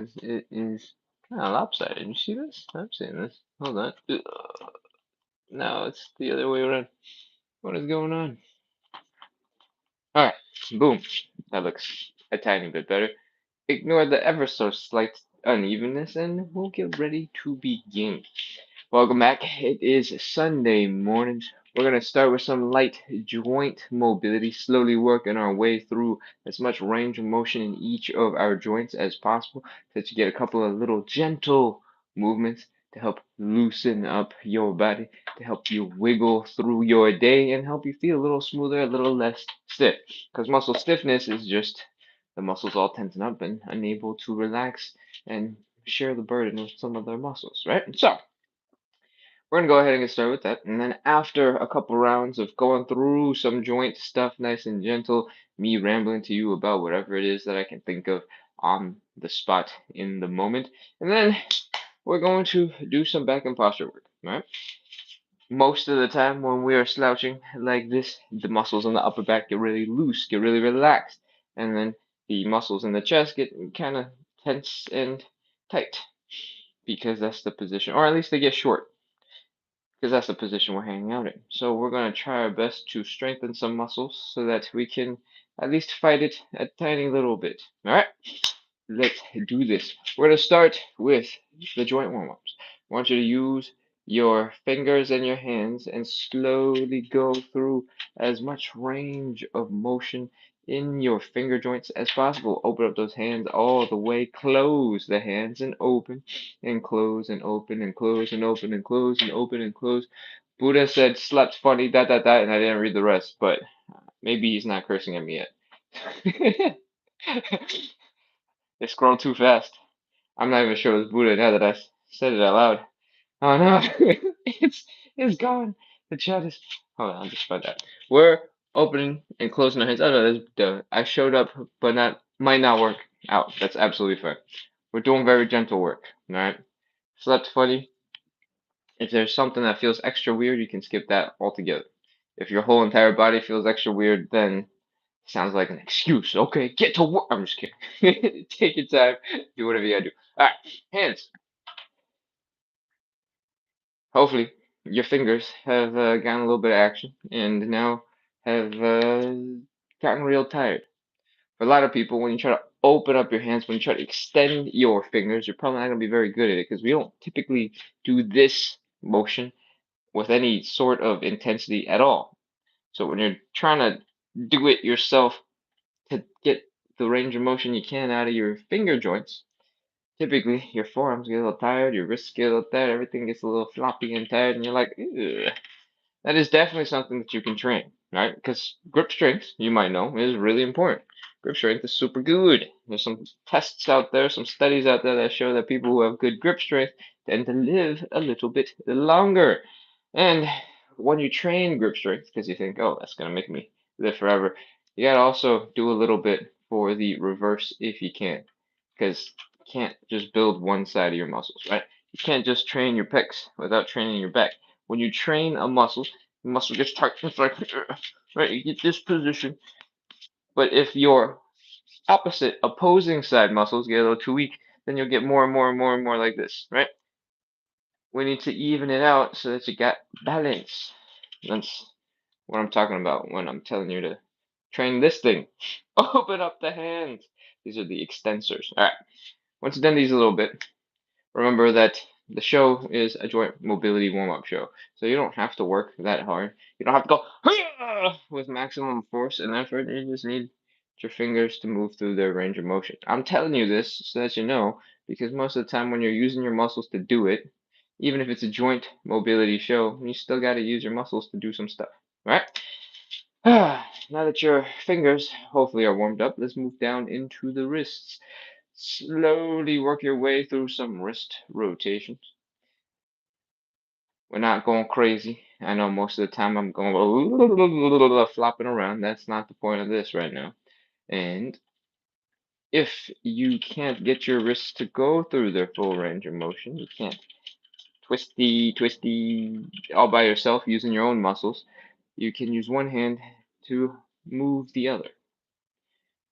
It is kind of lopsided. You see this? I'm seeing this. Hold on. No, it's the other way around. What is going on? All right, boom. That looks a tiny bit better. Ignore the ever so slight unevenness, and we'll get ready to begin. Welcome back. It is Sunday morning. We're going to start with some light joint mobility, slowly working our way through as much range of motion in each of our joints as possible so that you get a couple of little gentle movements to help loosen up your body, to help you wiggle through your day and help you feel a little smoother, a little less stiff. Because muscle stiffness is just the muscles all tense up and unable to relax and share the burden with some of their muscles, right? So, we're gonna go ahead and get started with that. And then after a couple rounds of going through some joint stuff, nice and gentle, me rambling to you about whatever it is that I can think of on the spot in the moment. And then we're going to do some back and posture work. All right. Most of the time when we are slouching like this, the muscles in the upper back get really loose, get really relaxed. And then the muscles in the chest get kind of tense and tight because that's the position, or at least they get short because that's the position we're hanging out in. So we're going to try our best to strengthen some muscles so that we can at least fight it a tiny little bit. All right, let's do this. We're going to start with the joint warm-ups. I want you to use your fingers and your hands and slowly go through as much range of motion in your finger joints as possible. Open up those hands all the way. Close the hands and open and close and open and close and open and close and open and close. Buddha said slept funny, dot dot dot, and I didn't read the rest, but maybe he's not cursing at me yet. They scroll too fast. I'm not even sure it was Buddha now that I said it out loud. Oh no, it's gone. The chat is. Hold on, I'll just find that. We're opening and closing our hands. Oh no, I showed up, but might not work out. That's absolutely fine. We're doing very gentle work. All right. Slept funny. If there's something that feels extra weird, you can skip that altogether. If your whole entire body feels extra weird, then sounds like an excuse. Okay, get to work. I'm just kidding. Take your time. Do whatever you gotta do. All right, hands. Hopefully, your fingers have gotten a little bit of action and now have gotten real tired. For a lot of people, when you try to open up your hands, when you try to extend your fingers, you're probably not going to be very good at it because we don't typically do this motion with any sort of intensity at all. So when you're trying to do it yourself to get the range of motion you can out of your finger joints, typically your forearms get a little tired, your wrists get a little tired, everything gets a little floppy and tired, and you're like, ugh. That is definitely something that you can train, right? Because grip strength, you might know, is really important. Grip strength is super good. There's some tests out there, some studies out there that show that people who have good grip strength tend to live a little bit longer. And when you train grip strength, because you think, oh, that's gonna make me live forever, you gotta also do a little bit for the reverse if you can, because you can't just build one side of your muscles, right? You can't just train your pecs without training your back. When you train a muscle, the muscle gets tight. It's like, right, you get this position. But if your opposite, opposing side muscles get a little too weak, then you'll get more and more and more and more like this, right? We need to even it out so that you got balance. That's what I'm talking about when I'm telling you to train this thing. Open up the hands. These are the extensors. All right. Once you've done these a little bit, remember that the show is a joint mobility warm-up show, so you don't have to work that hard. You don't have to go with maximum force and effort. You just need your fingers to move through their range of motion. I'm telling you this so that you know, because most of the time when you're using your muscles to do it, even if it's a joint mobility show, you still got to use your muscles to do some stuff, right? Now that your fingers hopefully are warmed up, let's move down into the wrists. Slowly work your way through some wrist rotations. We're not going crazy. I know most of the time I'm going flopping around. That's not the point of this right now. And if you can't get your wrists to go through their full range of motion, you can't twisty all by yourself using your own muscles, you can use one hand to move the other.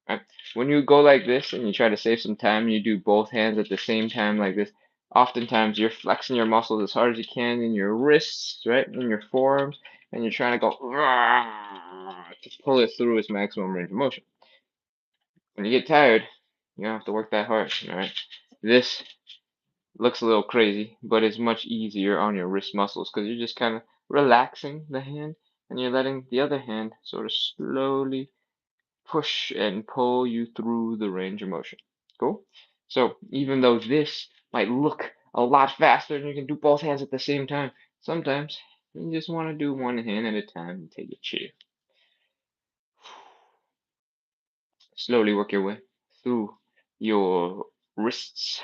Right? When you go like this and you try to save some time, you do both hands at the same time like this. Oftentimes you're flexing your muscles as hard as you can in your wrists, right, in your forearms, and you're trying to go to pull it through its maximum range of motion. When you get tired, you don't have to work that hard, all right? This looks a little crazy, but it's much easier on your wrist muscles because you're just kind of relaxing the hand and you're letting the other hand sort of slowly push and pull you through the range of motion. Cool? So even though this might look a lot faster and you can do both hands at the same time, sometimes you just want to do one hand at a time and take it chill. Slowly work your way through your wrists.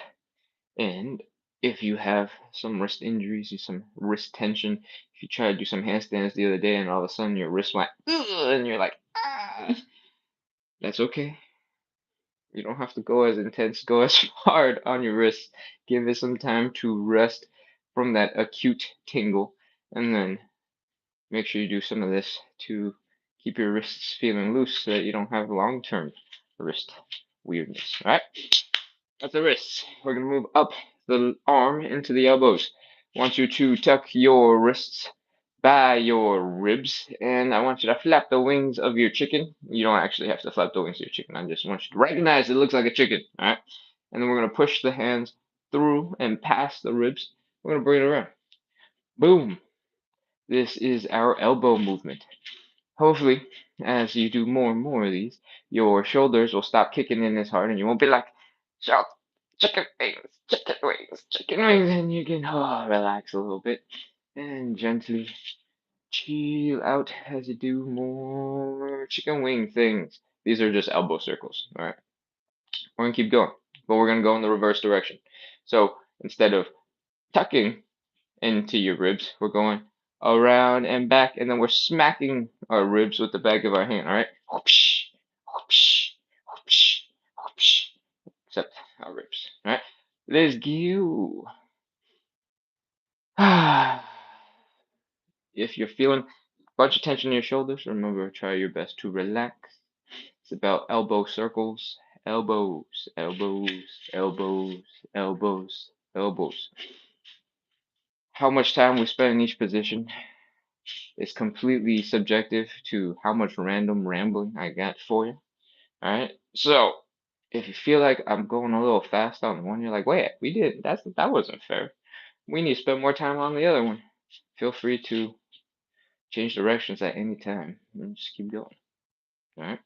And if you have some wrist injuries, some wrist tension, if you try to do some handstands the other day and all of a sudden your wrist went, "Ugh," and you're like, ah, that's okay. You don't have to go as intense, go as hard on your wrists. Give it some time to rest from that acute tingle, and then make sure you do some of this to keep your wrists feeling loose so that you don't have long-term wrist weirdness. All right? That's the wrists. We're gonna move up the arm into the elbows. I want you to tuck your wrists by your ribs, and I want you to flap the wings of your chicken. You don't actually have to flap the wings of your chicken. I just want you to recognize it looks like a chicken. All right, and then we're gonna push the hands through and past the ribs. We're gonna bring it around. Boom. This is our elbow movement. Hopefully, as you do more and more of these, your shoulders will stop kicking in as hard and you won't be like, shout, chicken wings, chicken wings, chicken wings, and you can relax a little bit and gently chill out as you do more chicken wing things. These are just elbow circles, all right? We're gonna keep going, but we're gonna go in the reverse direction. So instead of tucking into your ribs. We're going around and back, and then we're smacking our ribs with the back of our hand, all right? Whoopsh, whoopsh, whoopsh, whoopsh. Except our ribs, all right? Let's go. If you're feeling a bunch of tension in your shoulders, remember, try your best to relax. It's about elbow circles, elbows, elbows, elbows, elbows, elbows. How much time we spend in each position is completely subjective to how much random rambling I got for you. All right. So if you feel like I'm going a little fast on the one, you're like, wait, that wasn't fair. We need to spend more time on the other one. Feel free to change directions at any time and just keep going. All right.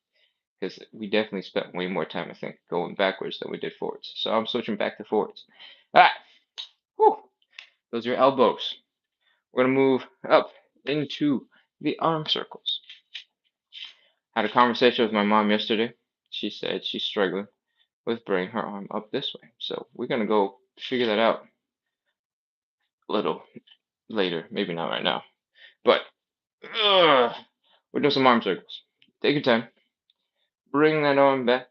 Because we definitely spent way more time, I think, going backwards than we did forwards. So I'm switching back to forwards. All right. Whew. Those are your elbows. We're going to move up into the arm circles. Had a conversation with my mom yesterday. She said she's struggling with bringing her arm up this way. So we're gonna go figure that out a little later. Maybe not right now. But we're doing some arm circles. Take your time. Bring that arm back.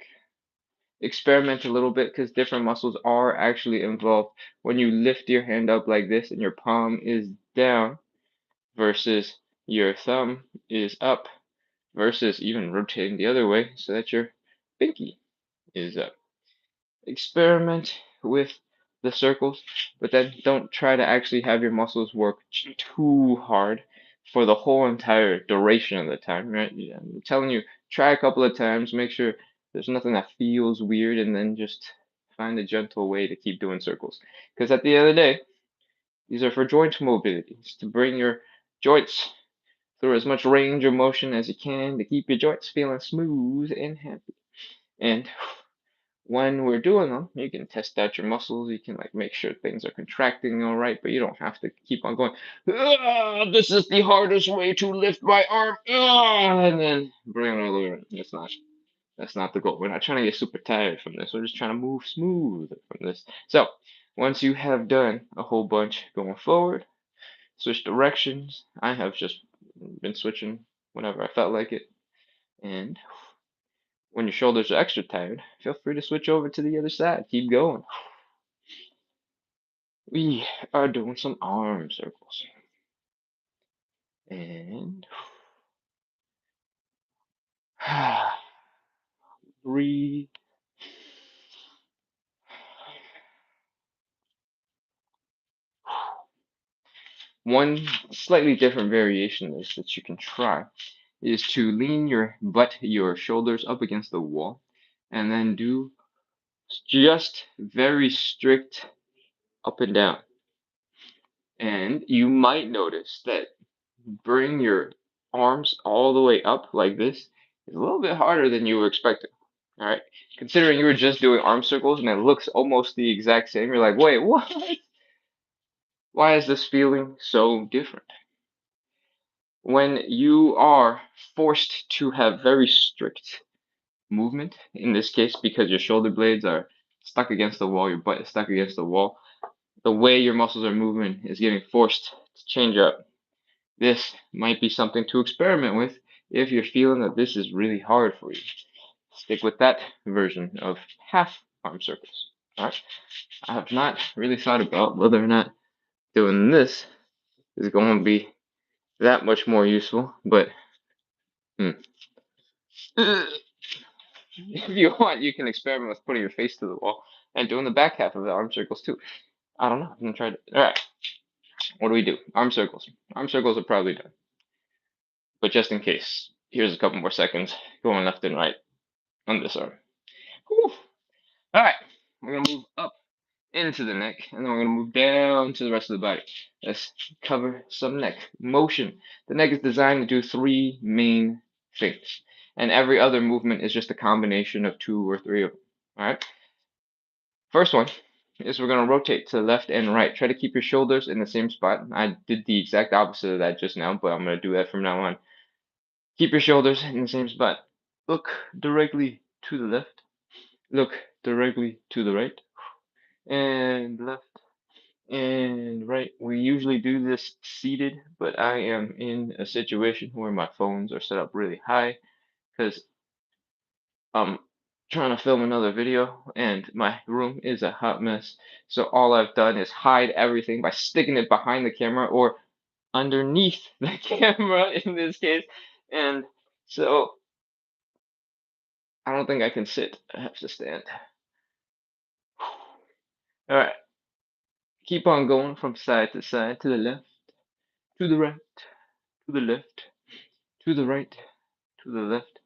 Experiment a little bit because different muscles are actually involved when you lift your hand up like this and your palm is down versus your thumb is up versus even rotating the other way so that your pinky is up. Experiment with the circles, but then don't try to actually have your muscles work too hard for the whole entire duration of the time, right? Yeah, I'm telling you, try a couple of times, make sure there's nothing that feels weird, and then just find a gentle way to keep doing circles. Because at the end of the day, these are for joint mobility. It's to bring your joints through as much range of motion as you can to keep your joints feeling smooth and happy. And when we're doing them, you can test out your muscles. You can like make sure things are contracting all right, but you don't have to keep on going. This is the hardest way to lift my arm, and then bring it all the way around. That's not the goal. We're not trying to get super tired from this. We're just trying to move smooth from this. So once you have done a whole bunch going forward, switch directions. I have just been switching whenever I felt like it, and when your shoulders are extra tired, feel free to switch over to the other side. Keep going. We are doing some arm circles. And 3. One slightly different variation is that you can try is to lean your shoulders up against the wall and then do just very strict up and down. And you might notice that bring your arms all the way up like this is a little bit harder than you were expecting. All right. Considering you were just doing arm circles and it looks almost the exact same, you're like, wait, what? Why is this feeling so different? When you are forced to have very strict movement, in this case, because your shoulder blades are stuck against the wall, your butt is stuck against the wall, the way your muscles are moving is getting forced to change up. This might be something to experiment with if you're feeling that this is really hard for you. Stick with that version of half arm circles. All right. I have not really thought about whether or not doing this is going to be that much more useful, but if you want, you can experiment with putting your face to the wall and doing the back half of the arm circles too. I don't know. I'm gonna try it. All right. What do we do? Arm circles. Arm circles are probably done. But just in case, here's a couple more seconds going left and right on this arm. Whew. All right. We're gonna move up into the neck, and then we're gonna move down to the rest of the body. Let's cover some neck motion. The neck is designed to do 3 main things, and every other movement is just a combination of 2 or 3 of them. All right. First one is we're gonna rotate to the left and right. Try to keep your shoulders in the same spot. I did the exact opposite of that just now, but I'm gonna do that from now on. Keep your shoulders in the same spot. Look directly to the left. Look directly to the right. And left and right. We usually do this seated, but I am in a situation where my phones are set up really high because I'm trying to film another video and my room is a hot mess. So all I've done is hide everything by sticking it behind the camera or underneath the camera in this case. And so I don't think I can sit. I have to stand. All right. Keep on going from side to side, to the left, to the right, to the left, to the right, to the left,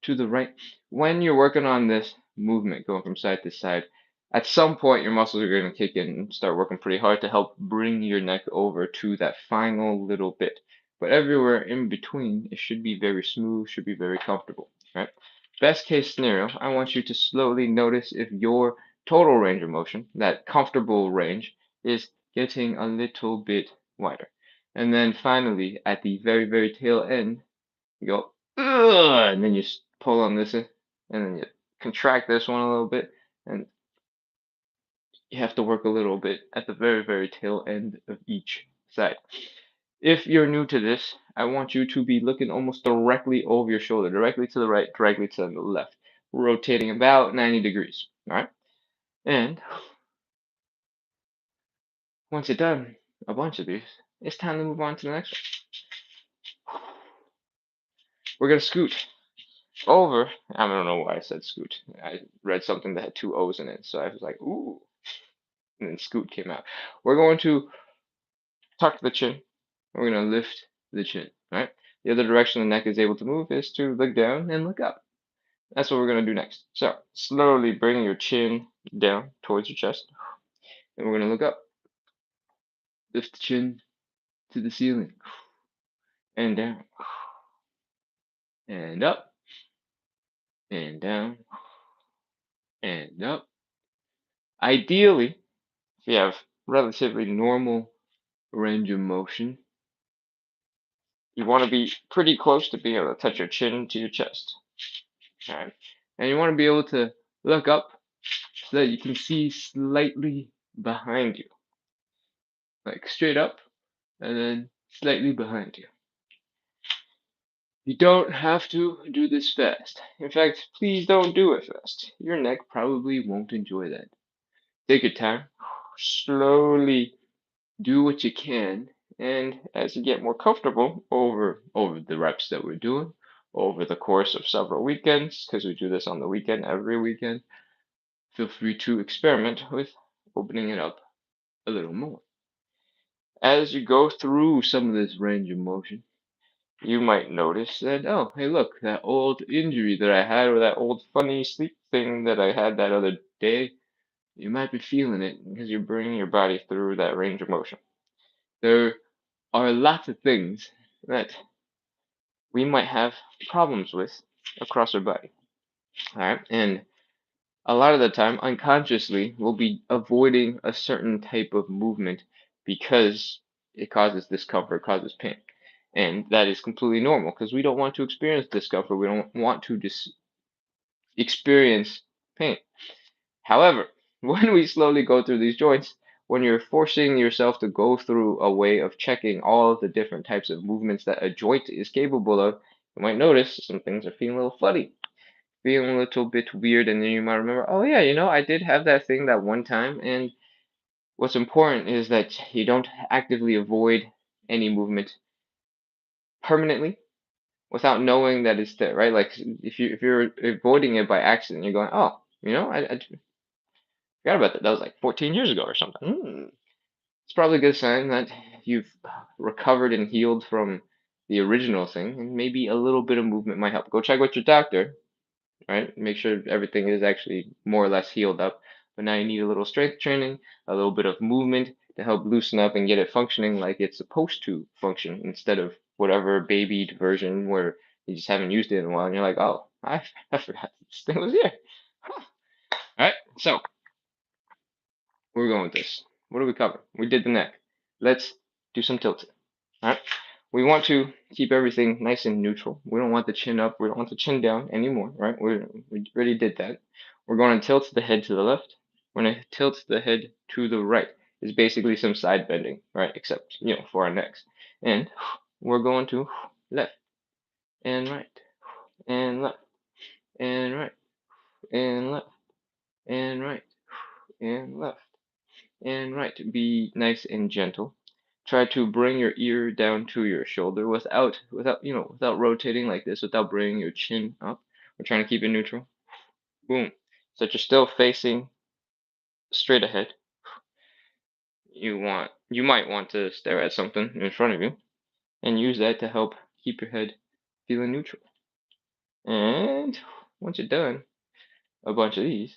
to the right. When you're working on this movement, going from side to side, at some point your muscles are going to kick in and start working pretty hard to help bring your neck over to that final little bit. But everywhere in between, it should be very smooth, should be very comfortable, right? Best case scenario, I want you to slowly notice if your total range of motion, that comfortable range, is getting a little bit wider. And then finally, at the very, very tail end, you go, ugh, and then you pull on this, and then you contract this one a little bit, and you have to work a little bit at the very, very tail end of each side. If you're new to this, I want you to be looking almost directly over your shoulder, directly to the right, directly to the left, rotating about 90 degrees. All right. And once you're done a bunch of these, it's time to move on to the next one. We're going to scoot over. I don't know why I said scoot. I read something that had 2 O's in it. So I was like, ooh. And then scoot came out. We're going to tuck the chin. We're going to lift the chin. Right. The other direction the neck is able to move is to look down and look up. That's what we're going to do next. So slowly bring your chin down towards your chest. And we're going to look up. Lift the chin to the ceiling. And down. And up. And down. And up. Ideally, if you have relatively normal range of motion, you want to be pretty close to being able to touch your chin to your chest. All right. And you want to be able to look up so that you can see slightly behind you. Like straight up and then slightly behind you. You don't have to do this fast. In fact, please don't do it fast. Your neck probably won't enjoy that. Take your time. Slowly do what you can. And as you get more comfortable over the reps that we're doing, over the course of several weekends, because we do this on the weekend every weekend, feel free to experiment with opening it up a little more. As you go through some of this range of motion, you might notice that, oh, hey, look, that old injury that I had, or that old funny sleep thing that I had that other day, you might be feeling it because you're bringing your body through that range of motion. There are lots of things that we might have problems with across our body. All right. And a lot of the time, unconsciously, we'll be avoiding a certain type of movement because it causes discomfort, causes pain. And that is completely normal because we don't want to experience discomfort. We don't want to experience pain. However, when we slowly go through these joints, when you're forcing yourself to go through a way of checking all of the different types of movements that a joint is capable of, you might notice some things are feeling a little funny, feeling a little bit weird, and then you might remember, oh yeah, I did have that thing that one time, and what's important is that you don't actively avoid any movement permanently without knowing that it's there, right? Like if you're avoiding it by accident, you're going, oh, I forgot about that. That was like 14 years ago or something. It's probably a good sign that you've recovered and healed from the original thing, and maybe a little bit of movement might help. Go check with your doctor, right? Make sure everything is actually more or less healed up. But now you need a little strength training, a little bit of movement to help loosen up and get it functioning like it's supposed to function instead of whatever babied version where you just haven't used it in a while and you're like, oh, I forgot this thing was here. Huh. All right, so where are we going with this? What do we cover? We did the neck. Let's do some tilting. All right. We want to keep everything nice and neutral. We don't want the chin up. We don't want the chin down anymore, right? We already did that. We're going to tilt the head to the left. We're going to tilt the head to the right. It's basically some side bending, right? Except, for our necks. And we're going to left and right and left and right and left and right and left and right. Be nice and gentle. Try to bring your ear down to your shoulder without rotating like this, without bringing your chin up. We're trying to keep it neutral. Boom. So that you're still facing straight ahead. You might want to stare at something in front of you and use that to help keep your head feeling neutral. And once you're done a bunch of these,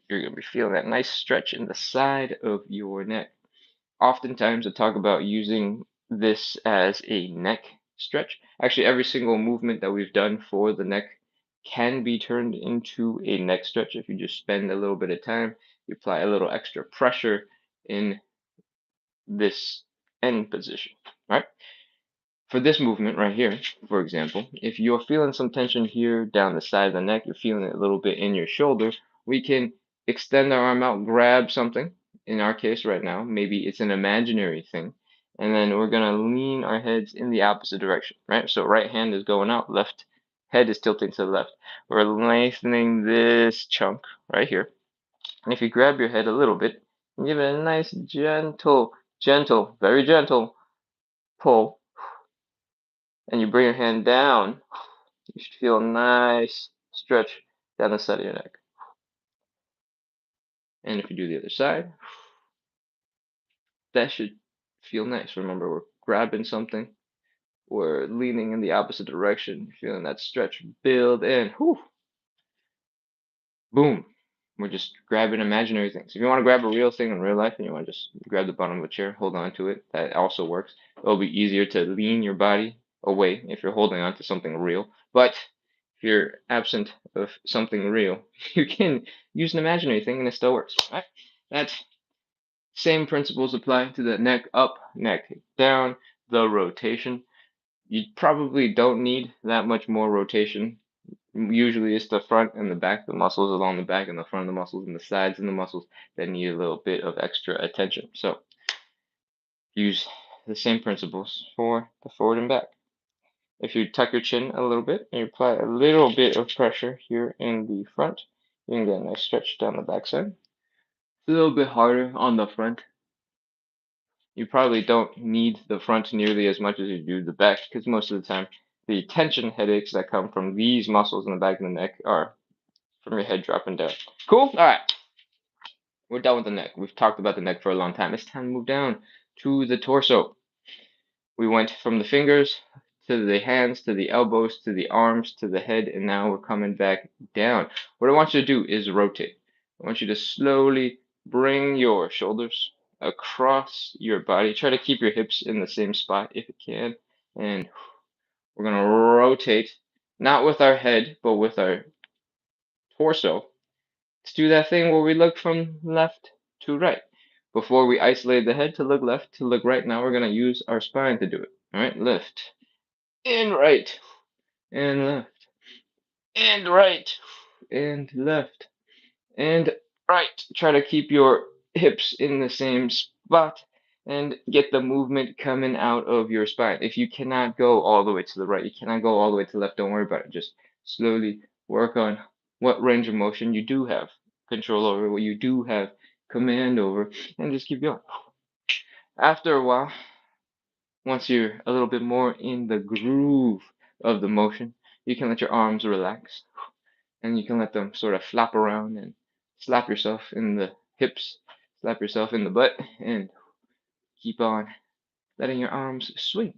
you're gonna be feeling that nice stretch in the side of your neck. Oftentimes I talk about using this as a neck stretch. Actually, every single movement that we've done for the neck can be turned into a neck stretch if you just spend a little bit of time, you apply a little extra pressure in this end position, right? For this movement right here, for example, if you're feeling some tension here down the side of the neck, you're feeling it a little bit in your shoulder, we can extend our arm out, grab something. In our case right now, maybe it's an imaginary thing. And then we're going to lean our heads in the opposite direction, right? So right hand is going out, left head is tilting to the left. We're lengthening this chunk right here. And if you grab your head a little bit, and give it a nice gentle, very gentle pull, and you bring your hand down, you should feel a nice stretch down the side of your neck. And if you do the other side, that should feel nice. Remember, we're grabbing something, we're leaning in the opposite direction, feeling that stretch build in. Whew. Boom. We're just grabbing imaginary things. If you want to grab a real thing in real life and you want to just grab the bottom of a chair, hold on to it, that also works. It'll be easier to lean your body away if you're holding on to something real. But if you're absent of something real, you can use an imaginary thing and it still works. Right? That same principles apply to the neck up, neck down, the rotation. You probably don't need that much more rotation. Usually it's the front and the back, the muscles along the back and the front of the muscles and the sides and the muscles that need a little bit of extra attention. So use the same principles for the forward and back. If you tuck your chin a little bit and you apply a little bit of pressure here in the front, you can get a nice stretch down the backside. It's a little bit harder on the front. You probably don't need the front nearly as much as you do the back because most of the time the tension headaches that come from these muscles in the back of the neck are from your head dropping down. Cool? All right. We're done with the neck. We've talked about the neck for a long time. It's time to move down to the torso. We went from the fingers to the hands to the elbows to the arms to the head, and now we're coming back down. What I want you to do is rotate. I want you to slowly bring your shoulders across your body. Try to keep your hips in the same spot if you can. And we're going to rotate, not with our head, but with our torso. Let's do that thing where we look from left to right. Before we isolate the head to look left to look right, now we're going to use our spine to do it. All right, lift, and right, and left, and right, and left, and right. Try to keep your hips in the same spot and get the movement coming out of your spine. If you cannot go all the way to the right, you cannot go all the way to the left, don't worry about it. Just slowly work on what range of motion you do have control over, what you do have command over, and just keep going. After a while, once you're a little bit more in the groove of the motion, you can let your arms relax and you can let them sort of flap around and slap yourself in the hips, slap yourself in the butt, and keep on letting your arms swing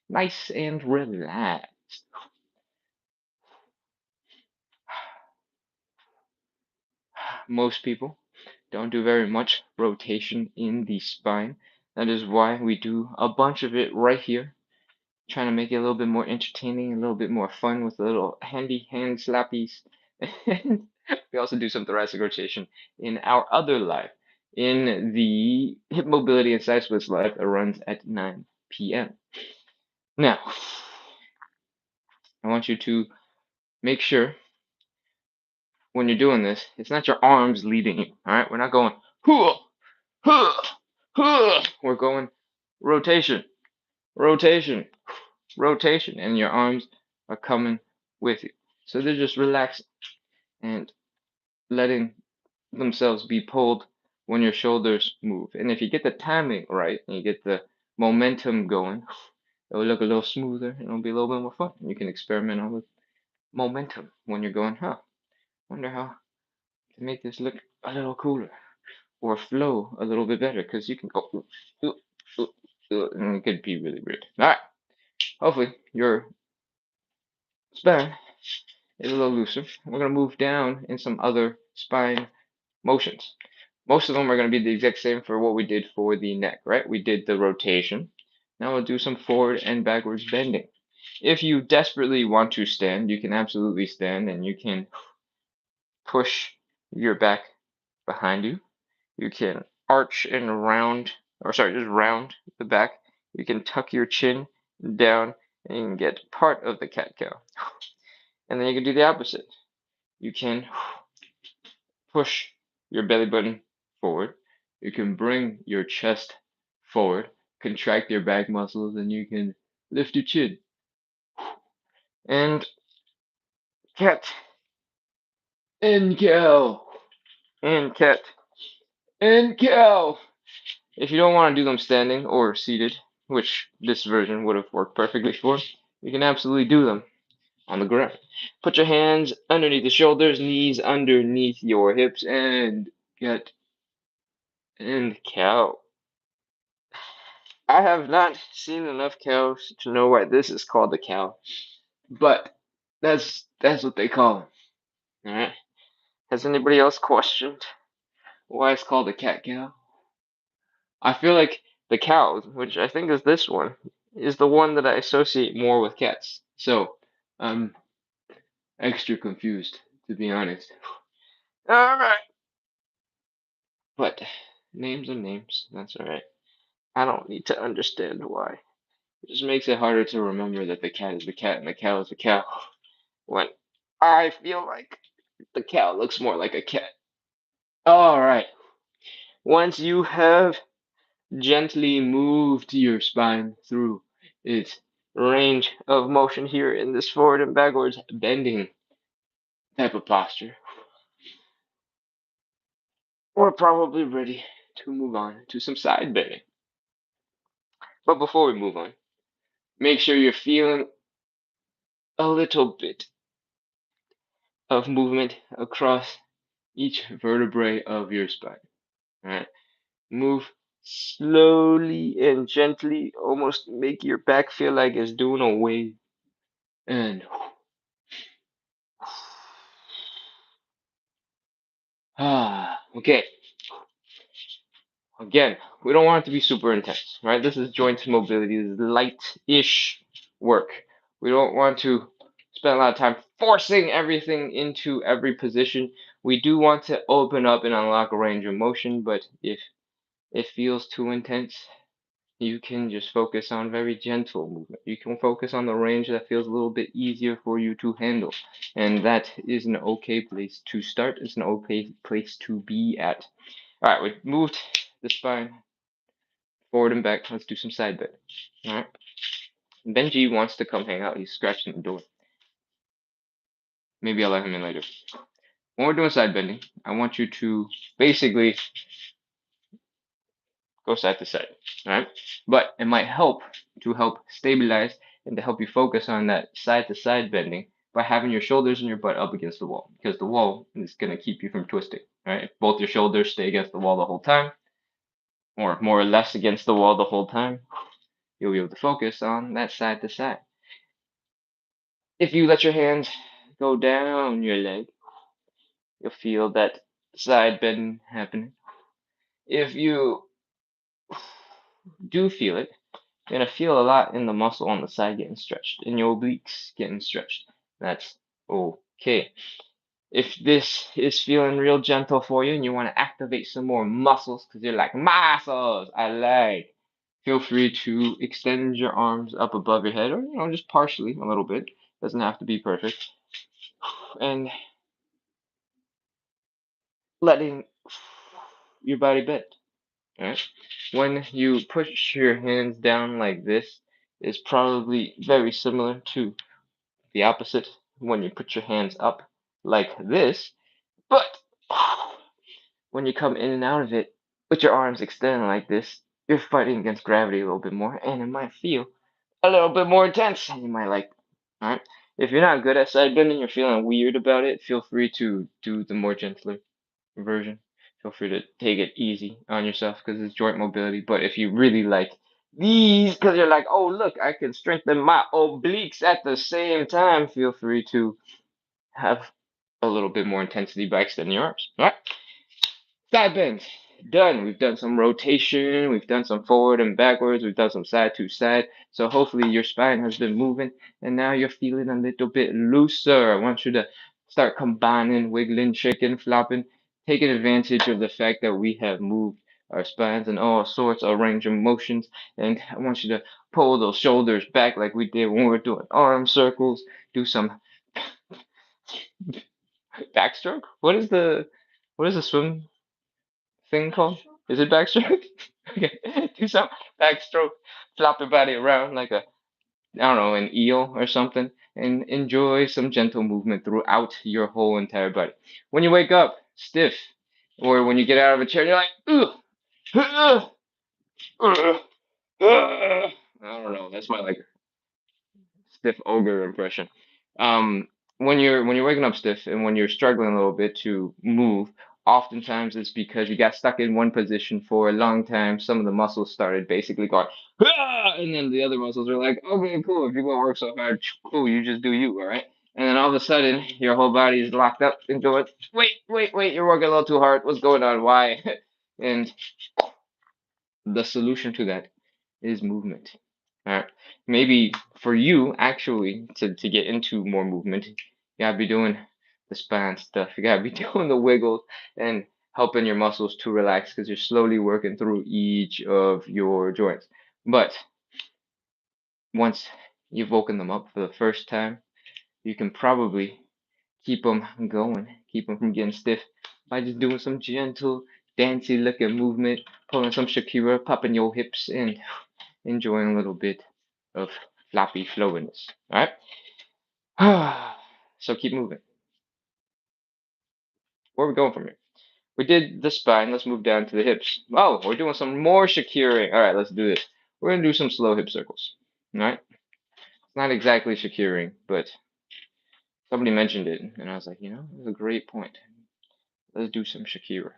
nice and relaxed. Most people don't do very much rotation in the spine. That is why we do a bunch of it right here, trying to make it a little bit more entertaining, a little bit more fun with a little handy hand slappies. And we also do some thoracic rotation in our other live. In the hip mobility and side splits live, it runs at 9 p.m. Now, I want you to make sure when you're doing this, it's not your arms leading you. All right, we're not going huh, huh, huh. We're going rotation, rotation, rotation, and your arms are coming with you. So they're just relaxing and letting themselves be pulled when your shoulders move. And if you get the timing right and you get the momentum going, it'll look a little smoother and it'll be a little bit more fun. You can experiment with momentum when you're going, wonder how to make this look a little cooler or flow a little bit better because you can go, and it could be really weird. All right, hopefully your spine is a little looser. We're going to move down in some other spine motions. Most of them are going to be the exact same for what we did for the neck, right? We did the rotation. Now we'll do some forward and backwards bending. If you desperately want to stand, you can absolutely stand and you can push your back behind you. You can arch and round, or sorry, just round the back. You can tuck your chin down and you can get part of the cat cow. And then you can do the opposite. You can push your belly button forward. You can bring your chest forward, contract your back muscles, and you can lift your chin. And cat, and cow, and cat, and cow. If you don't want to do them standing or seated, which this version would have worked perfectly for, you can absolutely do them on the ground. Put your hands underneath the shoulders, knees underneath your hips, and cat, and cow. I have not seen enough cows to know why this is called a cow, but that's what they call them. All right. Has anybody else questioned why it's called a cat cow? I feel like the cow, which I think is this one, is the one that I associate more with cats. So I'm extra confused, to be honest. All right. But names are names. That's all right. I don't need to understand why. It just makes it harder to remember that the cat is the cat and the cow is the cow. When I feel like the cow looks more like a cat. All right. Once you have gently moved your spine through its range of motion here in this forward and backwards bending type of posture, we're probably ready to move on to some side bending. But before we move on, make sure you're feeling a little bit of movement across each vertebrae of your spine. All right. Move slowly and gently, almost make your back feel like it's doing a wave. And okay. Again, we don't want it to be super intense, right? This is joint mobility. This is light-ish work. We don't want to spend a lot of time forcing everything into every position. We do want to open up and unlock a range of motion, but if it feels too intense, you can just focus on very gentle movement. You can focus on the range that feels a little bit easier for you to handle. And that is an okay place to start. It's an okay place to be at. All right, we moved the spine forward and back. Let's do some side bend. All right. Benji wants to come hang out. He's scratching the door. Maybe I'll let him in later. When we're doing side bending, I want you to basically go side to side. All right. But it might help to help stabilize and to help you focus on that side to side bending by having your shoulders and your butt up against the wall, because the wall is going to keep you from twisting. Right. If both your shoulders stay against the wall the whole time, or more or less against the wall the whole time, you'll be able to focus on that side to side. If you let your hands go down your leg, you'll feel that side bend happening. If you do feel it, you're gonna feel a lot in the muscle on the side getting stretched, in your obliques getting stretched. That's okay. If this is feeling real gentle for you and you want to activate some more muscles because you're like, muscles, I like, feel free to extend your arms up above your head, or just partially a little bit. Doesn't have to be perfect. And letting your body bend. Right? When you push your hands down like this, is probably very similar to the opposite when you put your hands up like this. But when you come in and out of it with your arms extended like this, you're fighting against gravity a little bit more, and it might feel a little bit more intense. And you might like, all right. If you're not good at side bending, you're feeling weird about it, feel free to do the more gentler version. Feel free to take it easy on yourself because it's joint mobility. But if you really like these, because you're like, oh, look, I can strengthen my obliques at the same time, feel free to have a little bit more intensity by extending your arms. All right. Side bends. Done. We've done some rotation. We've done some forward and backwards. We've done some side to side. So hopefully your spine has been moving and now you're feeling a little bit looser. I want you to start combining, wiggling, shaking, flopping, taking advantage of the fact that we have moved our spines in all sorts of range of motions. And I want you to pull those shoulders back like we did when we were doing arm circles. Do some backstroke. What is the swim thing called? Is it backstroke? Okay. Do some backstroke, flop your body around like a, I don't know, an eel or something, and enjoy some gentle movement throughout your whole entire body. When you wake up stiff, or when you get out of a chair, you're like, ugh, ugh, ugh, ugh. I don't know. That's my like stiff ogre impression. Um, when you're waking up stiff and when you're struggling a little bit to move, oftentimes it's because you got stuck in one position for a long time. Some of the muscles started basically going, "Ah!" And then the other muscles are like, okay, cool. If you're gonna work so hard, cool, you just do you, all right? And then all of a sudden, your whole body is locked up and going, wait, wait, wait, you're working a little too hard. What's going on? Why? And the solution to that is movement. All right. Maybe for you actually to get into more movement, you gotta be doing the spine stuff. You gotta be doing the wiggles and helping your muscles to relax because you're slowly working through each of your joints. But once you've woken them up for the first time, you can probably keep them going, keep them from getting stiff by just doing some gentle, dancey looking movement, pulling some Shakira, popping your hips, and enjoying a little bit of floppy flowiness. All right. So keep moving. Where are we going from here? We did the spine. Let's move down to the hips. Oh, we're doing some more Shakira. All right, let's do this. We're gonna do some slow hip circles. All right. It's not exactly Shakiring, but Somebody mentioned it, and I was like, that's a great point. Let's do some Shakira.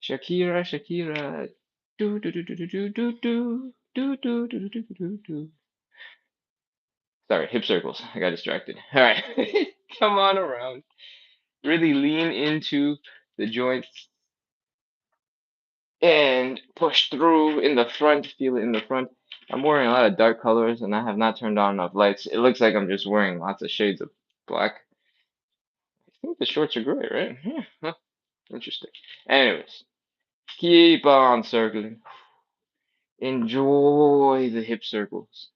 Shakira, Shakira. Do do do do do do do do do do do do do do. Sorry, hip circles. I got distracted. All right, come on around. Really lean into the joints and push through in the front. Feel it in the front. I'm wearing a lot of dark colors, and I have not turned on enough lights. It looks like I'm just wearing lots of shades of black. I think the shorts are gray, right? Yeah, huh, interesting. Anyways, keep on circling. Enjoy the hip circles.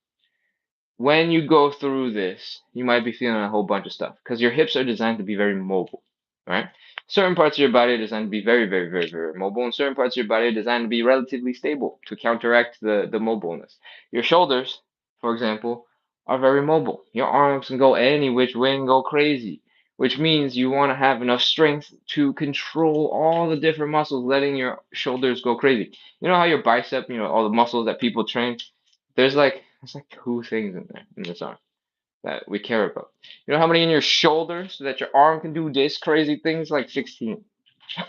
When you go through this, you might be feeling a whole bunch of stuff because your hips are designed to be very mobile, right? Certain parts of your body are designed to be very, very, very, very mobile, and certain parts of your body are designed to be relatively stable to counteract the mobileness. Your shoulders, for example, are very mobile. Your arms can go any which way and go crazy, which means you want to have enough strength to control all the different muscles, letting your shoulders go crazy. You know how your bicep, all the muscles that people train, there's like two things in there in this arm that we care about. You know how many in your shoulder so that your arm can do this crazy things? Like 16.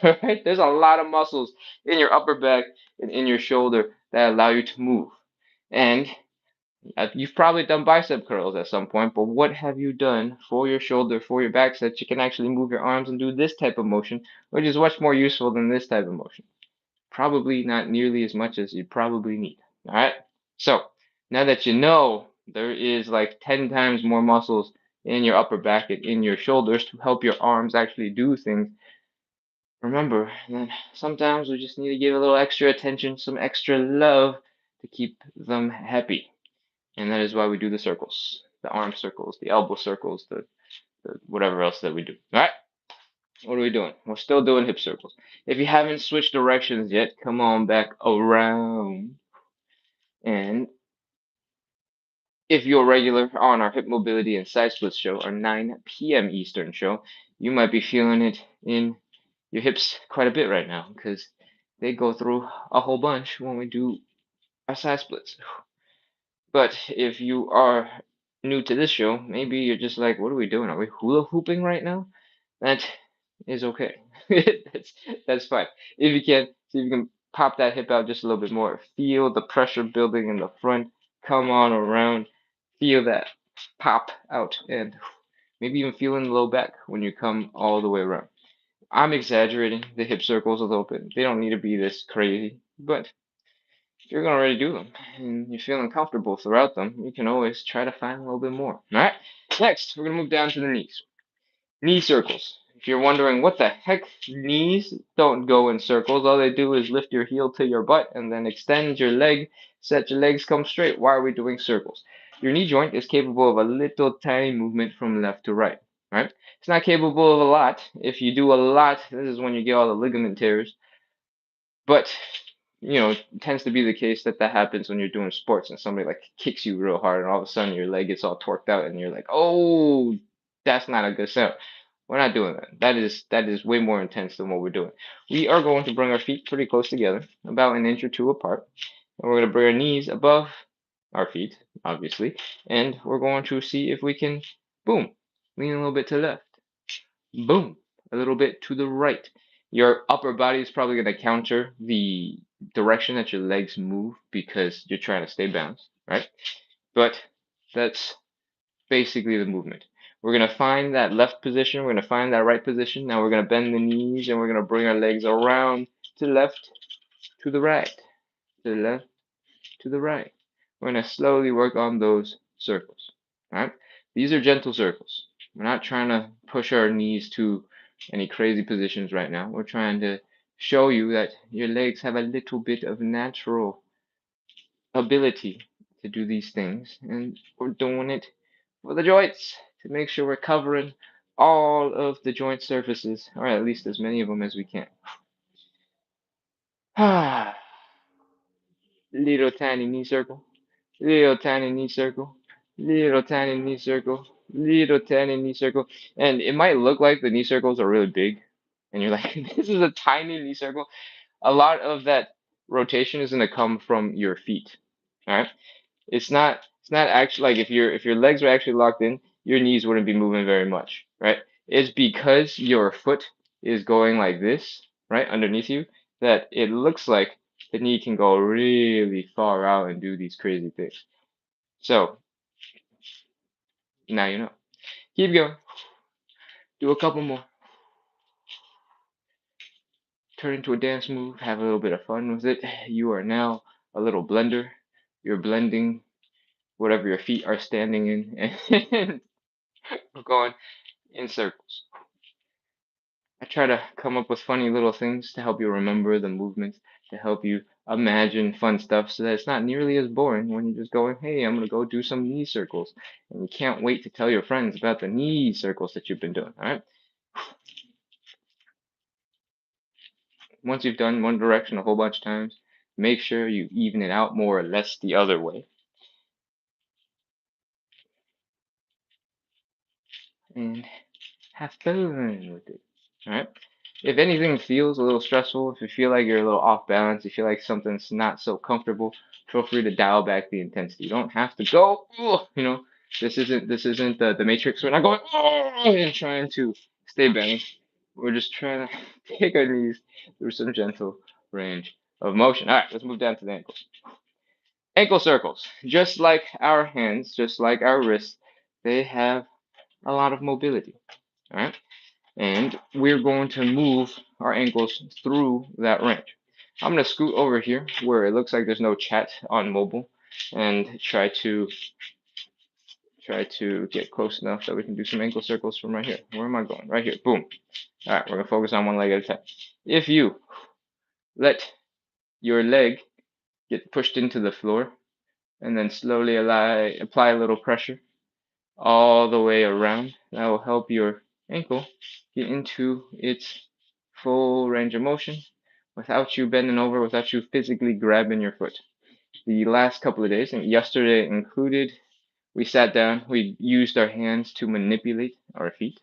Right? There's a lot of muscles in your upper back and in your shoulder that allow you to move. And you've probably done bicep curls at some point, but what have you done for your shoulder, for your back, so that you can actually move your arms and do this type of motion, which is much more useful than this type of motion? Probably not nearly as much as you probably need. All right. So now that you know there is like 10 times more muscles in your upper back and in your shoulders to help your arms actually do things, remember that sometimes we just need to give a little extra attention, some extra love to keep them happy. And that is why we do the circles, the arm circles, the elbow circles, the whatever else that we do. All right. What are we doing? We're still doing hip circles. If you haven't switched directions yet, come on back around. And if you're a regular on our Hip Mobility and Side Splits show, our 9 p.m. Eastern show, you might be feeling it in your hips quite a bit right now because they go through a whole bunch when we do our side splits. But if you are new to this show, maybe you're just like, what are we doing? Are we hula hooping right now? That is okay. that's that's fine. If you can, see if you can pop that hip out just a little bit more. Feel the pressure building in the front. Come on around. Feel that pop out, and maybe even feel in the low back when you come all the way around. I'm exaggerating the hip circles a little bit. They don't need to be this crazy, but if you're gonna already do them and you're feeling comfortable throughout them, you can always try to find a little bit more. All right. Next, we're gonna move down to the knees. Knee circles. If you're wondering what the heck, knees don't go in circles. All they do is lift your heel to your butt and then extend your leg, set your legs come straight. Why are we doing circles? Your knee joint is capable of a little tiny movement from left to right, right? It's not capable of a lot. If you do a lot, this is when you get all the ligament tears. But it tends to be the case that that happens when you're doing sports and somebody like kicks you real hard and all of a sudden your leg gets all torqued out and you're like, oh, that's not a good sound. We're not doing that. That is way more intense than what we're doing. We are going to bring our feet pretty close together, about an inch or two apart, and we're going to bring our knees above our feet, obviously, and we're going to see if we can, boom, lean a little bit to the left, boom, a little bit to the right. Your upper body is probably going to counter the direction that your legs move because you're trying to stay balanced, right? But that's basically the movement. We're going to find that left position, we're going to find that right position. Now we're going to bend the knees and we're going to bring our legs around to the left, to the right, to the left, to the right. We're going to slowly work on those circles, all right? These are gentle circles. We're not trying to push our knees to any crazy positions right now. We're trying to show you that your legs have a little bit of natural ability to do these things, and we're doing it for the joints to make sure we're covering all of the joint surfaces, or at least as many of them as we can. Little tiny knee circle, little tiny knee circle, little tiny knee circle, little tiny knee circle. And it might look like the knee circles are really big, and you're like, this is a tiny knee circle. A lot of that rotation is going to come from your feet. All right. It's not actually like if your legs are actually locked in, your knees wouldn't be moving very much, right? It's because your foot is going like this, right, underneath you, that it looks like the knee can go really far out and do these crazy things. So now you know. Keep going. Do a couple more. Turn into a dance move. Have a little bit of fun with it. You are now a little blender. You're blending whatever your feet are standing in, and we're going in circles. I try to come up with funny little things to help you remember the movements, to help you imagine fun stuff so that it's not nearly as boring when you're just going, hey, I'm going to go do some knee circles. And you can't wait to tell your friends about the knee circles that you've been doing, all right? Once you've done one direction a whole bunch of times, make sure you even it out more or less the other way. And have fun with it, all right? If anything feels a little stressful, if you feel like you're a little off balance, you feel like something's not so comfortable, feel free to dial back the intensity. You don't have to go, you know, this isn't the Matrix. We're not going and trying to stay balanced. We're just trying to take our knees through some gentle range of motion. All right, let's move down to the ankles. Ankle circles, just like our hands, just like our wrists, they have a lot of mobility. All right. And we're going to move our ankles through that range. I'm going to scoot over here where it looks like there's no chat on mobile and try to get close enough that we can do some ankle circles from right here. Where am I going? Right here. Boom. All right, we're going to focus on one leg at a time. If you let your leg get pushed into the floor and then slowly apply a little pressure all the way around, that will help your ankle get into its full range of motion without you bending over, without you physically grabbing your foot. The last couple of days, and yesterday included, we sat down, we used our hands to manipulate our feet,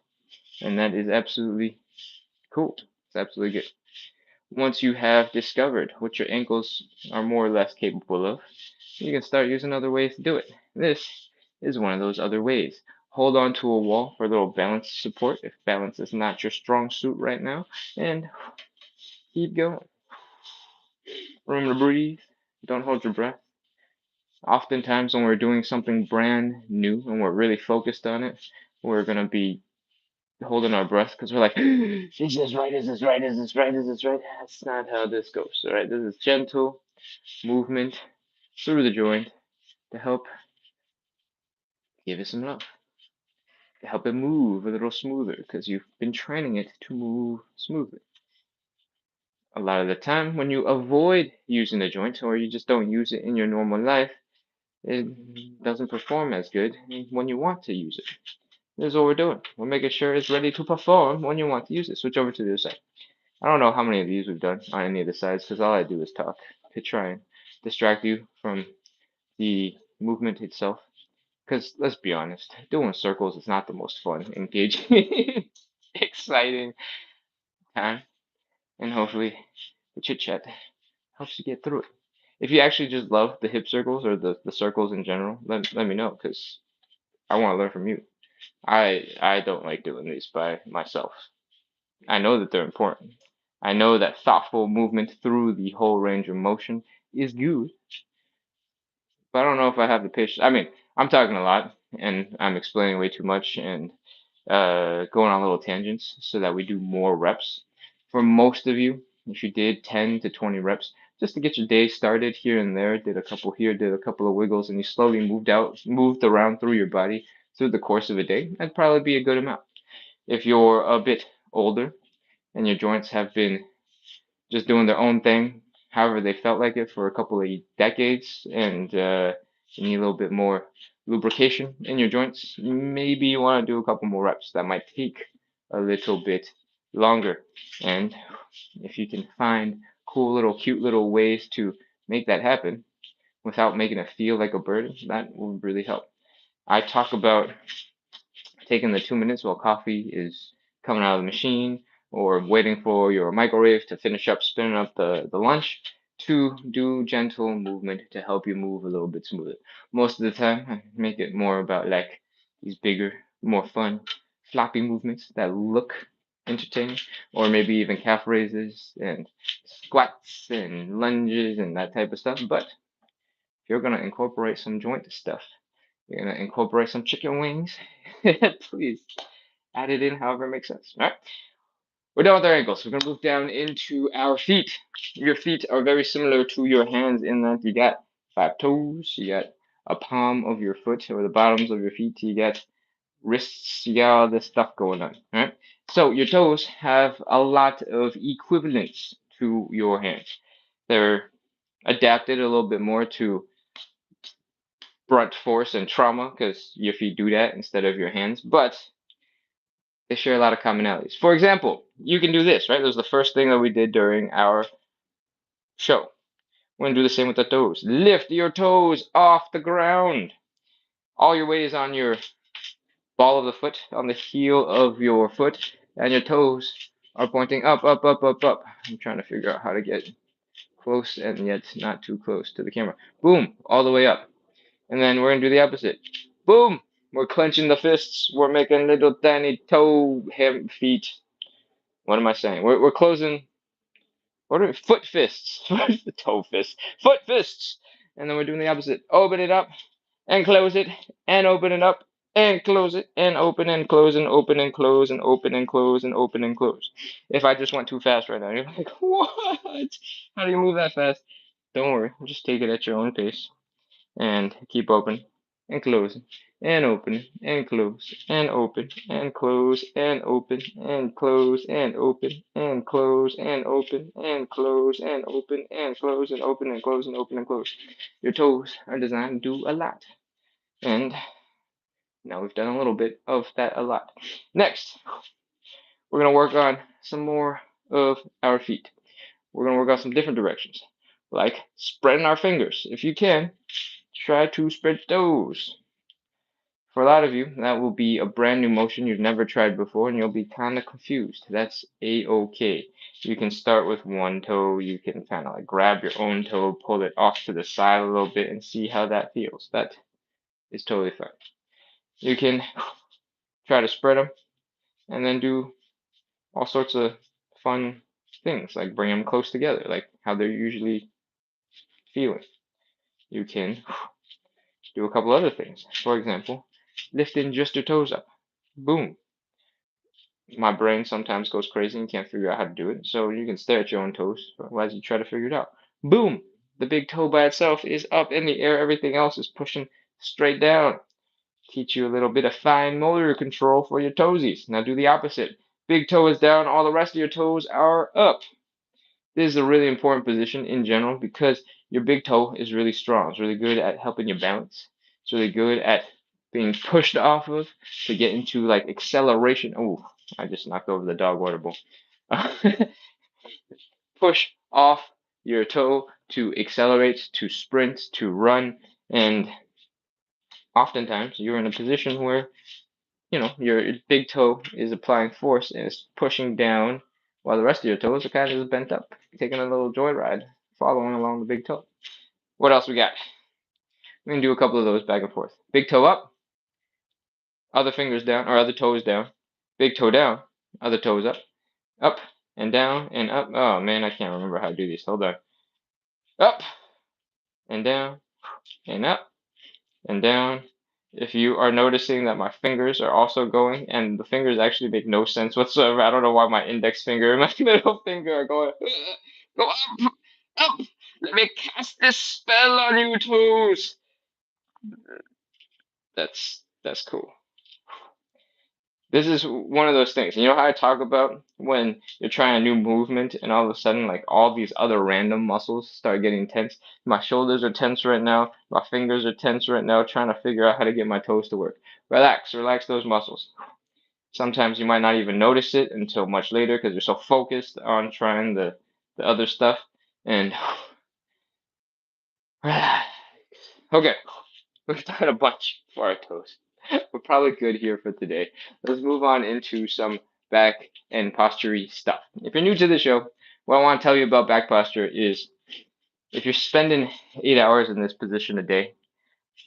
and that is absolutely cool. It's absolutely good. Once you have discovered what your ankles are more or less capable of, you can start using other ways to do it. This is one of those other ways. Hold on to a wall for a little balance support if balance is not your strong suit right now, and keep going. Remember to breathe. Don't hold your breath. Oftentimes, when we're doing something brand new and we're really focused on it, we're going to be holding our breath because we're like, is this right? Is this right? Is this right? Is this right? That's not how this goes. All right, this is gentle movement through the joint to help give it some love, to help it move a little smoother because you've been training it to move smoothly. A lot of the time, when you avoid using the joint or you just don't use it in your normal life, it doesn't perform as good when you want to use it. This is what we're doing. We're making sure it's ready to perform when you want to use it. Switch over to the other side. I don't know how many of these we've done on any of the sides because all I do is talk to try and distract you from the movement itself. Because let's be honest, doing circles is not the most fun, engaging, exciting time. And hopefully the chit chat helps you get through it. If you actually just love the hip circles or the circles in general, let me know because I want to learn from you. I don't like doing these by myself. I know that they're important. I know that thoughtful movement through the whole range of motion is good, but I don't know if I have the patience. I mean, I'm talking a lot and I'm explaining way too much and going on little tangents so that we do more reps. For most of you, if you did 10 to 20 reps, just to get your day started here and there, did a couple here, did a couple of wiggles, and you slowly moved around through your body through the course of a day, that'd probably be a good amount. If you're a bit older and your joints have been just doing their own thing, however they felt like it for a couple of decades, and you need a little bit more lubrication in your joints, maybe you want to do a couple more reps. That might take a little bit longer. And if you can find cool little, cute little ways to make that happen without making it feel like a burden, that will really help. I talk about taking the 2 minutes while coffee is coming out of the machine or waiting for your microwave to finish up spinning up the lunch to do gentle movement to help you move a little bit smoother. Most of the time, I make it more about like these bigger more fun, floppy movements that look entertaining, or maybe even calf raises and squats and lunges and that type of stuff. But if you're gonna incorporate some joint stuff, you're gonna incorporate some chicken wings, please add it in however it makes sense. All right. We're done with our ankles. We're gonna move down into our feet. Your feet are very similar to your hands in that you got 5 toes, you got a palm of your foot or the bottoms of your feet, you got wrists, you got all this stuff going on. All right. So your toes have a lot of equivalence to your hands. They're adapted a little bit more to brunt force and trauma because your feet do that instead of your hands, but they share a lot of commonalities. For example, you can do this, right? That was the first thing that we did during our show. We're gonna do the same with the toes. Lift your toes off the ground. All your weight is on your ball of the foot, on the heel of your foot, and your toes are pointing up, up, up, up, up. I'm trying to figure out how to get close and yet not too close to the camera. Boom, all the way up. And then we're gonna do the opposite. Boom, we're clenching the fists. We're making little tiny toe feet. What am I saying? We're closing. What are foot fists? The toe fists. Foot fists. And then we're doing the opposite. Open it up and close it and open it up and close it and open and close and open and close and open and close and open and close. If I just went too fast right now, you're like, what? How do you move that fast? Don't worry. Just take it at your own pace and keep open and closing and open and close and open and close and open and close and open and close and open and close and open and close and open and close and open and close. Your toes are designed to do a lot. And now we've done a little bit of that a lot. Next, we're going to work on some more of our feet. We're going to work on some different directions, like spreading our fingers. If you can, try to spread those. For a lot of you, that will be a brand new motion you've never tried before, and you'll be kind of confused. That's a-okay. You can start with one toe. You can kind of like grab your own toe, pull it off to the side a little bit, and see how that feels. That is totally fine. You can try to spread them, and then do all sorts of fun things, like bring them close together, like how they're usually feeling. You can do a couple other things. For example, lifting just your toes up. Boom. My brain sometimes goes crazy and can't figure out how to do it. So you can stare at your own toes as you try to figure it out. Boom! The big toe by itself is up in the air. Everything else is pushing straight down. Teach you a little bit of fine motor control for your toesies. Now do the opposite. Big toe is down. All the rest of your toes are up. This is a really important position in general because your big toe is really strong. It's really good at helping you balance. It's really good at being pushed off of to get into like acceleration. Oh, I just knocked over the dog water bowl. Push off your toe to accelerate, to sprint, to run, and oftentimes you're in a position where your big toe is applying force and it's pushing down while the rest of your toes are kind of just bent up, taking a little joyride, following along the big toe. What else we got? We can do a couple of those back and forth. Big toe up, other fingers down, or other toes down. Big toe down, other toes up and down and up. Oh man, I can't remember how to do these. Hold on. Up and down and up and down. If you are noticing that my fingers are also going, and the fingers actually make no sense whatsoever. I don't know why my index finger and my middle finger are going, go up, up. Let me cast this spell on you toes. That's cool. This is one of those things. You know how I talk about when you're trying a new movement and all of a sudden like all these other random muscles start getting tense. My shoulders are tense right now. My fingers are tense right now trying to figure out how to get my toes to work. Relax those muscles. Sometimes you might not even notice it until much later because you're so focused on trying the other stuff. And okay, we've done a bunch for our toes. We're probably good here for today. Let's move on into some back and posture stuff. If you're new to the show, what I want to tell you about back posture is if you're spending 8 hours in this position a day,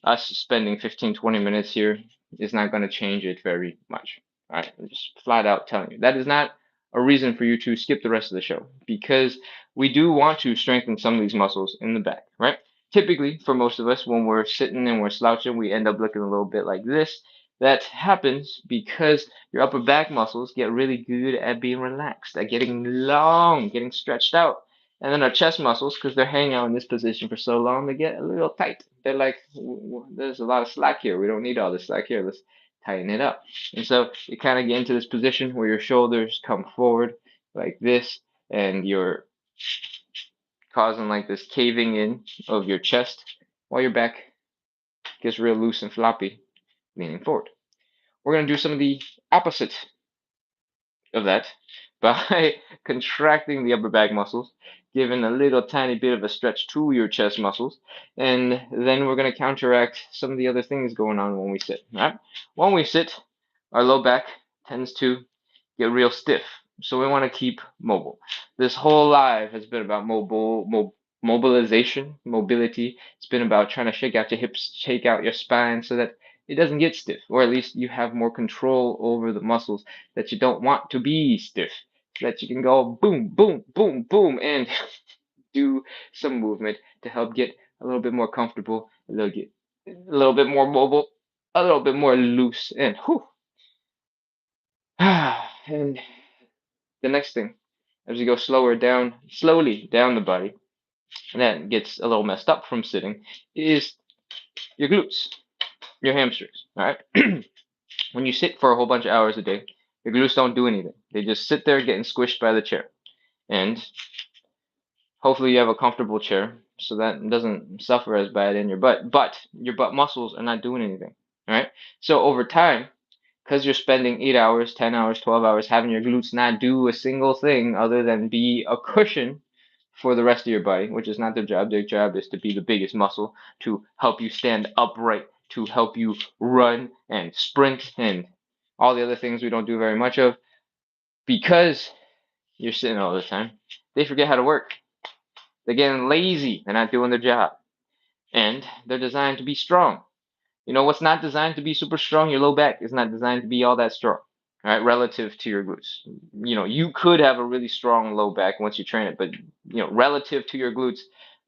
us spending 15, 20 minutes here is not going to change it very much. All right, I'm just flat out telling you that is not a reason for you to skip the rest of the show, because we do want to strengthen some of these muscles in the back, right? Typically, for most of us, when we're sitting and we're slouching, we end up looking a little bit like this. That happens because your upper back muscles get really good at being relaxed, at getting long, getting stretched out. And then our chest muscles, because they're hanging out in this position for so long, they get a little tight. They're like, there's a lot of slack here. We don't need all this slack here. Let's tighten it up. And so you kind of get into this position where your shoulders come forward like this, and you're causing like this caving in of your chest while your back gets real loose and floppy, leaning forward. We're going to do some of the opposite of that by contracting the upper back muscles, giving a little tiny bit of a stretch to your chest muscles, and then we're going to counteract some of the other things going on when we sit. Right? When we sit, our low back tends to get real stiff, so we want to keep mobile. This whole life has been about mobilization, mobility. It's been about trying to shake out your hips, shake out your spine so that it doesn't get stiff, or at least you have more control over the muscles that you don't want to be stiff, so that you can go boom, boom, boom, boom, and do some movement to help get a little bit more comfortable, a little bit more mobile, a little bit more loose, and whew. And the next thing, as you go slowly down the body, and that gets a little messed up from sitting, is your glutes, your hamstrings. All right. When you sit for a whole bunch of hours a day, your glutes don't do anything. They just sit there getting squished by the chair. And hopefully you have a comfortable chair so that it doesn't suffer as bad in your butt. But your butt muscles are not doing anything. All right. So over time, because you're spending 8 hours, 10 hours, 12 hours having your glutes not do a single thing other than be a cushion for the rest of your body, which is not their job. Their job is to be the biggest muscle, to help you stand upright, to help you run and sprint and all the other things we don't do very much of. Because you're sitting all the time, they forget how to work. They're getting lazy. They're not doing their job. And they're designed to be strong. You know what's not designed to be super strong? Your low back is not designed to be all that strong, all right, relative to your glutes. You know, you could have a really strong low back once you train it, but relative to your glutes,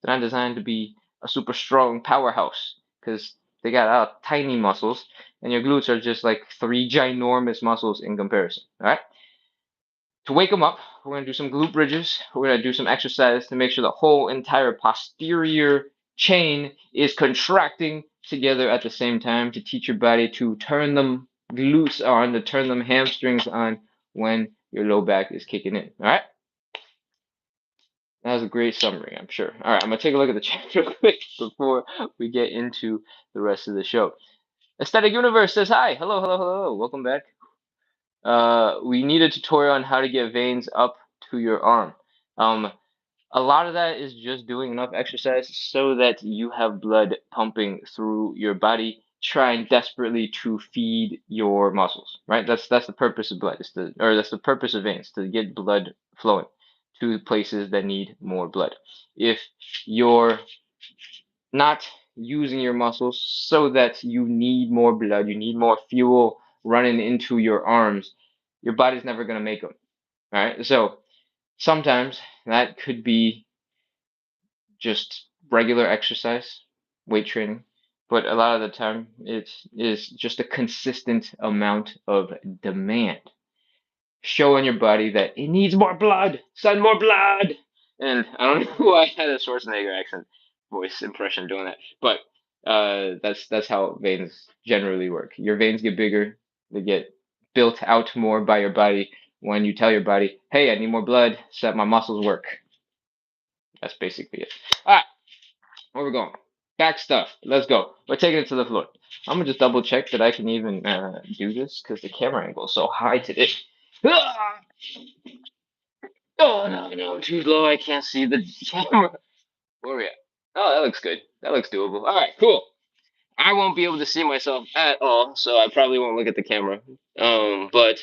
they're not designed to be a super strong powerhouse because they got tiny muscles, and your glutes are just like three ginormous muscles in comparison. All right. To wake them up, we're going to do some glute bridges. We're going to do some exercise to make sure the whole entire posterior chain is contracting together at the same time to teach your body to turn them glutes on, to turn them hamstrings on when your low back is kicking in. All right? That was a great summary, I'm sure. All right, I'm going to take a look at the chat real quick before we get into the rest of the show. Aesthetic Universe says hi. Hello, hello, hello. Welcome back. We need a tutorial on how to get veins up to your arm. A lot of that is just doing enough exercise so that you have blood pumping through your body, trying desperately to feed your muscles. Right? That's the purpose of blood. That's the purpose of veins, to get blood flowing to places that need more blood. If you're not using your muscles so that you need more blood, you need more fuel running into your arms, your body's never going to make them. All right. So sometimes that could be just regular exercise, weight training, but a lot of the time it is just a consistent amount of demand, showing your body that it needs more blood, send more blood. And I don't know why I had a Schwarzenegger accent voice impression doing that, but that's how veins generally work. Your veins get bigger, they get built out more by your body when you tell your body, "Hey, I need more blood, so that my muscles work." That's basically it. All right, where we going? Back stuff. Let's go. We're taking it to the floor. I'm gonna just double check that I can even do this because the camera angle is so high today. Ah! Oh no, too low. I can't see the camera. Where are we at? Oh, that looks good. That looks doable. All right, cool. I won't be able to see myself at all, so I probably won't look at the camera. But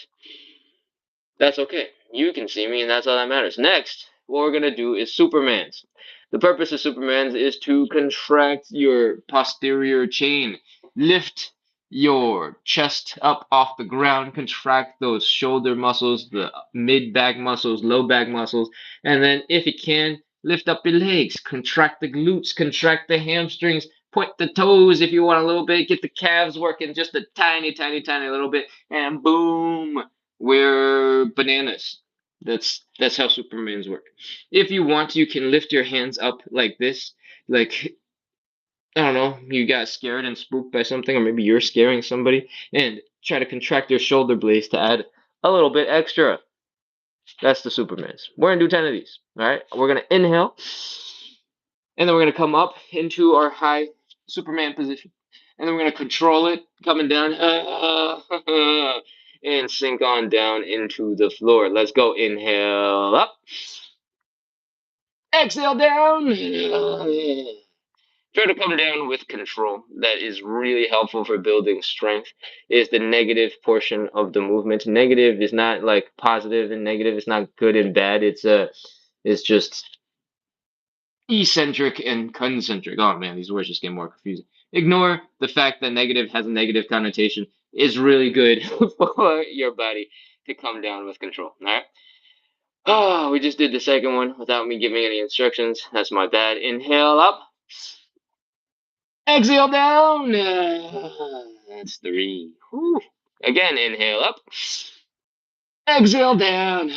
that's okay. You can see me, and that's all that matters. Next, what we're gonna do is Superman's. The purpose of Superman's is to contract your posterior chain, lift your chest up off the ground, contract those shoulder muscles, the mid back muscles, low back muscles, and then if you can, lift up your legs, contract the glutes, contract the hamstrings, point the toes if you want a little bit, get the calves working just a tiny, tiny, tiny little bit, and boom, we're bananas. That's how Supermans work. If you want, you can lift your hands up like this, like I don't know, you got scared and spooked by something, or maybe you're scaring somebody, and try to contract your shoulder blades to add a little bit extra. That's the Supermans. We're gonna do 10 of these. All right, we're gonna inhale, and then we're gonna come up into our high Superman position, and then we're gonna control it coming down, and sink on down into the floor. Let's go. Inhale up, exhale down. Try to come down with control. That is really helpful for building strength. Is the negative portion of the movement. Negative is not like positive, and negative is not good and bad. It's just eccentric and concentric. Oh man, these words just get more confusing. Ignore the fact that negative has a negative connotation. Is really good for your body to come down with control. All right. Oh, we just did the second one without me giving any instructions. That's my bad. Inhale up. Exhale down. That's 3. Whew. Again, inhale up. Exhale down.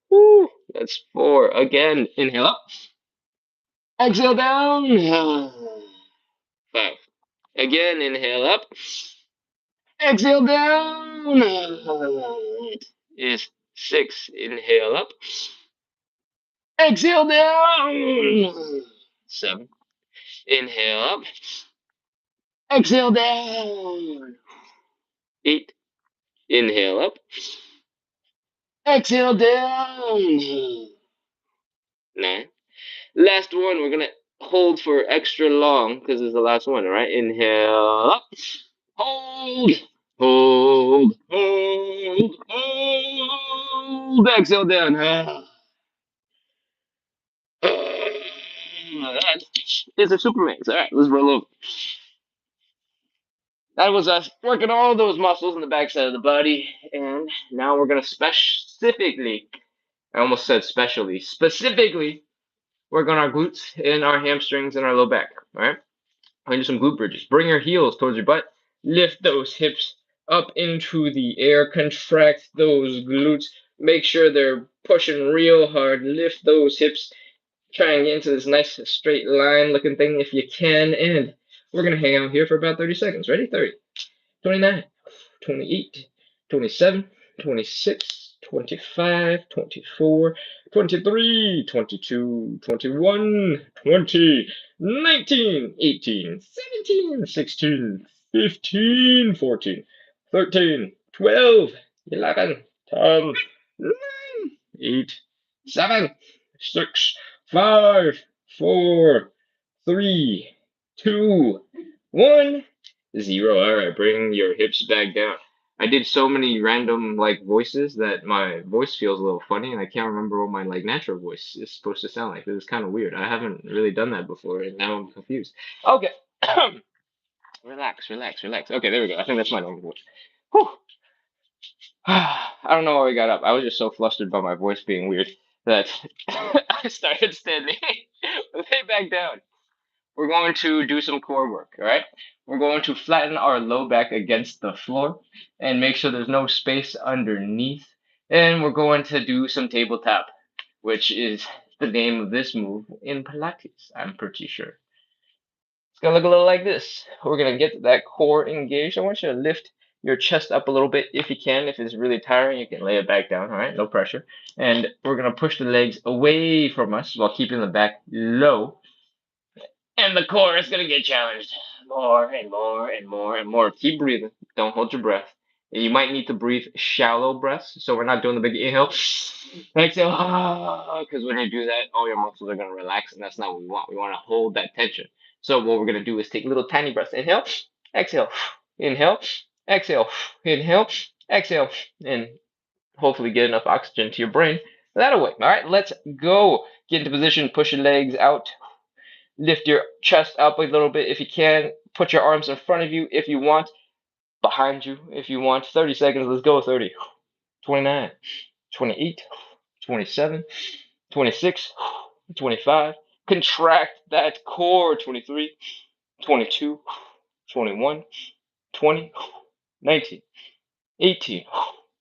Whew. That's 4. Again, inhale up. Exhale down. 5. Again, inhale up. Exhale down. That is 6. Inhale up. Exhale down. 7. Inhale up. Exhale down. 8. Inhale up. Exhale down. 9. Last one, we're gonna hold for extra long because it's the last one, all right? Inhale up. Hold. Hold. Hold. Hold. Exhale down. That is a Superman. All right, let's roll over. That was us working all those muscles in the backside of the body, and now we're gonna specifically, I almost said specifically work on our glutes and our hamstrings and our low back. All right, we're gonna do some glute bridges. Bring your heels towards your butt, lift those hips up into the air, contract those glutes, make sure they're pushing real hard, lift those hips, try and get into this nice straight line looking thing if you can, and we're gonna hang out here for about 30 seconds. Ready? 30, 29, 28, 27, 26, 25, 24, 23, 22, 21, 20, 19, 18, 17, 16, 15, 14, 13, 12, 11, 10, 9, 8, 7, 6, 5, 4, 3, 2, 1, 0. All right, bring your hips back down. I did so many random like voices that my voice feels a little funny, and I can't remember what my like natural voice is supposed to sound like. This is kind of weird. I haven't really done that before, and now I'm confused. Okay, relax, relax, relax. Okay, there we go. I think that's my normal voice. Whew. I don't know why we got up. I was just so flustered by my voice being weird that I started standing. Lay back down. We're going to do some core work, all right? We're going to flatten our low back against the floor and make sure there's no space underneath. And we're going to do some table tap, which is the name of this move in Pilates, I'm pretty sure. It's gonna look a little like this. We're gonna get that core engaged. I want you to lift your chest up a little bit if you can. If it's really tiring, you can lay it back down, all right? No pressure. And we're gonna push the legs away from us while keeping the back low. And the core is gonna get challenged more and more and more and more. Keep breathing. Don't hold your breath. And you might need to breathe shallow breaths, so we're not doing the big inhale, exhale, because when you do that, all your muscles are gonna relax, and that's not what we want. We want to hold that tension. So what we're gonna do is take little tiny breaths. Inhale, exhale, inhale, exhale, inhale, exhale, and hopefully get enough oxygen to your brain that way. All right, let's go. Get into position. Push your legs out. Lift your chest up a little bit if you can. Put your arms in front of you if you want. Behind you if you want. 30 seconds. Let's go. 30, 29, 28, 27, 26, 25. Contract that core. 23, 22, 21, 20, 19, 18,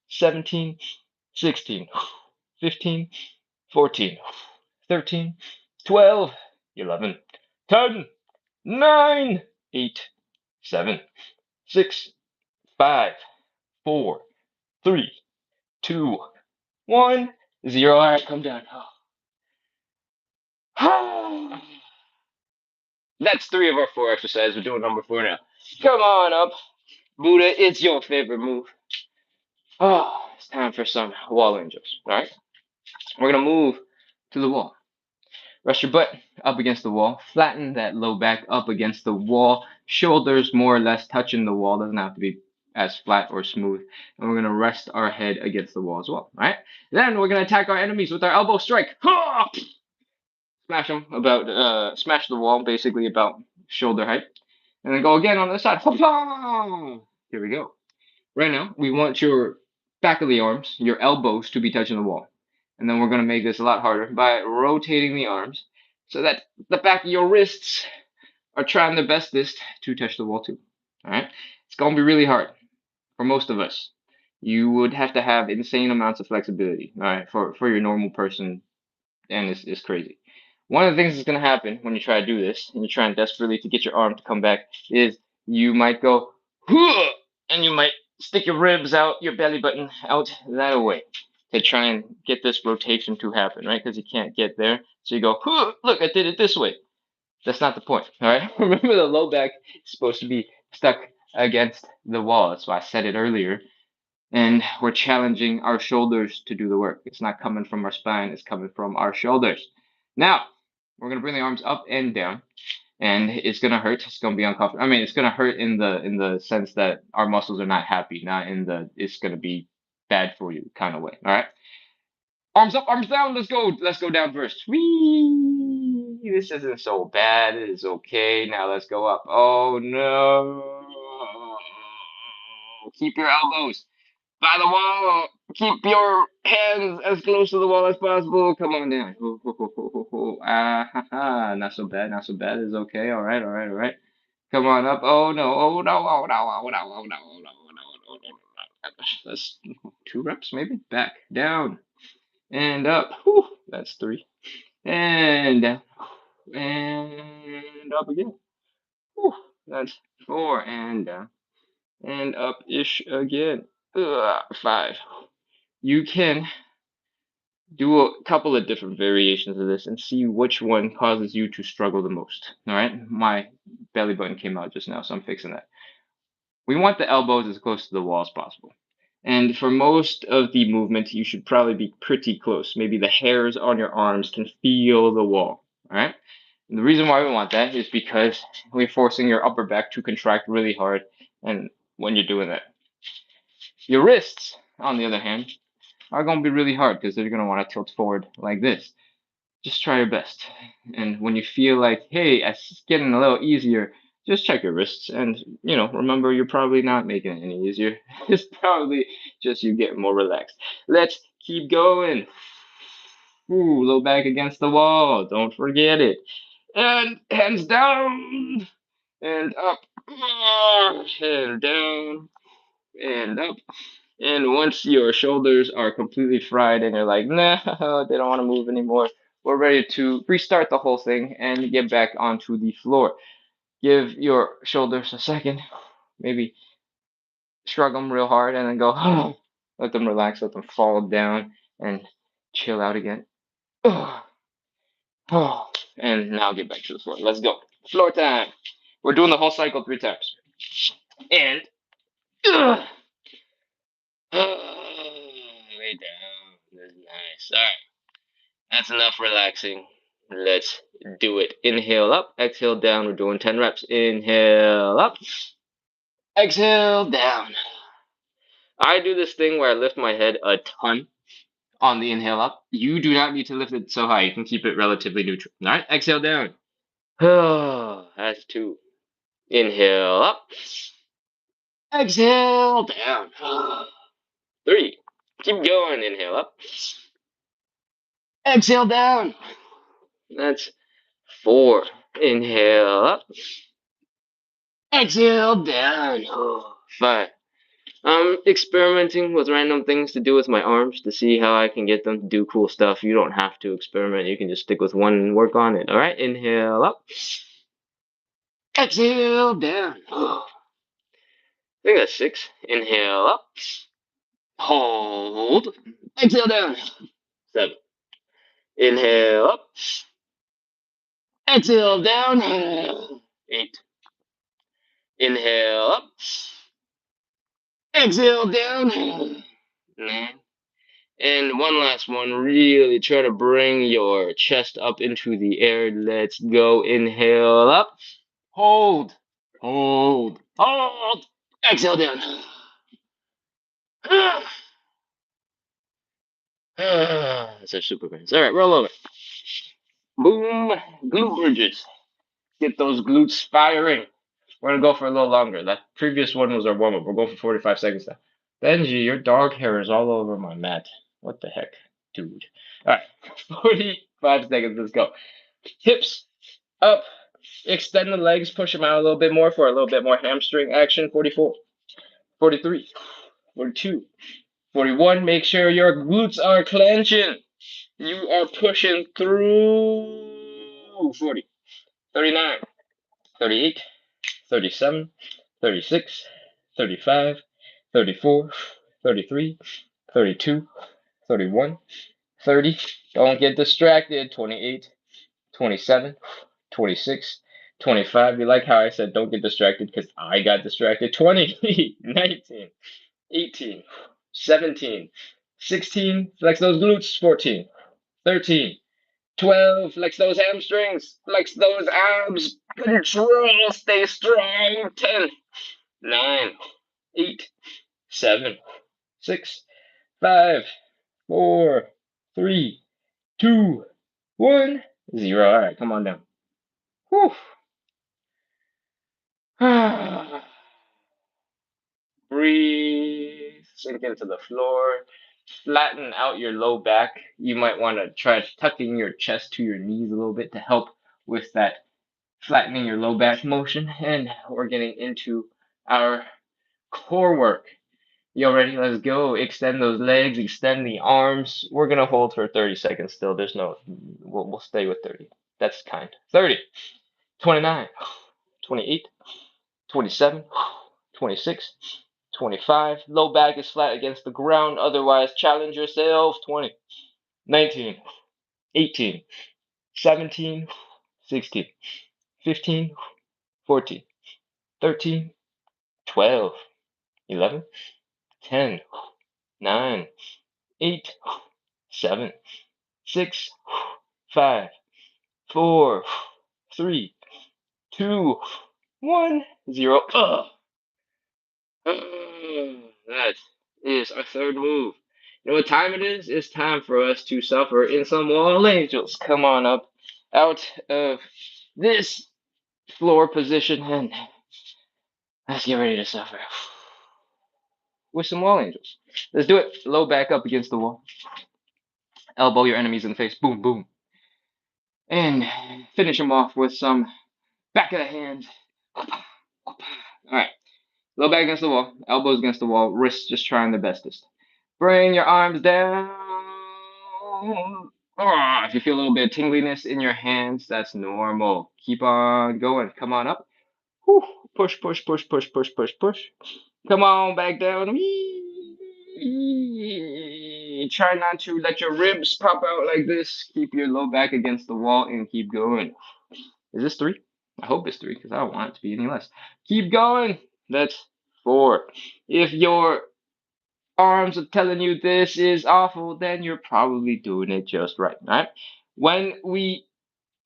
17, 16, 15, 14, 13, 12, 11, 10, 9, 8, 7, 6, 5, 4, 3, 2, 1, 0. All right, come down. That's 3 of our 4 exercises. We're doing number 4 now. Come on up. Buddha, it's your favorite move. Oh, it's time for some wall angels. All right, we're gonna move to the wall. Rest your butt up against the wall. Flatten that low back up against the wall. Shoulders more or less touching the wall. Doesn't have to be as flat or smooth. And we're gonna rest our head against the wall as well. All right. Then we're gonna attack our enemies with our elbow strike. Smash them about smash the wall basically about shoulder height, and then go again on the side. Here we go. Right now, we want your back of the arms, your elbows to be touching the wall. And then we're going to make this a lot harder by rotating the arms so that the back of your wrists are trying their bestest to touch the wall too. All right? It's going to be really hard for most of us. You would have to have insane amounts of flexibility, all right, for your normal person, and it's crazy. One of the things that's going to happen when you try to do this and you're trying desperately to get your arm to come back is you might go, "Huh," and you might stick your ribs out, your belly button out that way to try and get this rotation to happen, right? Because you can't get there. So you go, "Huh, look, I did it this way." That's not the point, all right? Remember, the low back is supposed to be stuck against the wall. That's why I said it earlier. And we're challenging our shoulders to do the work. It's not coming from our spine, it's coming from our shoulders. Now, we're gonna bring the arms up and down, and it's gonna hurt. It's gonna be uncomfortable. I mean, it's gonna hurt in the sense that our muscles are not happy, not in the it's gonna be bad for you kind of way. All right. Arms up, arms down. Let's go. Let's go down first. Whee! This isn't so bad. It is okay. Now let's go up. Oh no! Keep your elbows by the wall. Keep your hands as close to the wall as possible. Come on down. Ah, ha, ha. Not so bad. Not so bad. It's okay. All right. All right. All right. Come on up. Oh no. Oh no. Oh no. Oh no. Oh no. Oh no. Oh no. Oh no. That's 2 reps maybe. Back down and up. Whew. That's 3. And down. And up again. Whew. That's 4 and down and up ish again. 5. You can do a couple of different variations of this and see which one causes you to struggle the most. All right, my belly button came out just now, so I'm fixing that. We want the elbows as close to the wall as possible. And for most of the movement, you should probably be pretty close. Maybe the hairs on your arms can feel the wall. All right. And the reason why we want that is because we're forcing your upper back to contract really hard. And when you're doing that, your wrists, on the other hand, are going to be really hard because they're going to want to tilt forward like this. Just try your best. And when you feel like, hey, it's getting a little easier, just check your wrists. And, remember, you're probably not making it any easier. It's probably just you getting more relaxed. Let's keep going. Ooh, low back against the wall. Don't forget it. And hands down and up. And down and up. And once your shoulders are completely fried and you're like, nah, they don't want to move anymore, we're ready to restart the whole thing and get back onto the floor. Give your shoulders a second, maybe shrug them real hard and then go, let them relax, let them fall down and chill out again. And now get back to the floor. Let's go. Floor time. We're doing the whole cycle 3 times. And lay down. That's nice. All right. That's enough relaxing. Let's do it. Inhale up, exhale down. We're doing 10 reps. Inhale up, exhale down. I do this thing where I lift my head a ton on the inhale up. You do not need to lift it so high. You can keep it relatively neutral. All right, exhale down. Oh, that's 2. Inhale up. Exhale down. 3. Keep going. Inhale up. Exhale down. That's 4. Inhale up. Exhale down. 5. I'm experimenting with random things to do with my arms to see how I can get them to do cool stuff. You don't have to experiment. You can just stick with one and work on it. All right. Inhale up. Exhale down. I think that's 6. Inhale up. Hold. Exhale down. 7. Inhale up. Exhale down. 8. Inhale up. Exhale down. 9. And one last one. Really try to bring your chest up into the air. Let's go. Inhale up. Hold. Hold. Hold. Exhale down. That's our super brains. All right, roll over. Boom. Glute bridges. Get those glutes firing. We're gonna go for a little longer. That previous one was our warm up. We're going for 45 seconds now. Benji, your dog hair is all over my mat. What the heck, dude? All right, 45 seconds. Let's go. Hips up. Extend the legs. Push them out a little bit more for a little bit more hamstring action. 44, 43, 42, 41. Make sure your glutes are clenching. You are pushing through. 40, 39, 38. 37, 36, 35, 34, 33, 32, 31, 30. Don't get distracted. 28, 27, 26, 25. You like how I said don't get distracted because I got distracted. 20, 19, 18, 17, 16. Flex those glutes. 14, 13, 12, flex those hamstrings, flex those abs, control, stay strong. 10, 9, 8, 7, 6, 5, 4, 3, 2, 1, 0. All right, come on down. Whew. Breathe, sink into the floor. Flatten out your low back. You might want to try tucking your chest to your knees a little bit to help with that flattening your low back motion. And we're getting into our core work. You ready? Let's go. Extend those legs, extend the arms. We're gonna hold for 30 seconds still. There's no, we'll stay with 30. That's kind. 30, 29, 28, 27, 26, 25. Low back is flat against the ground. Otherwise, challenge yourself. 20, 19, 18, 17, 16, 15, 14, 13, 12, 11, 10, 9, 8, 7, 6, 5, 4, 3, 2, 1, 0. That is our third move. You know what time it is? It's time for us to suffer in some wall angels. Come on up out of this floor position and let's get ready to suffer with some wall angels. Let's do it. Low back up against the wall. Elbow your enemies in the face. Boom, boom. And finish them off with some back of the hand. All right. Low back against the wall. Elbows against the wall. Wrists just trying their bestest. Bring your arms down. Oh, if you feel a little bit of tingliness in your hands, that's normal. Keep on going. Come on up. Whew. Push, push, push, push, push, push, push. Come on back down. Try not to let your ribs pop out like this. Keep your low back against the wall and keep going. Is this 3? I hope it's 3 because I don't want it to be any less. Keep going. That's 4. If your arms are telling you this is awful, then you're probably doing it just right? When we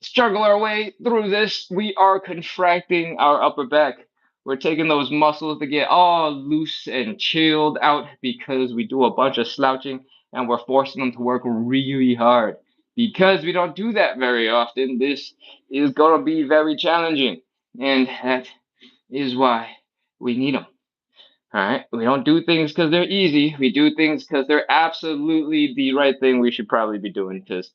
struggle our way through this, we are contracting our upper back. We're taking those muscles to get all loose and chilled out because we do a bunch of slouching and we're forcing them to work really hard. because we don't do that very often, this is going to be very challenging. And that is why we need them. All right? We don't do things because they're easy. We do things because they're absolutely the right thing we should probably be doing, because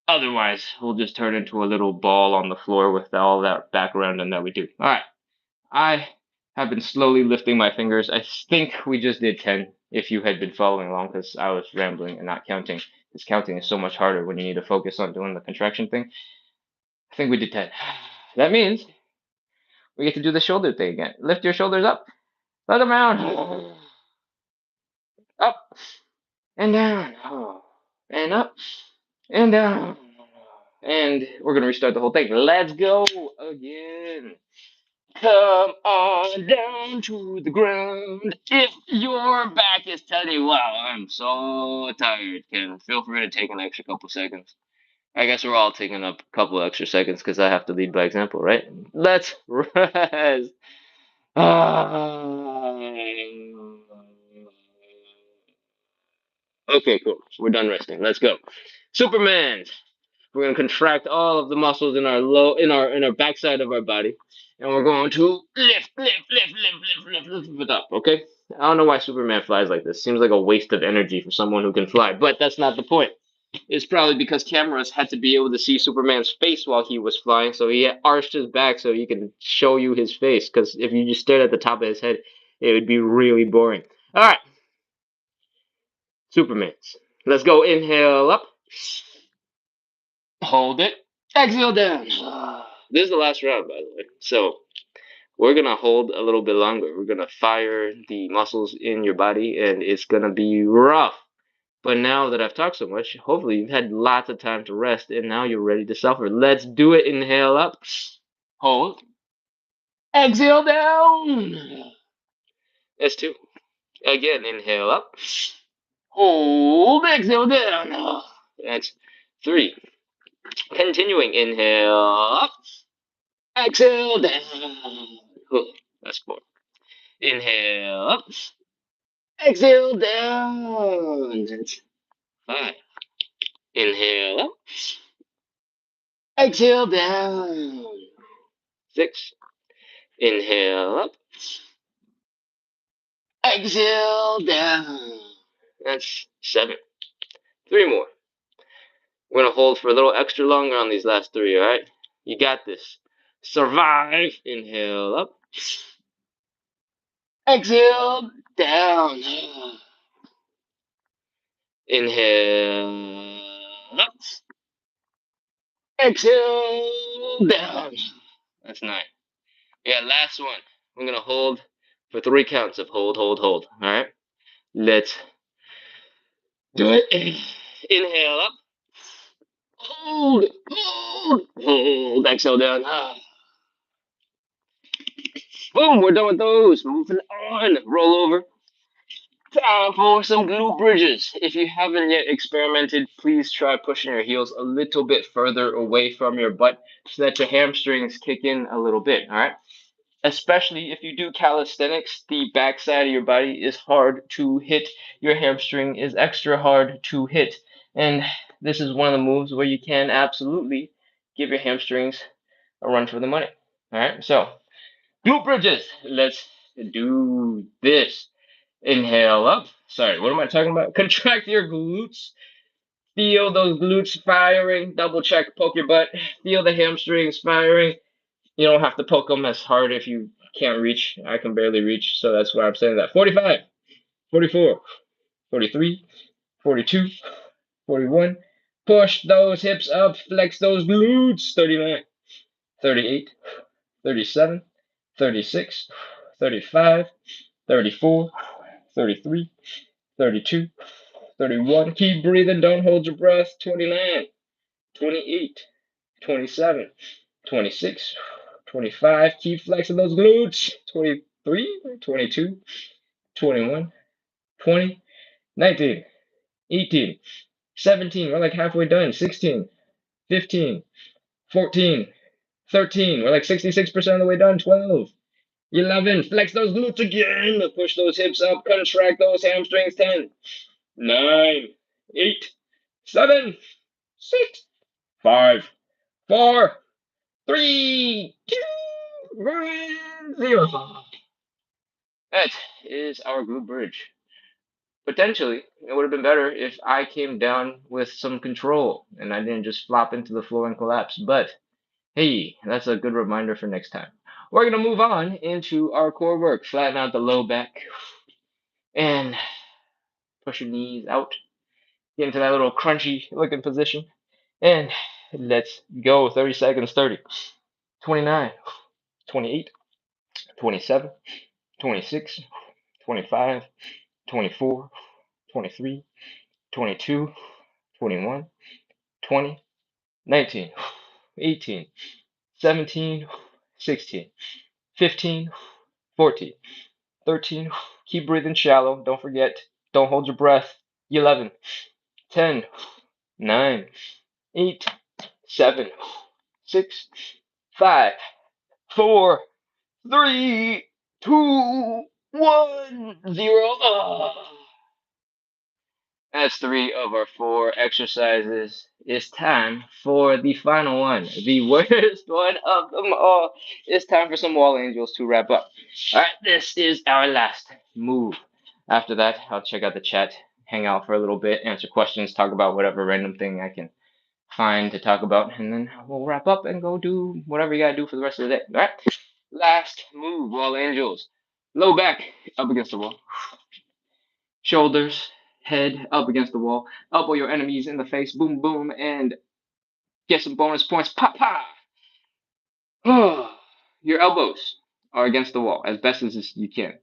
otherwise we'll just turn into a little ball on the floor with all that background and that we do. All right. I have been slowly lifting my fingers. I think we just did 10 if you had been following along, because I was rambling and not counting. Because counting is so much harder when you need to focus on doing the contraction thing. I think we did 10. That means we get to do the shoulder thing again. Lift your shoulders up. Let them down. Up and down. And up and down. And we're going to restart the whole thing. Let's go again. Come on down to the ground. If your back is telling you, wow, I'm so tired, Ken, feel free to take an extra couple seconds. I guess we're all taking up a couple extra seconds because I have to lead by example, right? Let's rest. Okay, cool. We're done resting. Let's go. Superman. We're gonna contract all of the muscles in our backside of our body, and we're going to lift it up. Okay. I don't know why Superman flies like this. Seems like a waste of energy for someone who can fly, but that's not the point. It's probably because cameras had to be able to see Superman's face while he was flying, so he arched his back so he can show you his face. Because if you just stared at the top of his head, it would be really boring. All right, Superman's. Let's go. Inhale up. Hold it. Exhale down. This is the last round, by the way. So we're going to hold a little bit longer. We're going to fire the muscles in your body, and it's going to be rough. But now that I've talked so much, hopefully you've had lots of time to rest, and now you're ready to suffer. Let's do it. Inhale up. Hold. Exhale down. That's 2. Again, inhale up. Hold. Exhale down. That's 3. Continuing, inhale up, exhale down. That's 4. Inhale up, exhale down. That's 5. Inhale up, exhale down. 6. Inhale up, exhale down. That's 7. 3 more. We're going to hold for a little extra longer on these last 3, all right? You got this. Survive. Inhale up. Exhale down. Inhale up. Exhale down. That's 9. Yeah, last one. We're going to hold for 3 counts of hold, hold, hold. All right? Let's do it. Inhale up. Hold, hold, hold. Exhale down. Boom, we're done with those. Moving on. Roll over. Time for some glute bridges. If you haven't yet experimented, please try pushing your heels a little bit further away from your butt so that your hamstrings kick in a little bit, all right? Especially if you do calisthenics, the backside of your body is hard to hit. Your hamstring is extra hard to hit. And this is one of the moves where you can absolutely give your hamstrings a run for the money, all right? So, glute bridges. Let's do this. Inhale up. Sorry, what am I talking about? Contract your glutes. Feel those glutes firing. Double check, poke your butt. Feel the hamstrings firing. You don't have to poke them as hard if you can't reach. I can barely reach, so that's why I'm saying that. 45, 44, 43, 42, 41. Push those hips up. Flex those glutes. 39, 38, 37, 36, 35, 34, 33, 32, 31. Keep breathing. Don't hold your breath. 29, 28, 27, 26, 25. Keep flexing those glutes. 23, 22, 21, 20, 19, 18, 17. We're like halfway done. 16, 15, 14, 13. We're like 66% of the way done. 12, 11. Flex those glutes again. Push those hips up. Contract those hamstrings. 10, 9, 8, 7, 6, 5, 4, 3, 2, 1, 0. That is our glute bridge. Potentially, it would have been better if I came down with some control and I didn't just flop into the floor and collapse. But hey, that's a good reminder for next time. We're going to move on into our core work. Flatten out the low back and push your knees out. Get into that little crunchy looking position. And let's go. 30 seconds, 30, 29, 28, 27, 26, 25, 24, 23, 22, 21, 20, 19, 18, 17, 16, 15, 14, 13. Keep breathing shallow. Don't forget. Don't hold your breath. 11, 10, 9, 8, 7, 6, 5, 4, 3, 2, 1, 0. That's 3 of our 4 exercises. It's time for the final one, the worst one of them all. It's time for some wall angels to wrap up. All right, this is our last move. After that, I'll check out the chat, hang out for a little bit, answer questions, talk about whatever random thing I can find to talk about, and then we'll wrap up and go do whatever you gotta do for the rest of the day. All right, last move, wall angels. Low back up against the wall. Shoulders, head up against the wall. Elbow your enemies in the face. Boom, boom, and get some bonus points. Pa, pa. Your elbows are against the wall as best as you can.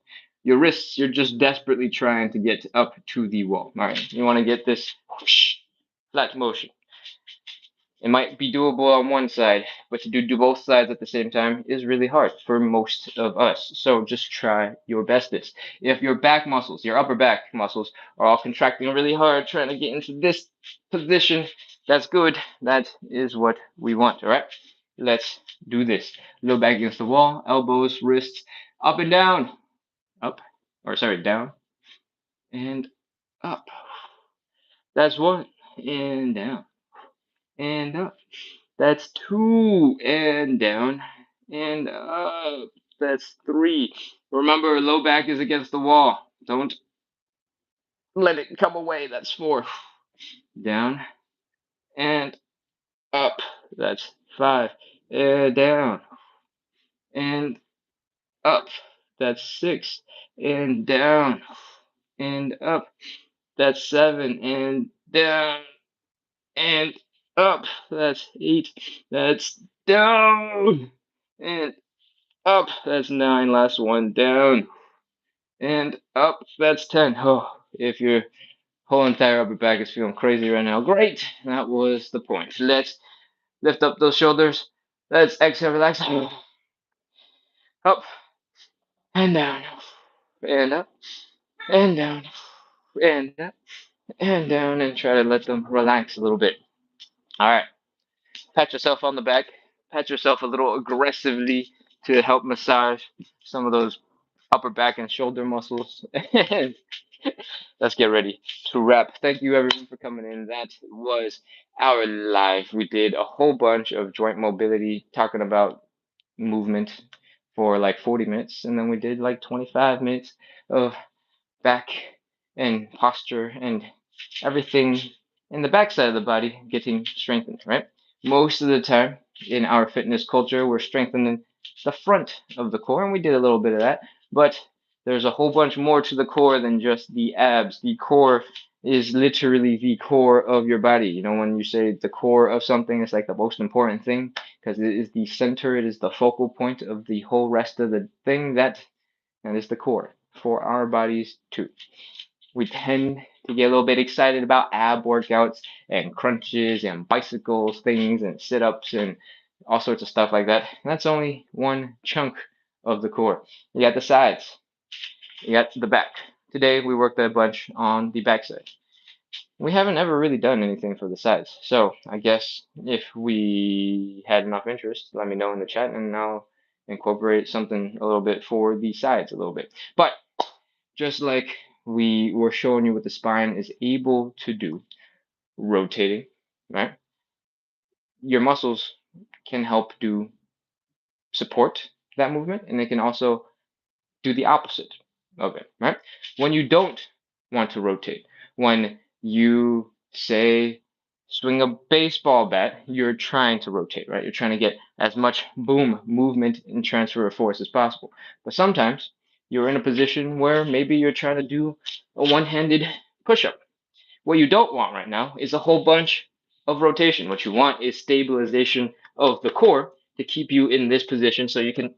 Your wrists, you're just desperately trying to get up to the wall. All right, you want to get this whoosh, flat motion. It might be doable on one side, but to do both sides at the same time is really hard for most of us. So just try your bestest. If your back muscles, your upper back muscles, are all contracting really hard, trying to get into this position, that's good. That is what we want, all right? Let's do this. Low back against the wall, elbows, wrists, up and down. Up, or sorry, down and up. That's one, and down, and up. That's 2, and down, and up. That's 3. Remember, low back is against the wall. Don't let it come away. That's 4. Down and up. That's 5. And down and up. That's 6. And down and up. That's 7. And down and up. That's 8. That's down and up. That's 9. Last one. Down and up. That's 10. Oh, if your whole entire upper back is feeling crazy right now, great. That was the point. Let's lift up those shoulders. Let's exhale, relax. Up and down and up and down and up and down, and try to let them relax a little bit. All right. Pat yourself on the back. Pat yourself a little aggressively to help massage some of those upper back and shoulder muscles. And let's get ready to wrap. Thank you everyone for coming in. That was our live. We did a whole bunch of joint mobility, talking about movement for like 40 minutes, and then we did like 25 minutes of back and posture and everything in the backside of the body getting strengthened, right? Most of the time in our fitness culture, we're strengthening the front of the core, and we did a little bit of that, but there's a whole bunch more to the core than just the abs. The core is literally the core of your body. You know, when you say the core of something, it's like the most important thing because it is the center, it is the focal point of the whole rest of the thing. That is the core for our bodies too. We tend to get a little bit excited about ab workouts and crunches and bicycles things and sit-ups and all sorts of stuff like that. And that's only one chunk of the core. You got the sides. You got the back. Today we worked a bunch on the back side. We haven't ever really done anything for the sides. So I guess if we had enough interest, let me know in the chat and I'll incorporate something a little bit for the sides a little bit. But just like we were showing you what the spine is able to do, rotating, right? your muscles can help do support that movement, and they can also do the opposite of it, right? When you don't want to rotate, when you say swing a baseball bat, you're trying to rotate, right? You're trying to get as much boom movement and transfer of force as possible. But sometimes you're in a position where maybe you're trying to do a one-handed push-up. What you don't want right now is a whole bunch of rotation. What you want is stabilization of the core to keep you in this position so you can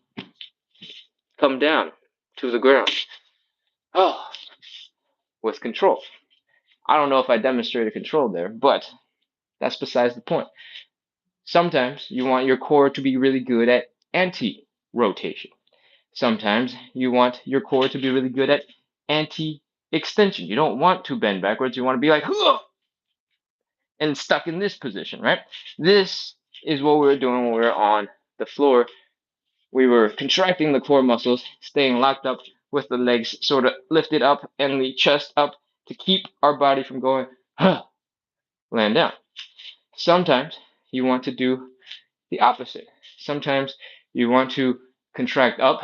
come down to the ground. Oh, with control. I don't know if I demonstrated control there, but that's besides the point. Sometimes you want your core to be really good at anti-rotation. Sometimes you want your core to be really good at anti-extension. You don't want to bend backwards. You want to be like, "Huh!" and stuck in this position, right? This is what we were doing when we were on the floor. We were contracting the core muscles, staying locked up with the legs sort of lifted up and the chest up to keep our body from going, huh, land down. Sometimes you want to do the opposite. Sometimes you want to contract up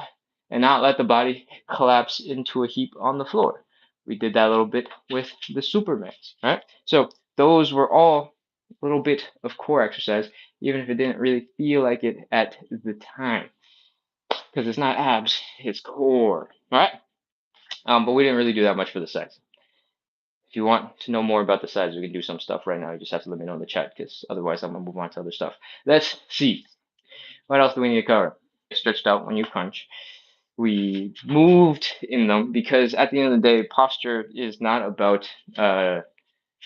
and not let the body collapse into a heap on the floor. We did that a little bit with the Supermans, right? So those were all a little bit of core exercise, even if it didn't really feel like it at the time, because it's not abs, it's core, right? But we didn't really do that much for the sides. If you want to know more about the sides, we can do some stuff right now. You just have to let me know in the chat, because otherwise I'm gonna move on to other stuff. Let's see. What else do we need to cover? Stretched out when you crunch. We moved in them because at the end of the day, posture is not about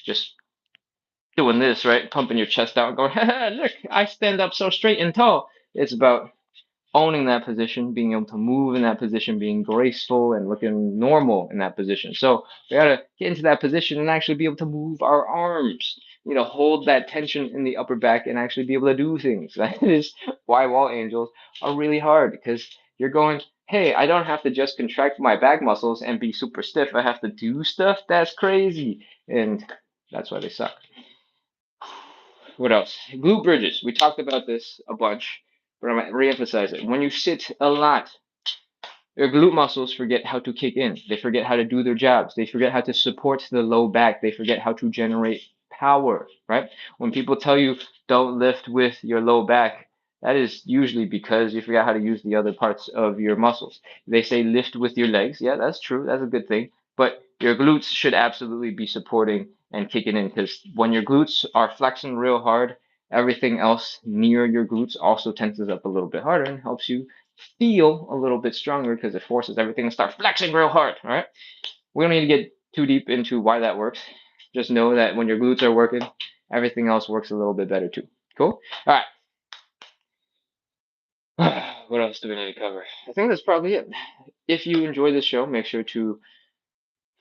just doing this, right? Pumping your chest out and going, look, I stand up so straight and tall. It's about owning that position, being able to move in that position, being graceful and looking normal in that position. So we got to get into that position and actually be able to move our arms, hold that tension in the upper back and actually be able to do things. That is why wall angels are really hard, because you're going, hey, I don't have to just contract my back muscles and be super stiff. I have to do stuff that's crazy. And that's why they suck. What else? Glute bridges. We talked about this a bunch, but I'm going to reemphasize it. When you sit a lot, your glute muscles forget how to kick in. They forget how to do their jobs. They forget how to support the low back. They forget how to generate power, right? When people tell you don't lift with your low back, that is usually because you forgot how to use the other parts of your muscles. They say lift with your legs. Yeah, that's true. That's a good thing. But your glutes should absolutely be supporting and kicking in, because when your glutes are flexing real hard, everything else near your glutes also tenses up a little bit harder and helps you feel a little bit stronger, because it forces everything to start flexing real hard. All right. We don't need to get too deep into why that works. Just know that when your glutes are working, everything else works a little bit better too. Cool. All right. What else do we need to cover? I think that's probably it. If you enjoy this show, make sure to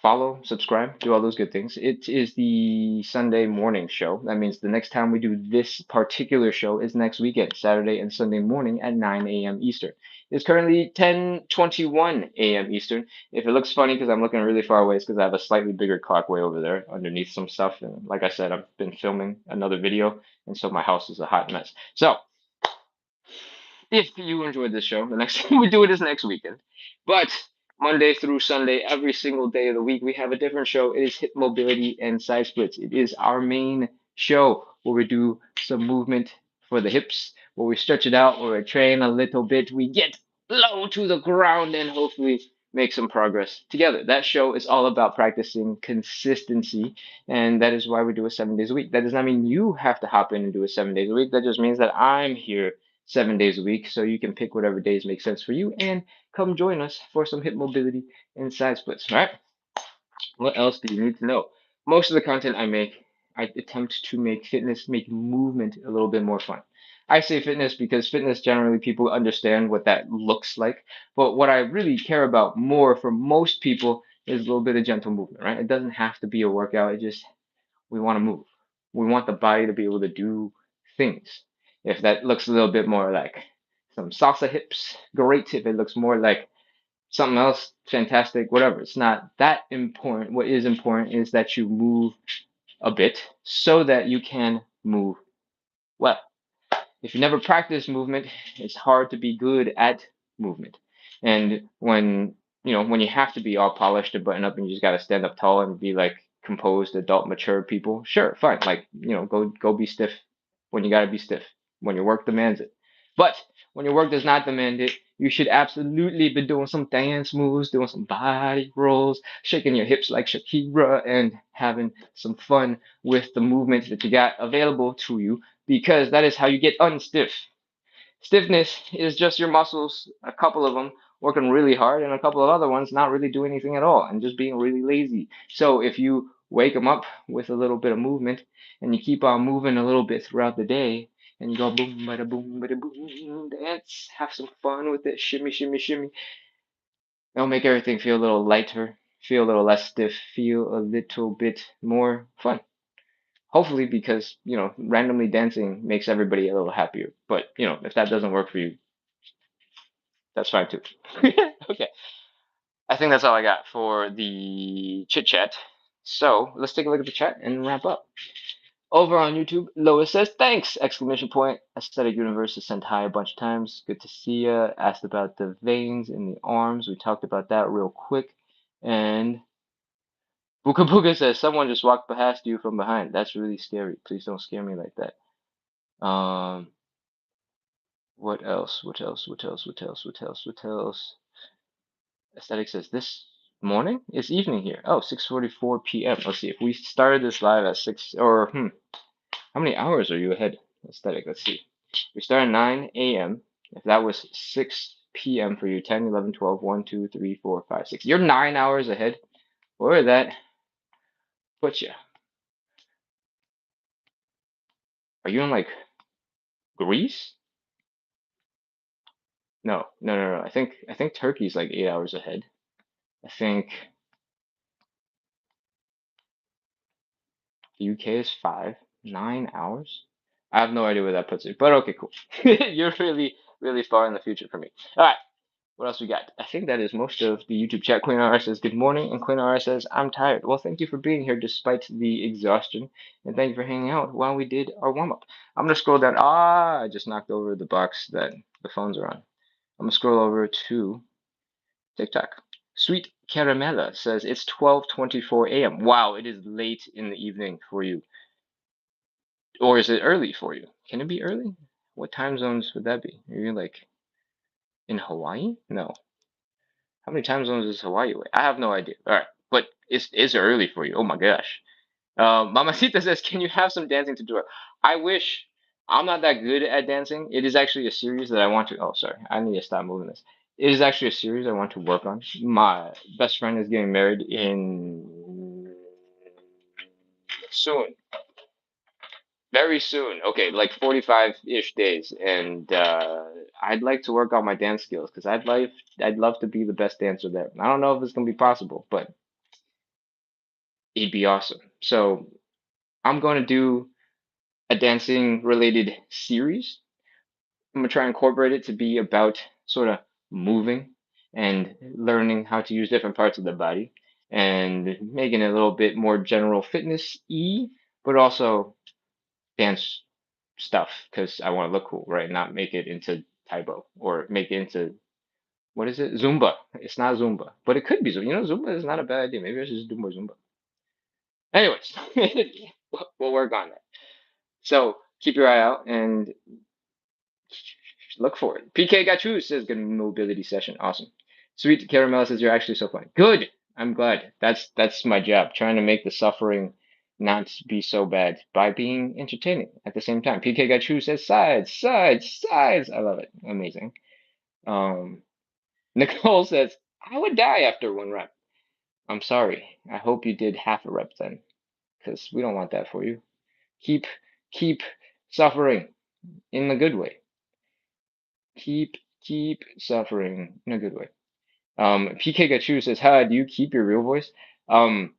follow, subscribe, do all those good things. It is the Sunday morning show. That means the next time we do this particular show is next weekend, Saturday and Sunday morning at 9 a.m. Eastern. It's currently 10:21 a.m. Eastern. If it looks funny because I'm looking really far away, it's because I have a slightly bigger clock way over there underneath some stuff. And like I said, I've been filming another video, and so my house is a hot mess. So if you enjoyed this show, the next time we do it is next weekend. But Monday through Sunday, every single day of the week, we have a different show. It is hip mobility and side splits. It is our main show where we do some movement for the hips, where we stretch it out, where we train a little bit. We get low to the ground and hopefully make some progress together. That show is all about practicing consistency, and that is why we do it 7 days a week. That does not mean you have to hop in and do it 7 days a week. That just means that I'm here 7 days a week, so you can pick whatever days make sense for you and come join us for some hip mobility and side splits. All right. What else do you need to know? Most of the content I make, I attempt to make fitness, make movement a little bit more fun. I say fitness because fitness, generally people understand what that looks like. But what I really care about more for most people is a little bit of gentle movement, right? It doesn't have to be a workout. It just, we want to move. We want the body to be able to do things. If that looks a little bit more like some salsa hips, great. If it looks more like something else, fantastic, whatever. It's not that important. What is important is that you move a bit so that you can move well. if you never practice movement, it's hard to be good at movement. And when you have to be all polished and buttoned up and you just got to stand up tall and be like composed, adult, mature people, sure, fine. Like, go be stiff when you got to be stiff, when your work demands it. But when your work does not demand it, you should absolutely be doing some dance moves, doing some body rolls, shaking your hips like Shakira, and having some fun with the movements that you got available to you, because that is how you get unstiff. Stiffness is just your muscles, a couple of them working really hard, and a couple of other ones not really doing anything at all and just being really lazy. So if you wake them up with a little bit of movement and you keep on moving a little bit throughout the day, and you go boom, bada boom, dance, have some fun with it, shimmy, shimmy, shimmy. It'll make everything feel a little lighter, feel a little less stiff, feel a little bit more fun. Hopefully, because randomly dancing makes everybody a little happier. But if that doesn't work for you, that's fine too. Okay, I think that's all I got for the chit chat. So let's take a look at the chat and wrap up. Over on YouTube, Lois says, "Thanks!" Exclamation point. Aesthetic Universe is sent hi a bunch of times. Good to see ya. Asked about the veins in the arms. We talked about that real quick. And Buka Buka says, "Someone just walked past you from behind. That's really scary. Please don't scare me like that." What else? What else? What else? What else? What else? What else? Aesthetic says, "This morning? It's evening here. Oh, 6:44 p.m. Let's see. If we started this live at 6, or how many hours are you ahead? Aesthetic, let's see. We started 9 a.m. If that was 6 p.m. for you, 10, 11, 12, 1, 2, 3, 4, 5, 6. You're 9 hours ahead. Where did that put you? Are you in like Greece? No, no, no, no. I think Turkey's like 8 hours ahead. I think the UK is 5, 9 hours. I have no idea where that puts you, but okay, cool. You're really, really far in the future for me. All right, what else we got? I think that is most of the YouTube chat. Queen R says, "Good morning," and Queen R says, "I'm tired." Well, thank you for being here despite the exhaustion, and thank you for hanging out while we did our warm up. I'm gonna scroll down. I just knocked over the box that the phones are on. I'm gonna scroll over to TikTok. Sweet Caramella says it's 12:24 a.m. Wow, it is late in the evening for you. Or is it early for you? Can it be early? What time zones would that be? Are you like in Hawaii? No. How many time zones is Hawaii away? I have no idea. All right, but it's early for you. Oh my gosh. Mamacita says, "Can you have some dancing tutorial?" I wish. I'm not that good at dancing. It is actually a series that I want to. Oh, sorry. I need to stop moving this. It is actually a series I want to work on. My best friend is getting married in soon, very soon. Okay, like 45-ish days, and I'd like to work on my dance skills because I'd love to be the best dancer there. I don't know if it's gonna be possible, but it'd be awesome. So I'm going to do a dancing related series. I'm gonna try and incorporate it to be about sort of moving and learning how to use different parts of the body and making it a little bit more general fitness-y, but also dance stuff because I want to look cool, right? Not make it into Taibo or make it into what is it? Zumba. It's not Zumba, but it could be Zumba. Zumba is not a bad idea. Maybe I should just do more Zumba. Anyways, we'll work on that. So keep your eye out and look for it. PK Gachu says good mobility session. Awesome. Sweet Caramel says you're actually so fun. Good. I'm glad. That's my job. Trying to make the suffering not be so bad by being entertaining at the same time. PK Gachu says sides, sides, sides. I love it. Amazing. Um, Nicole says I would die after one rep. I'm sorry. I hope you did half a rep then, because we don't want that for you. Keep keep suffering in the good way. Keep suffering in a good way. PK Gachu says, "Hi, do you keep your real voice?" Um,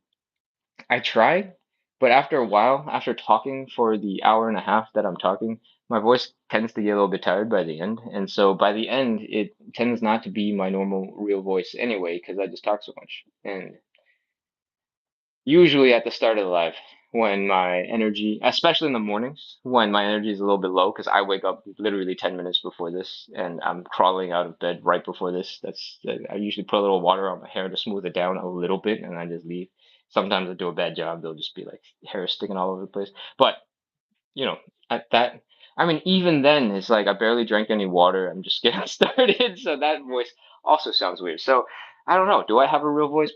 I try, but after a while, after talking for the hour and a half that I'm talking, my voice tends to get a little bit tired by the end, and so by the end, it tends not to be my normal real voice anyway, because I just talk so much. And usually at the start of the live, when my energy, especially in the mornings, when my energy is a little bit low, because I wake up literally 10 minutes before this and I'm crawling out of bed right before this. I usually put a little water on my hair to smooth it down a little bit and I just leave. Sometimes I do a bad job, there'll just be like hair sticking all over the place. But, you know, at that, I mean, even then, it's like I barely drank any water. I'm just getting started. So that voice also sounds weird. So I don't know. Do I have a real voice?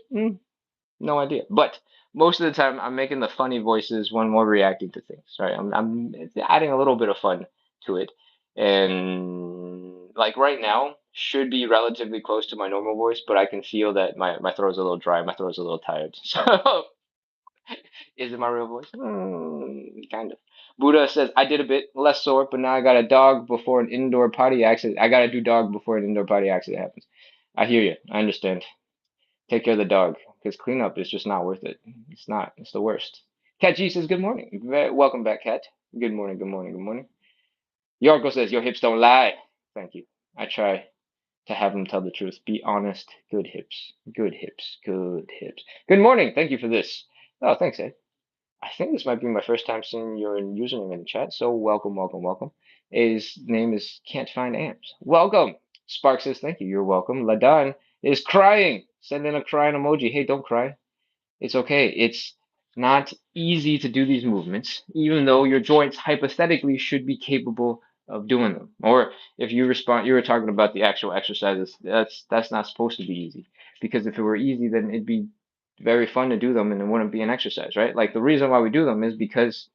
No idea. But most of the time, I'm making the funny voices when we're reacting to things, right? I'm adding a little bit of fun to it, and like right now, should be relatively close to my normal voice, but I can feel that my throat's a little dry, my throat's a little tired. So, is it my real voice? Kind of. Buddha says I did a bit less sore, but now I got a dog before an indoor potty accident. I gotta do dog before an indoor potty accident happens. I hear you. I understand. Take care of the dog because cleanup is just not worth it. It's not. It's the worst. Cat G says, good morning. Welcome back, Cat. Good morning, good morning, good morning. Yorko says, your hips don't lie. Thank you. I try to have them tell the truth. Be honest. Good hips. Good hips. Good hips. Good morning. Thank you for this. Oh, thanks, Ed. I think this might be my first time seeing your username in the chat, so welcome, welcome, welcome. His name is Can't Find Amps. Welcome. Spark says thank you. You're welcome. Ladan is crying. Send in a crying emoji. Hey, don't cry. It's okay. It's not easy to do these movements, even though your joints hypothetically should be capable of doing them. Or if you respond, you were talking about the actual exercises. That's not supposed to be easy, because if it were easy, then it'd be very fun to do them and it wouldn't be an exercise, right? Like the reason why we do them is because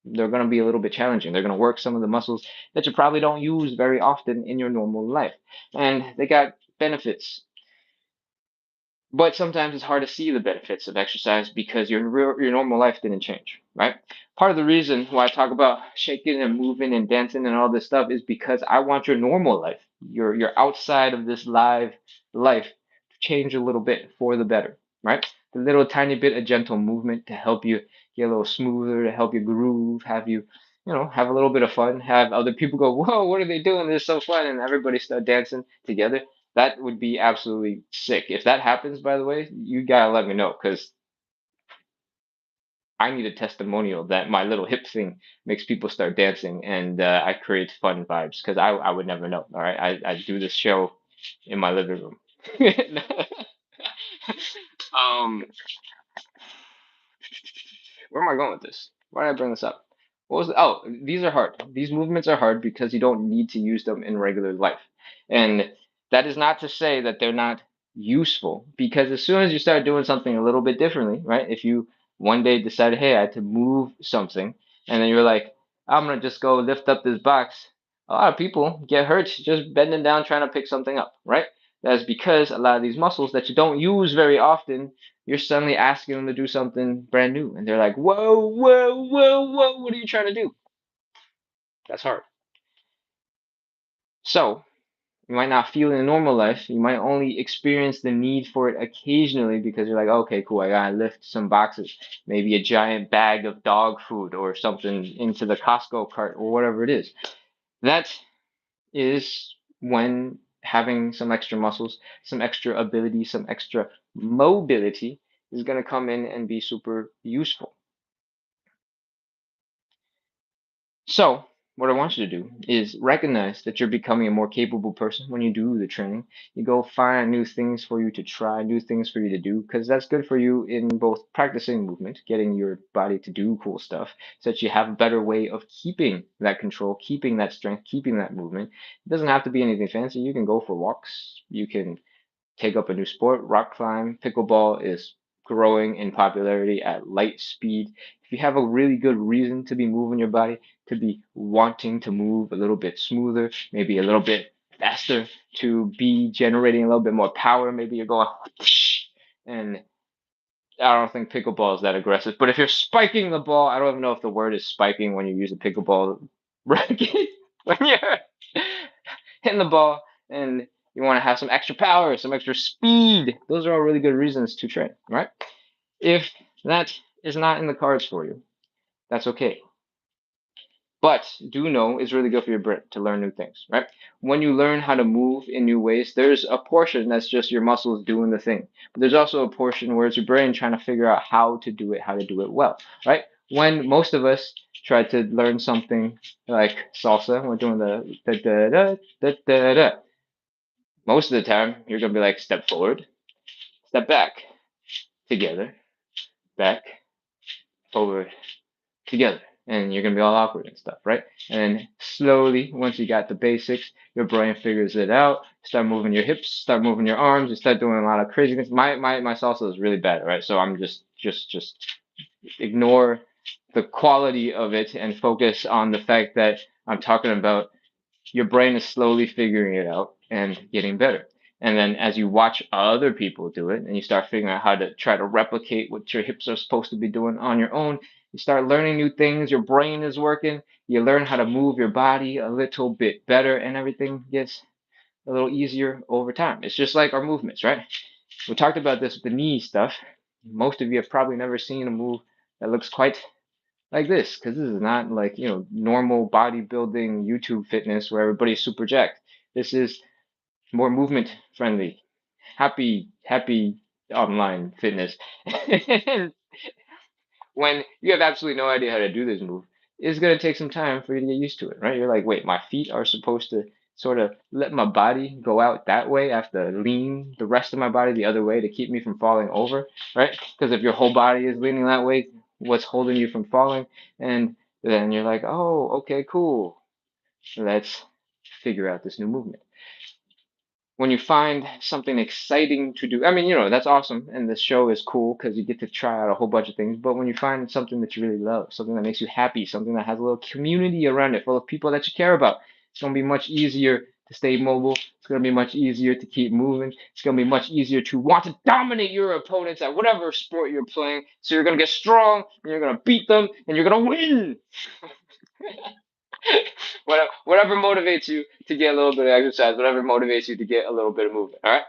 they're going to be a little bit challenging. They're going to work some of the muscles that you probably don't use very often in your normal life. And they got benefits, but sometimes it's hard to see the benefits of exercise because your normal life didn't change, right? Part of the reason why I talk about shaking and moving and dancing and all this stuff is because I want your normal life, your outside of this live life, to change a little bit for the better, right? A little tiny bit of gentle movement to help you get a little smoother, to help you groove, have you, have a little bit of fun, have other people go, whoa, what are they doing? This is so fun, and everybody start dancing together. That would be absolutely sick. If that happens, by the way, you gotta let me know because I need a testimonial that my little hip thing makes people start dancing and I create fun vibes because I would never know. All right, I do this show in my living room. um, where am I going with this? Why did I bring this up? What was oh, these are hard. These movements are hard because you don't need to use them in regular life. And that is not to say that they're not useful because as soon as you start doing something a little bit differently, right? If you one day decided, hey, I had to move something, and then you're like, I'm gonna just go lift up this box. A lot of people get hurt just bending down trying to pick something up, right? That's because a lot of these muscles that you don't use very often, you're suddenly asking them to do something brand new. And they're like, whoa, whoa, whoa, whoa, what are you trying to do? That's hard. So you might not feel in a normal life. You might only experience the need for it occasionally because you're like, okay, cool, I gotta lift some boxes, maybe a giant bag of dog food or something into the Costco cart or whatever it is. That is when having some extra muscles, some extra ability, some extra mobility is going to come in and be super useful. So, what I want you to do is recognize that you're becoming a more capable person when you do the training. You go find new things for you to try, new things for you to do, because that's good for you in both practicing movement, getting your body to do cool stuff, so that you have a better way of keeping that control, keeping that strength, keeping that movement. It doesn't have to be anything fancy. You can go for walks. You can take up a new sport, rock climb. Pickleball is growing in popularity at light speed. If you have a really good reason to be moving your body, to be wanting to move a little bit smoother, maybe a little bit faster, to be generating a little bit more power, maybe you're going and I don't think pickleball is that aggressive. But if you're spiking the ball, I don't even know if the word is spiking when you use a pickleball racket. When you're hitting the ball and you want to have some extra power, some extra speed, those are all really good reasons to train, right? If that is not in the cards for you, that's okay. But do know it's really good for your brain to learn new things, right? When you learn how to move in new ways, there's a portion that's just your muscles doing the thing. But there's also a portion where it's your brain trying to figure out how to do it well, right? when most of us try to learn something like salsa, we're doing the da da da da da da. Most of the time, you're gonna be like, step forward, step back, together, back, forward, together. And you're gonna be all awkward and stuff, right? And then slowly, once you got the basics, your brain figures it out. Start moving your hips, start moving your arms, you start doing a lot of craziness. My salsa is really bad, right? So I'm just ignore the quality of it and focus on the fact that I'm talking about your brain is slowly figuring it out and getting better. And then as you watch other people do it and you start figuring out how to try to replicate what your hips are supposed to be doing on your own, you start learning new things, your brain is working, you learn how to move your body a little bit better, and everything gets a little easier over time. It's just like our movements, right? We talked about this with the knee stuff. Most of you have probably never seen a move that looks quite like this, because this is not like, normal bodybuilding YouTube fitness where everybody's super jacked. This is more movement friendly, happy online fitness. When you have absolutely no idea how to do this move, it's going to take some time for you to get used to it, right? You're like, wait, my feet are supposed to sort of let my body go out that way. I have to lean the rest of my body the other way to keep me from falling over, right? Because if your whole body is leaning that way, what's holding you from falling? And then you're like, oh, okay, cool. Let's figure out this new movement. When you find something exciting to do, I mean, that's awesome. And the show is cool because you get to try out a whole bunch of things. But when you find something that you really love, something that makes you happy, something that has a little community around it full of people that you care about, it's going to be much easier to stay mobile. It's going to be much easier to keep moving. It's going to be much easier to want to dominate your opponents at whatever sport you're playing. So you're going to get strong and you're going to beat them and you're going to win. Whatever motivates you to get a little bit of exercise, whatever motivates you to get a little bit of movement. All right.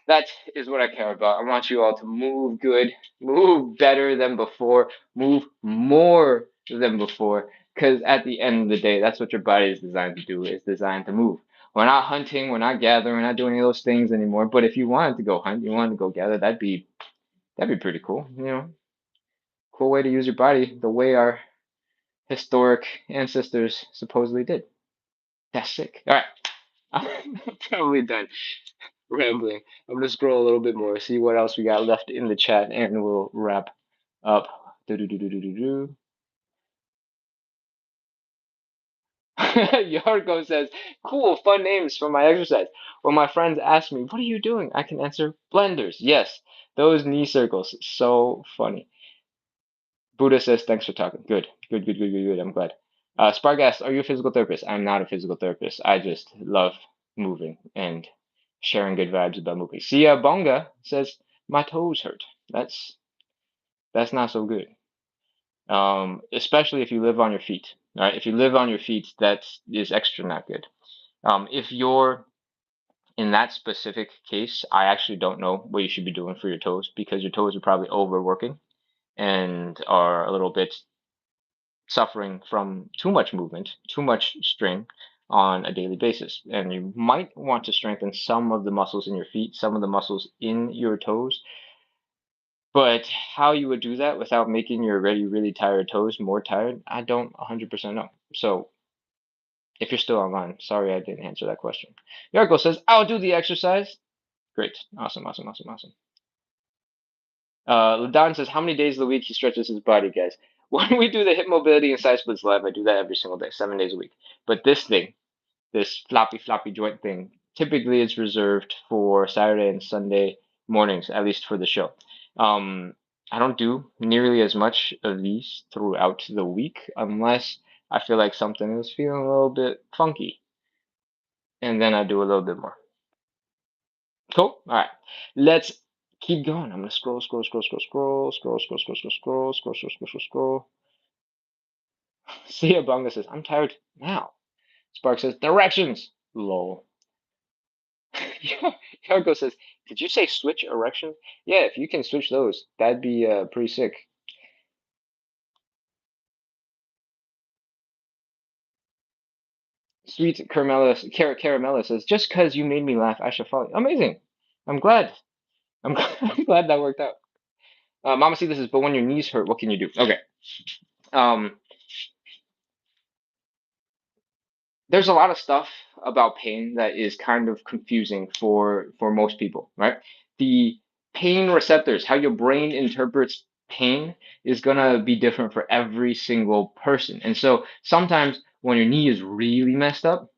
That is what I care about. I want you all to move good, move better than before, move more than before. Because at the end of the day, that's what your body is designed to do. It's designed to move. We're not hunting, we're not gathering, we're not doing any of those things anymore. But if you wanted to go hunt, you wanted to go gather, that'd be pretty cool. Cool way to use your body, the way our historic ancestors supposedly did. That's sick. All right. I'm probably done rambling. I'm gonna scroll a little bit more, see what else we got left in the chat, and we'll wrap up. Do-do-do-do-do-do-do. Yarko says, cool, fun names for my exercise. When my friends ask me, what are you doing? I can answer blenders. Yes, those knee circles. So funny. Buddha says, thanks for talking. Good, good, good, good, good, good. I'm glad. Spargas, are you a physical therapist? I'm not a physical therapist. I just love moving and sharing good vibes about moving. Sia Bonga says, my toes hurt. That's not so good. Especially if you live on your feet. All right, if you live on your feet, that is extra not good. If you're in that specific case, I actually don't know what you should be doing for your toes because your toes are probably overworking and are a little bit suffering from too much movement, too much strain on a daily basis. And you might want to strengthen some of the muscles in your feet, some of the muscles in your toes. But how you would do that without making your already really tired toes more tired, I don't 100% know. So if you're still online, sorry I didn't answer that question. Yarko says, I'll do the exercise. Great. Awesome, awesome, awesome, awesome. Ladon says, how many days of the week he stretches his body, guys? When we do the hip mobility and side splits live, I do that every single day, 7 days a week. But this thing, this floppy joint thing, typically it's reserved for Saturday and Sunday mornings, at least for the show. I don't do nearly as much of these throughout the week unless I feel like something is feeling a little bit funky. And then I do a little bit more. Cool? All right. Let's keep going. I'm gonna scroll. Sia Bunga says, I'm tired now. Spark says, directions. Lol. Yarko says, did you say switch erections? Yeah, if you can switch those, that'd be pretty sick. Sweet Caramella says, just because you made me laugh, I shall follow you. Amazing. I'm glad. I'm glad that worked out. Mama see this is, but when your knees hurt, what can you do? Okay. Um, there's a lot of stuff about pain that is kind of confusing for most people, right? The pain receptors, how your brain interprets pain, is gonna be different for every single person. And so sometimes when your knee is really messed up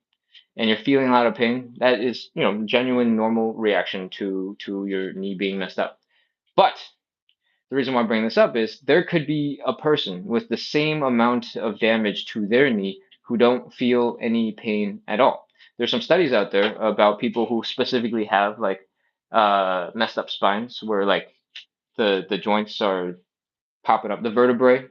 and you're feeling a lot of pain, that is, genuine normal reaction to your knee being messed up. But the reason why I'm bringing this up is there could be a person with the same amount of damage to their knee who don't feel any pain at all. There's some studies out there about people who specifically have like messed up spines where like the joints are popping up, the vertebrae,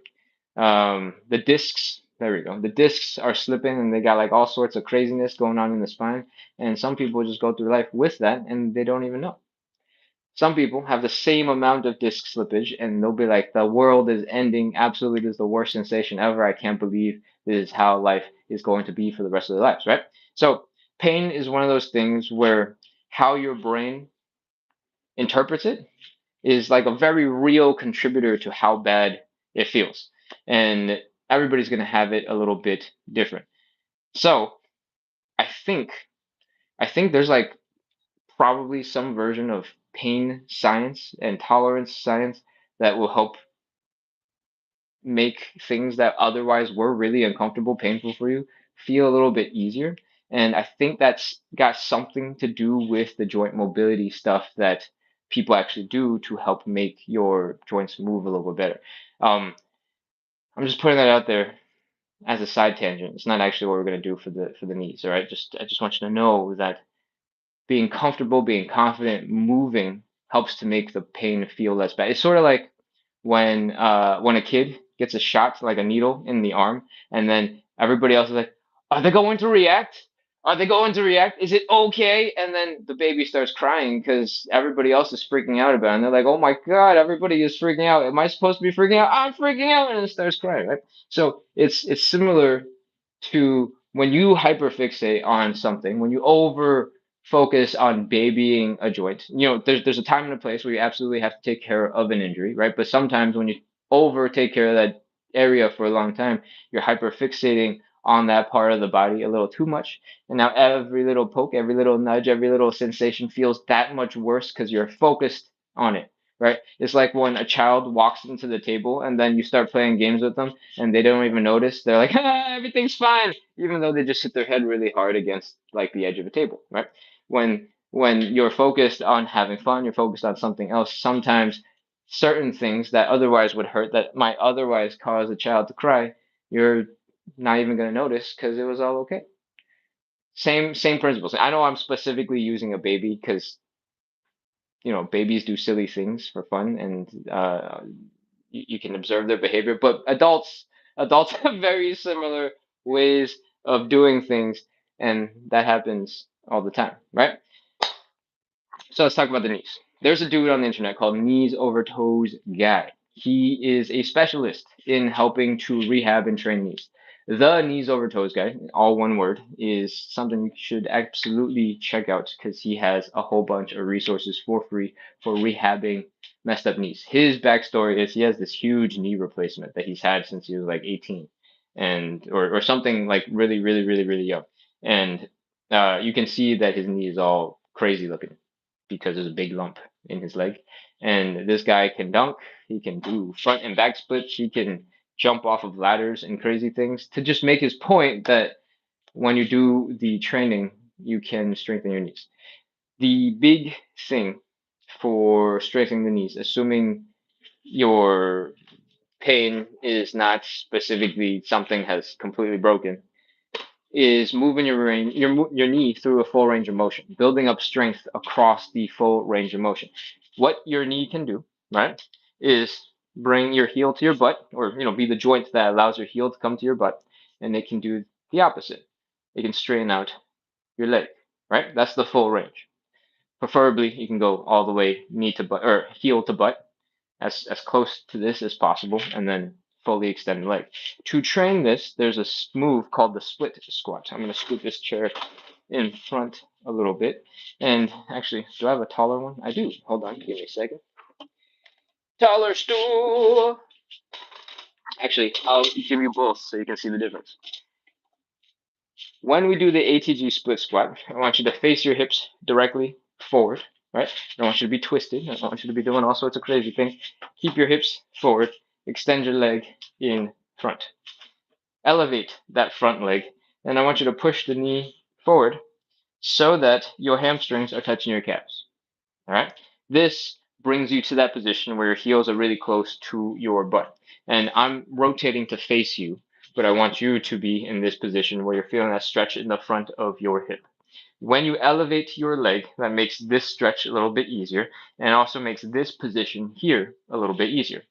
the discs. There we go. The discs are slipping and they got like all sorts of craziness going on in the spine. And some people just go through life with that and they don't even know. Some people have the same amount of disc slippage and they'll be like, the world is ending. Absolutely, this is the worst sensation ever. I can't believe this is how life is going to be for the rest of their lives, right? So, pain is one of those things where how your brain interprets it is like a very real contributor to how bad it feels. And everybody's going to have it a little bit different. So, I think I think there's like probably some version of pain science and tolerance science that will help make things that otherwise were really uncomfortable, painful for you, feel a little bit easier. And I think that's got something to do with the joint mobility stuff that people actually do to help make your joints move a little bit better. Um, I'm just putting that out there as a side tangent. It's not actually what we're going to do for the knees, all right? I just want you to know that being comfortable, being confident, moving helps to make the pain feel less bad. It's sort of like when a kid gets a shot, like a needle in the arm, and then everybody else is like, "Are they going to react? Are they going to react? Is it okay?" And then the baby starts crying because everybody else is freaking out about it. And they're like, "Oh my God, everybody is freaking out. Am I supposed to be freaking out? I'm freaking out!" And it starts crying, right? So it's similar to when you hyperfixate on something, when you over focus on babying a joint. There's a time and a place where you absolutely have to take care of an injury, right? But sometimes when you over take care of that area for a long time, you're hyperfixating on that part of the body a little too much. And now every little poke, every little nudge, every little sensation feels that much worse because you're focused on it. Right? It's like when a child walks into the table and then you start playing games with them and they don't even notice. They're like, ah, everything's fine, even though they just hit their head really hard against like the edge of a table, right? When you're focused on having fun, you're focused on something else. Sometimes certain things that otherwise would hurt, that might otherwise cause a child to cry, you're not even going to notice because it was all okay. Same principles. I know I'm specifically using a baby because babies do silly things for fun, and you can observe their behavior. But adults have very similar ways of doing things, and that happens all the time, right? So let's talk about the knees. There's a dude on the internet called Knees Over Toes Guy. He is a specialist in helping to rehab and train knees. The Knees Over Toes Guy, all one word, is something you should absolutely check out because he has a whole bunch of resources for free for rehabbing messed up knees. His backstory is he has this huge knee replacement that he's had since he was like 18 and or something like really, really, really, really young. And you can see that his knee is all crazy looking because there's a big lump in his leg. And this guy can dunk, he can do front and back splits, he can jump off of ladders and crazy things to just make his point that when you do the training, you can strengthen your knees. The big thing for strengthening the knees, assuming your pain is not specifically something has completely broken, is moving your knee through a full range of motion, building up strength across the full range of motion. What your knee can do, right, is bring your heel to your butt, or be the joint that allows your heel to come to your butt, and it can do the opposite. It can straighten out your leg, right? That's the full range. Preferably, you can go all the way knee to butt or heel to butt, as close to this as possible, and then fully extend the leg. To train this, there's a move called the split squat. I'm going to scoot this chair in front a little bit. And actually, do I have a taller one? I do. Hold on, give me a second. Taller stool. Actually, I'll give you both so you can see the difference. When we do the ATG split squat, I want you to face your hips directly forward, right? I don't want you to be twisted. I don't want you to be doing all sorts of crazy things. Keep your hips forward. Extend your leg in front. Elevate that front leg. And I want you to push the knee forward so that your hamstrings are touching your calves. All right. This brings you to that position where your heels are really close to your butt. And I'm rotating to face you, but I want you to be in this position where you're feeling that stretch in the front of your hip. When you elevate your leg, that makes this stretch a little bit easier and also makes this position here a little bit easier,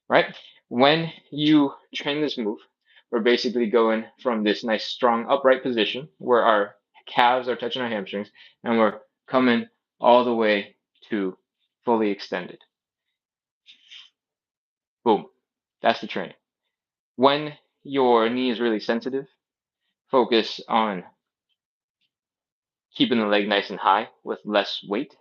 right? When you train this move, we're basically going from this nice strong upright position where our calves are touching our hamstrings and we're coming all the way to fully extended. Boom. That's the training. When your knee is really sensitive, focus on keeping the leg nice and high with less weight.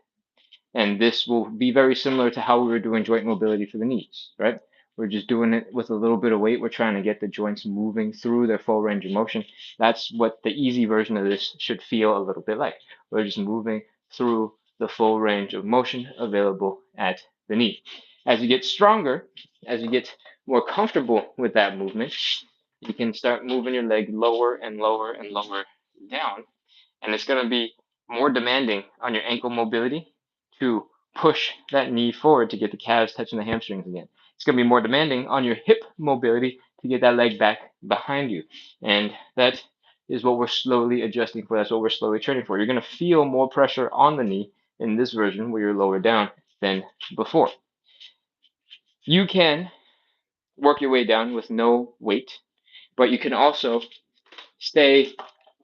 And this will be very similar to how we were doing joint mobility for the knees, right? We're just doing it with a little bit of weight. We're trying to get the joints moving through their full range of motion. That's what the easy version of this should feel a little bit like. We're just moving through the full range of motion available at the knee. As you get stronger, as you get more comfortable with that movement, you can start moving your leg lower and lower and lower down. And it's going to be more demanding on your ankle mobility to push that knee forward to get the calves touching the hamstrings again. It's going to be more demanding on your hip mobility to get that leg back behind you. And that is what we're slowly adjusting for. That's what we're slowly training for. You're going to feel more pressure on the knee in this version where you're lower down than before. You can work your way down with no weight, but you can also stay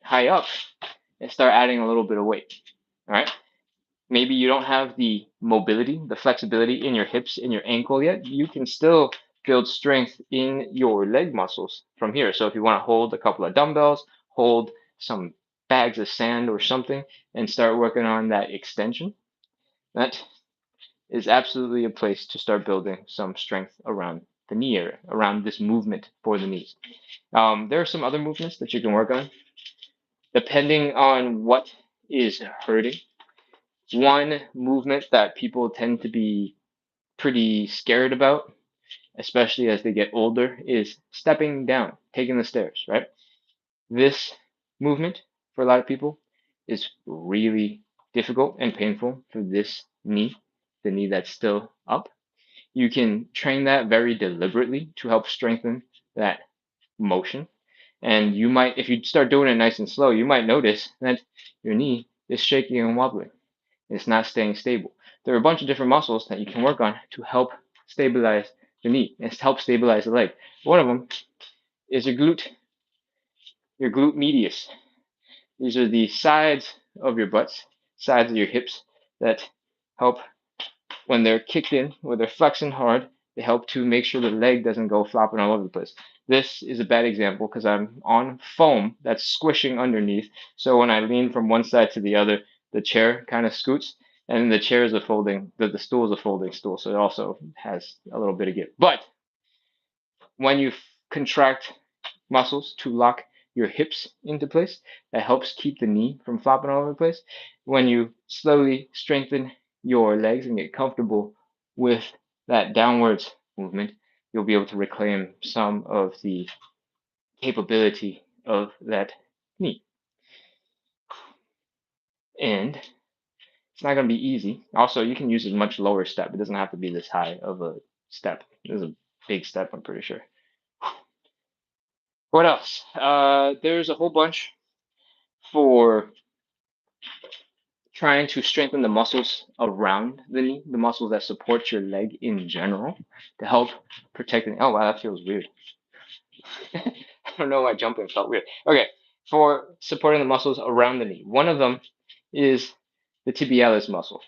high up and start adding a little bit of weight. All right. Maybe you don't have the mobility, the flexibility in your hips, in your ankle yet. You can still build strength in your leg muscles from here. So if you want to hold a couple of dumbbells, hold some bags of sand or something, and start working on that extension, that is absolutely a place to start building some strength around the knee area, around this movement for the knees. There are some other movements that you can work on depending on what is hurting. One movement that people tend to be pretty scared about, especially as they get older, is stepping down, taking the stairs, right? This movement for a lot of people is really difficult and painful for this knee, the knee that's still up. You can train that very deliberately to help strengthen that motion. And you might, if you start doing it nice and slow, you might notice that your knee is shaking and wobbling. It's not staying stable. There are a bunch of different muscles that you can work on to help stabilize the knee and to help stabilize the leg. One of them is your glute medius. These are the sides of your butts, sides of your hips that help when they're kicked in, when they're flexing hard, they help to make sure the leg doesn't go flopping all over the place. This is a bad example because I'm on foam that's squishing underneath. So when I lean from one side to the other, the chair kind of scoots, and the chair is a folding, the stool is a folding stool, so it also has a little bit of give. But when you contract muscles to lock your hips into place, that helps keep the knee from flopping all over the place. When you slowly strengthen your legs and get comfortable with that downwards movement, you'll be able to reclaim some of the capability of that knee. And it's not going to be easy. Also, you can use a much lower step. It doesn't have to be this high of a step. This is a big step, I'm pretty sure. What else? There's a whole bunch for trying to strengthen the muscles around the knee, the muscles that support your leg in general, to help protect the. Oh wow, that feels weird. I don't know why jumping felt weird. Okay, for supporting the muscles around the knee, one of them is the tibialis muscle.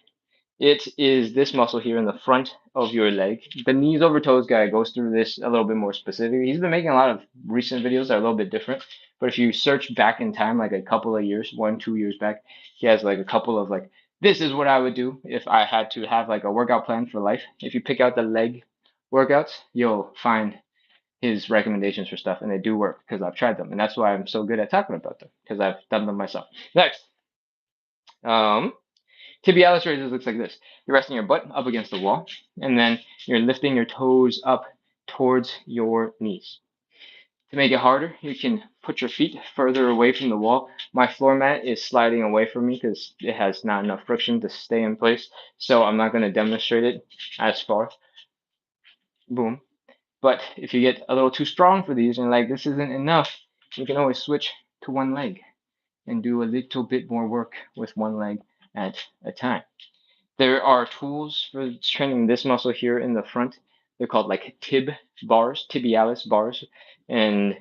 It is this muscle here in the front of your leg. The knees over toes guy goes through this a little bit more specifically. He's been making a lot of recent videos that are a little bit different. But if you search back in time, like a couple of years, 1-2 years back, he has like a couple of like, this is what I would do if I had to have like a workout plan for life. If you pick out the leg workouts, you'll find his recommendations for stuff, and they do work because I've tried them, and that's why I'm so good at talking about them because I've done them myself. Next, tibialis raises looks like this. You're resting your butt up against the wall, and then you're lifting your toes up towards your knees. To make it harder, you can put your feet further away from the wall. My floor mat is sliding away from me because it has not enough friction to stay in place, so I'm not going to demonstrate it as far. Boom. But if you get a little too strong for these and like this isn't enough, you can always switch to one leg and do a little bit more work with one leg at a time. There are tools for training this muscle here in the front. They're called like tib bars, tibialis bars, and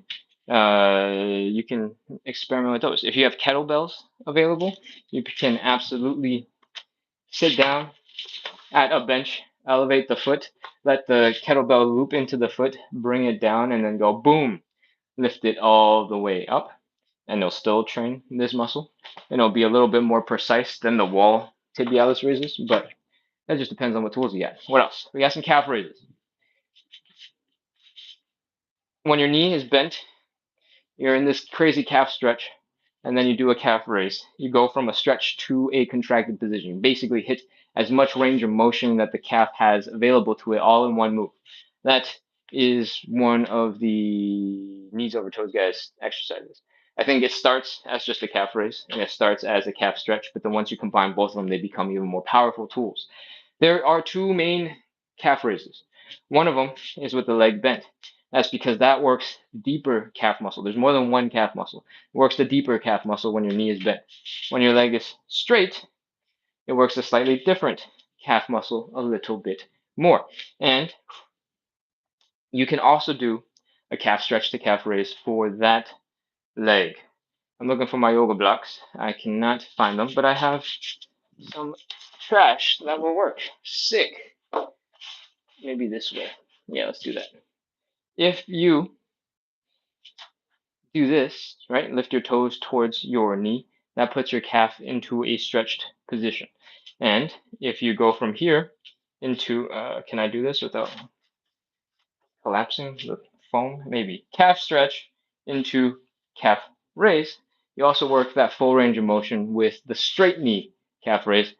you can experiment with those. If you have kettlebells available, you can absolutely sit down at a bench, elevate the foot, let the kettlebell loop into the foot, bring it down, and then go boom, lift it all the way up, and it'll still train this muscle. And it'll be a little bit more precise than the wall tibialis raises, but that just depends on what tools you got. What else? We got some calf raises. When your knee is bent, you're in this crazy calf stretch, and then you do a calf raise. You go from a stretch to a contracted position. You basically hit as much range of motion that the calf has available to it all in one move. That is one of the knees over toes guys exercises. I think it starts as just a calf raise and it starts as a calf stretch, but then once you combine both of them, they become even more powerful tools. There are two main calf raises. One of them is with the leg bent. That's because that works deeper calf muscle. There's more than one calf muscle. It works the deeper calf muscle when your knee is bent. When your leg is straight, it works a slightly different calf muscle a little bit more. And you can also do a calf stretch to calf raise for that leg. I'm looking for my yoga blocks. I cannot find them, but I have some trash that will work. Sick. Maybe this way. Yeah, let's do that. If you do this, right, lift your toes towards your knee, that puts your calf into a stretched position. And if you go from here into, can I do this without collapsing the foam? Maybe. Calf stretch into calf raise. You also work that full range of motion with the straight knee calf raise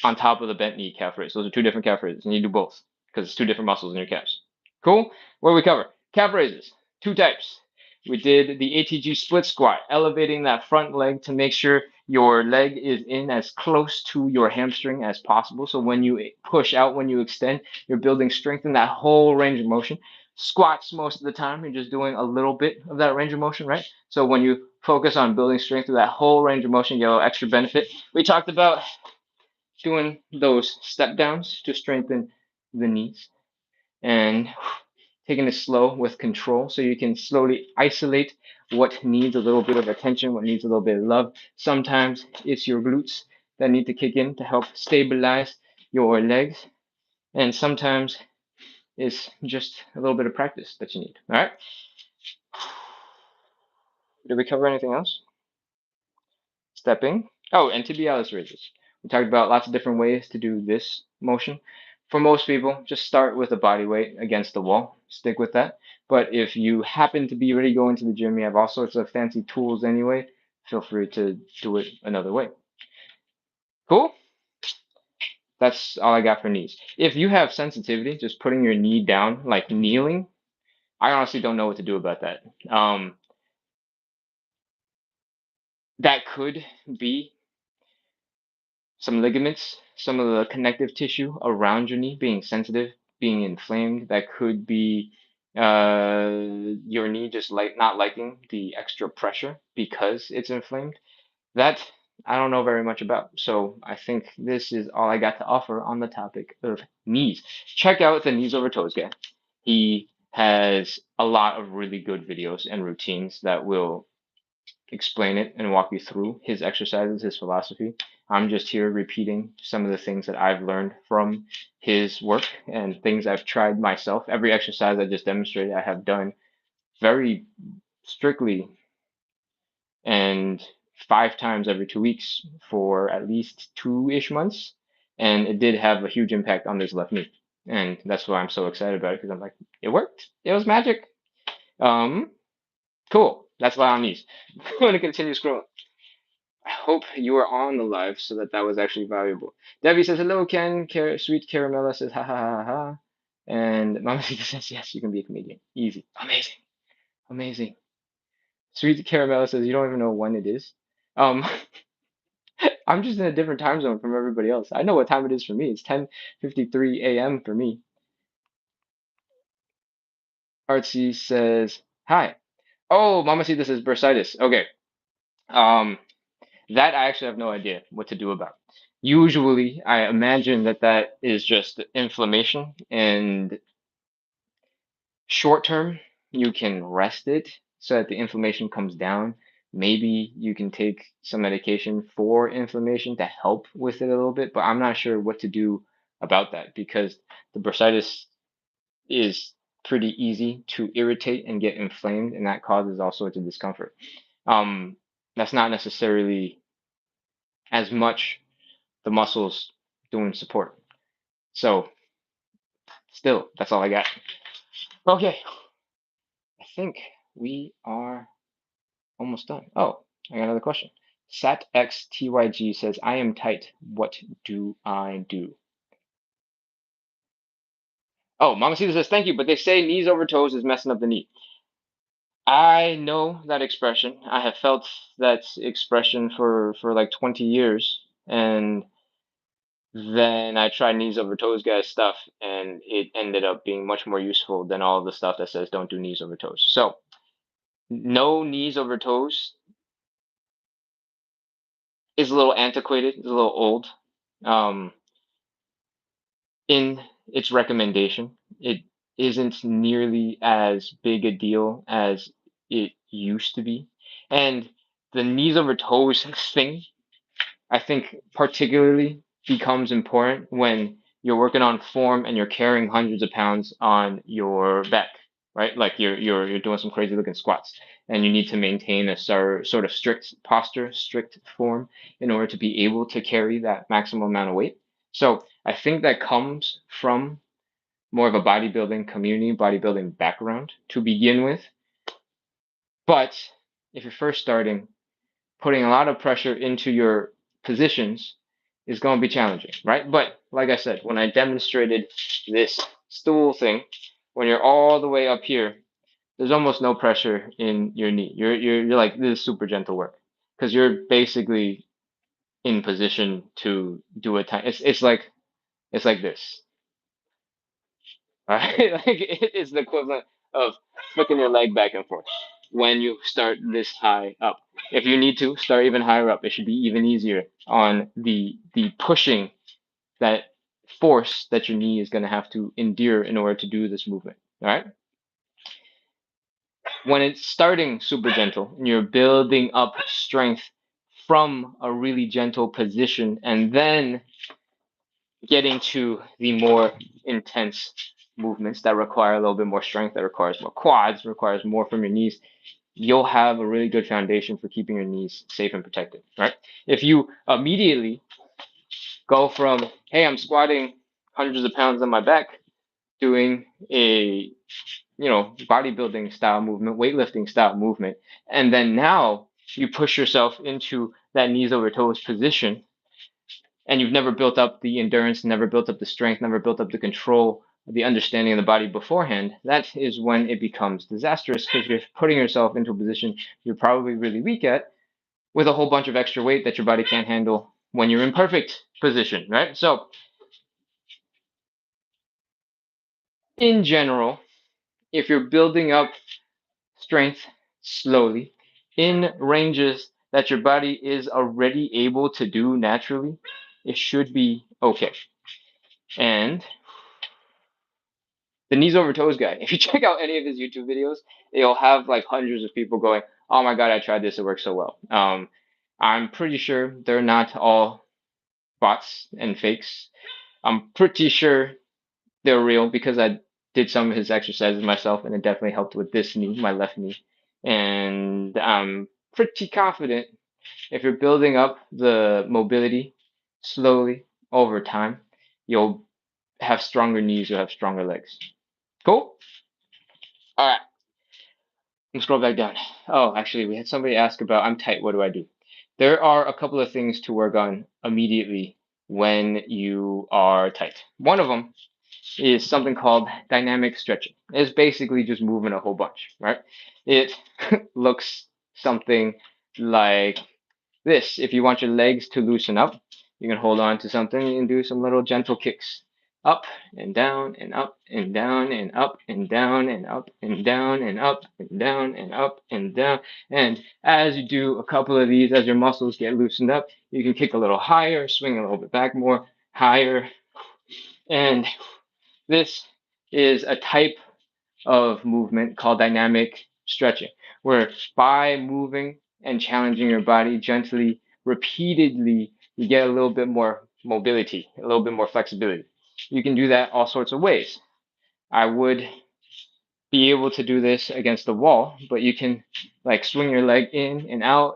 on top of the bent knee calf raise. Those are two different calf raises, and you do both because it's two different muscles in your calves. Cool? What do we cover? Calf raises, two types. We did the ATG split squat, elevating that front leg to make sure your leg is in as close to your hamstring as possible. So when you push out, when you extend, you're building strength in that whole range of motion. Squats, most of the time, you're just doing a little bit of that range of motion, right? So when you focus on building strength through that whole range of motion, you get a little extra benefit. We talked about doing those step downs to strengthen the knees and taking it slow with control so you can slowly isolate what needs a little bit of attention, what needs a little bit of love. Sometimes it's your glutes that need to kick in to help stabilize your legs, and sometimes it's just a little bit of practice that you need. All right. Did we cover anything else? Stepping. Oh, and tibialis raises. We talked about lots of different ways to do this motion. For most people, just start with a body weight against the wall. Stick with that. But if you happen to be ready going to the gym, you have all sorts of fancy tools anyway, feel free to do it another way. Cool? That's all I got for knees. If you have sensitivity, just putting your knee down, like kneeling, I honestly don't know what to do about that. That could be some ligaments, some of the connective tissue around your knee being sensitive, being inflamed. That could be your knee just not liking the extra pressure because it's inflamed. That I don't know very much about. So I think this is all I got to offer on the topic of knees. Check out the Knees Over Toes guy. He has a lot of really good videos and routines that will explain it and walk you through his exercises, his philosophy. I'm just here repeating some of the things that I've learned from his work and things I've tried myself. Every exercise I just demonstrated, I have done very strictly and 5 times every 2 weeks for at least 2-ish months. And it did have a huge impact on this left knee. And that's why I'm so excited about it, because I'm like, it worked. It was magic. Cool. That's why on these. I'm going to continue scrolling. I hope you were on the live so that that was actually valuable. Debbie says, hello, Ken. Sweet Caramella says, ha ha ha ha. And Mamacita says, yes, you can be a comedian. Easy. Amazing. Amazing. Sweet Caramella says, you don't even know when it is. Um, I'm just in a different time zone from everybody else. I know what time it is for me. It's 10:53 a.m. for me. Artsy says, hi. Oh, Mamacita says bursitis. Okay. Um, that I actually have no idea what to do about. Usually, I imagine that that is just inflammation, and short term, you can rest it so that the inflammation comes down. Maybe you can take some medication for inflammation to help with it a little bit, but I'm not sure what to do about that because the bursitis is pretty easy to irritate and get inflamed, and that causes all sorts of discomfort. Um, that's not necessarily as much the muscles doing support. So, still, that's all I got. Okay, I think we are almost done. Oh, I got another question. SatXTYG says, I am tight. What do I do? Oh, Mama Caesar says, thank you, but they say knees over toes is messing up the knee. I know that expression. I have felt that expression for like 20 years. And then I tried knees over toes guys stuff, and it ended up being much more useful than all of the stuff that says don't do knees over toes. So, no knees over toes is a little antiquated, is a little old. Um, in its recommendation, it isn't nearly as big a deal as it used to be. And the knees over toes thing, I think, particularly becomes important when you're working on form and you're carrying hundreds of pounds on your back, right? Like you're doing some crazy looking squats, and you need to maintain a sort of strict posture, strict form in order to be able to carry that maximum amount of weight. So I think that comes from more of a bodybuilding community, bodybuilding background to begin with. But if you're first starting, putting a lot of pressure into your positions is going to be challenging, right? But like I said, when I demonstrated this stool thing, when you're all the way up here, there's almost no pressure in your knee. You're like, this is super gentle work because you're basically in position to do a time. It's like this, right? Like it's the equivalent of flicking your leg back and forth when you start this high up. If you need to start even higher up, it should be even easier on the pushing that force that your knee is going to have to endure in order to do this movement. All right. When it's starting super gentle and you're building up strength from a really gentle position and then getting to the more intense movements that require a little bit more strength, that requires more quads, requires more from your knees, you'll have a really good foundation for keeping your knees safe and protected, right? If you immediately go from, hey, I'm squatting hundreds of pounds on my back, doing a bodybuilding style movement, weightlifting style movement, and then now you push yourself into that knees over toes position, and you've never built up the endurance, never built up the strength, never built up the control, the understanding of the body beforehand, that is when it becomes disastrous because you're putting yourself into a position you're probably really weak at with a whole bunch of extra weight that your body can't handle when you're in perfect position, right? So, in general, if you're building up strength slowly in ranges that your body is already able to do naturally, it should be okay. And the knees over toes guy, if you check out any of his YouTube videos, they'll have like hundreds of people going, oh my God, I tried this, it works so well. I'm pretty sure they're not all bots and fakes. I'm pretty sure they're real because I did some of his exercises myself and it definitely helped with this knee, my left knee. And I'm pretty confident if you're building up the mobility slowly over time, you'll have stronger knees or have stronger legs. Cool? All right. Let's scroll back down. Oh, actually, we had somebody ask about I'm tight, what do I do? There are a couple of things to work on immediately when you are tight. One of them is something called dynamic stretching. It's basically just moving a whole bunch, right? It looks something like this. If you want your legs to loosen up, you can hold on to something and do some little gentle kicks. Up and down and up and down and up and down and up and down and up and down and up and down. And as you do a couple of these, as your muscles get loosened up, you can kick a little higher, swing a little bit back more, higher. And this is a type of movement called dynamic stretching, where by moving and challenging your body gently, repeatedly, you get a little bit more mobility, a little bit more flexibility. You can do that all sorts of ways. I would be able to do this against the wall, but you can like swing your leg in and out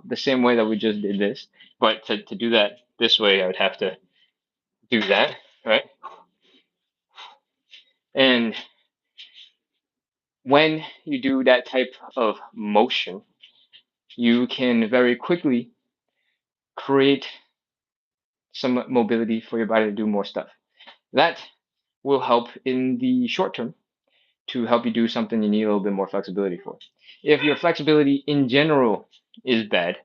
the same way that we just did this. But to do that this way, I would have to do that, right? And when you do that type of motion, you can very quickly create some mobility for your body to do more stuff. That will help in the short term to help you do something you need a little bit more flexibility for. If your flexibility in general is bad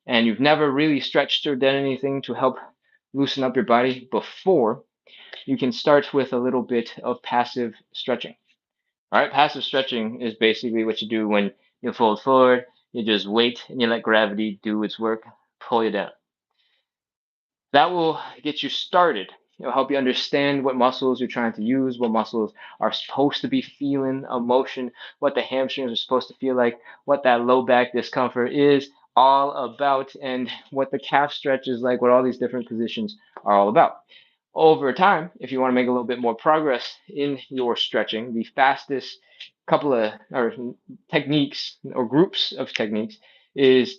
and you've never really stretched or done anything to help loosen up your body before, you can start with a little bit of passive stretching. All right, passive stretching is basically what you do when you fold forward, you just wait and you let gravity do its work, pull you down. That will get you started. It'll help you understand what muscles you're trying to use, what muscles are supposed to be feeling emotion, what the hamstrings are supposed to feel like, what that low back discomfort is all about, and what the calf stretch is like, what all these different positions are all about. Over time, if you want to make a little bit more progress in your stretching, the fastest couple of techniques or groups of techniques is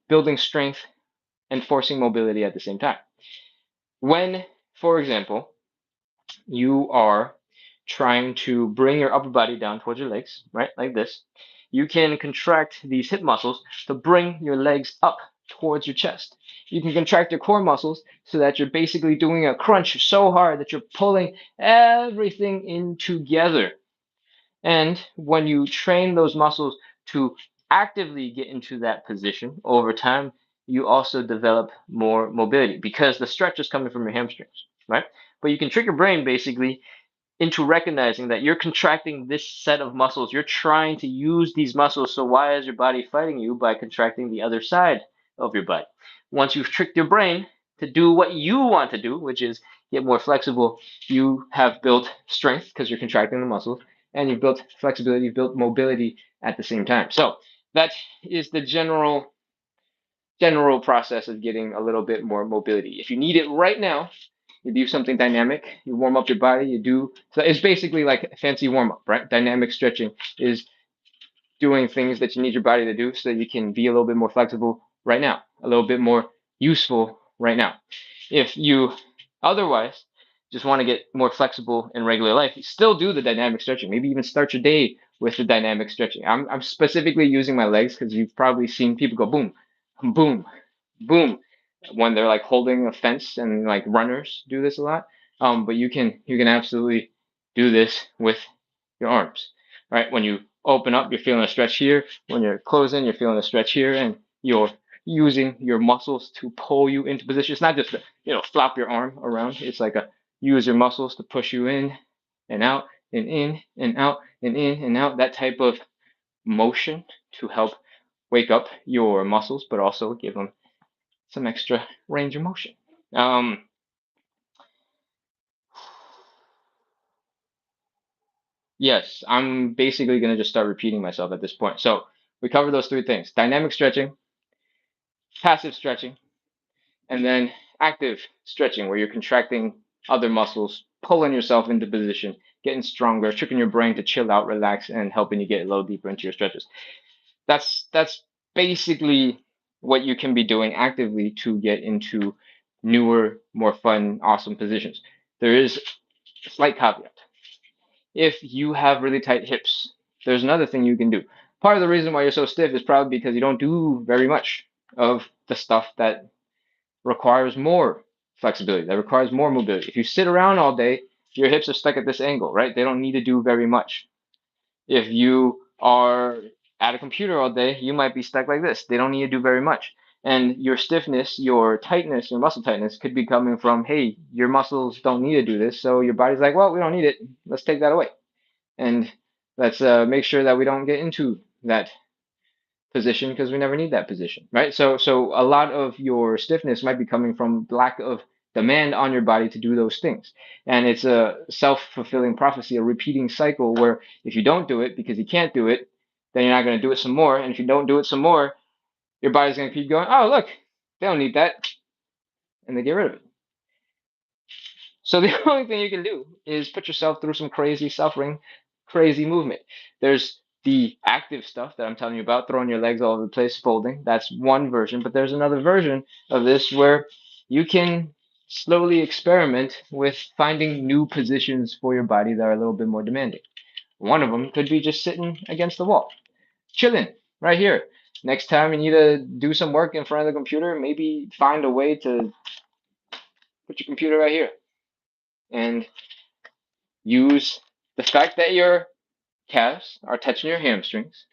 building strength and forcing mobility at the same time. When, for example, you are trying to bring your upper body down towards your legs, right, like this, you can contract these hip muscles to bring your legs up towards your chest. You can contract your core muscles so that you're basically doing a crunch so hard that you're pulling everything in together. And when you train those muscles to actively get into that position over time, you also develop more mobility because the stretch is coming from your hamstrings, right? But you can trick your brain basically into recognizing that you're contracting this set of muscles. You're trying to use these muscles. So why is your body fighting you by contracting the other side of your body? Once you've tricked your brain to do what you want to do, which is get more flexible, you have built strength because you're contracting the muscles, and you've built flexibility, you've built mobility at the same time. So that is the general process of getting a little bit more mobility. If you need it right now, you do something dynamic, you warm up your body, you do, so it's basically like a fancy warm up, right? Dynamic stretching is doing things that you need your body to do so that you can be a little bit more flexible right now, a little bit more useful right now. If you otherwise just want to get more flexible in regular life, you still do the dynamic stretching. Maybe even start your day with the dynamic stretching. I'm specifically using my legs because you've probably seen people go boom, boom, boom when they're like holding a fence, and like runners do this a lot. But you can absolutely do this with your arms, right? When you open up, you're feeling a stretch here. When you're closing, you're feeling a stretch here, and you're using your muscles to pull you into position. It's not just flop your arm around. It's like a use your muscles to push you and out and in and out and in and out. That type of motion to help wake up your muscles, but also give them some extra range of motion. Yes, I'm basically going to just start repeating myself at this point. So we covered those three things: dynamic stretching, passive stretching, and then active stretching, where you're contracting other muscles, pulling yourself into position, getting stronger, tricking your brain to chill out, relax, and helping you get a little deeper into your stretches. That's basically what you can be doing actively to get into newer, more fun, awesome positions. there is a slight caveat. If you have really tight hips, there's another thing you can do. Part of the reason why you're so stiff is probably because you don't do very much of the stuff that requires more flexibility, that requires more mobility. If you sit around all day, your hips are stuck at this angle, right? They don't need to do very much. If you are at a computer all day, you might be stuck like this. They don't need to do very much. And your stiffness, your tightness, your muscle tightness could be coming from, hey, your muscles don't need to do this. So your body's like, well, we don't need it. Let's take that away. And let's make sure that we don't get into that position because we never need that position, right? So a lot of your stiffness might be coming from lack of demand on your body to do those things. And it's a self-fulfilling prophecy, a repeating cycle where if you don't do it because you can't do it, then you're not going to do it some more. And if you don't do it some more, your body's going to keep going, oh, look, they don't need that. And they get rid of it. So the only thing you can do is put yourself through some crazy suffering, crazy movement. There's the active stuff that I'm telling you about, throwing your legs all over the place, folding. That's one version, but there's another version of this where you can slowly experiment with finding new positions for your body that are a little bit more demanding. One of them could be just sitting against the wall, chilling right here. Next time you need to do some work in front of the computer, maybe find a way to put your computer right here and use the fact that your calves are touching your hamstrings.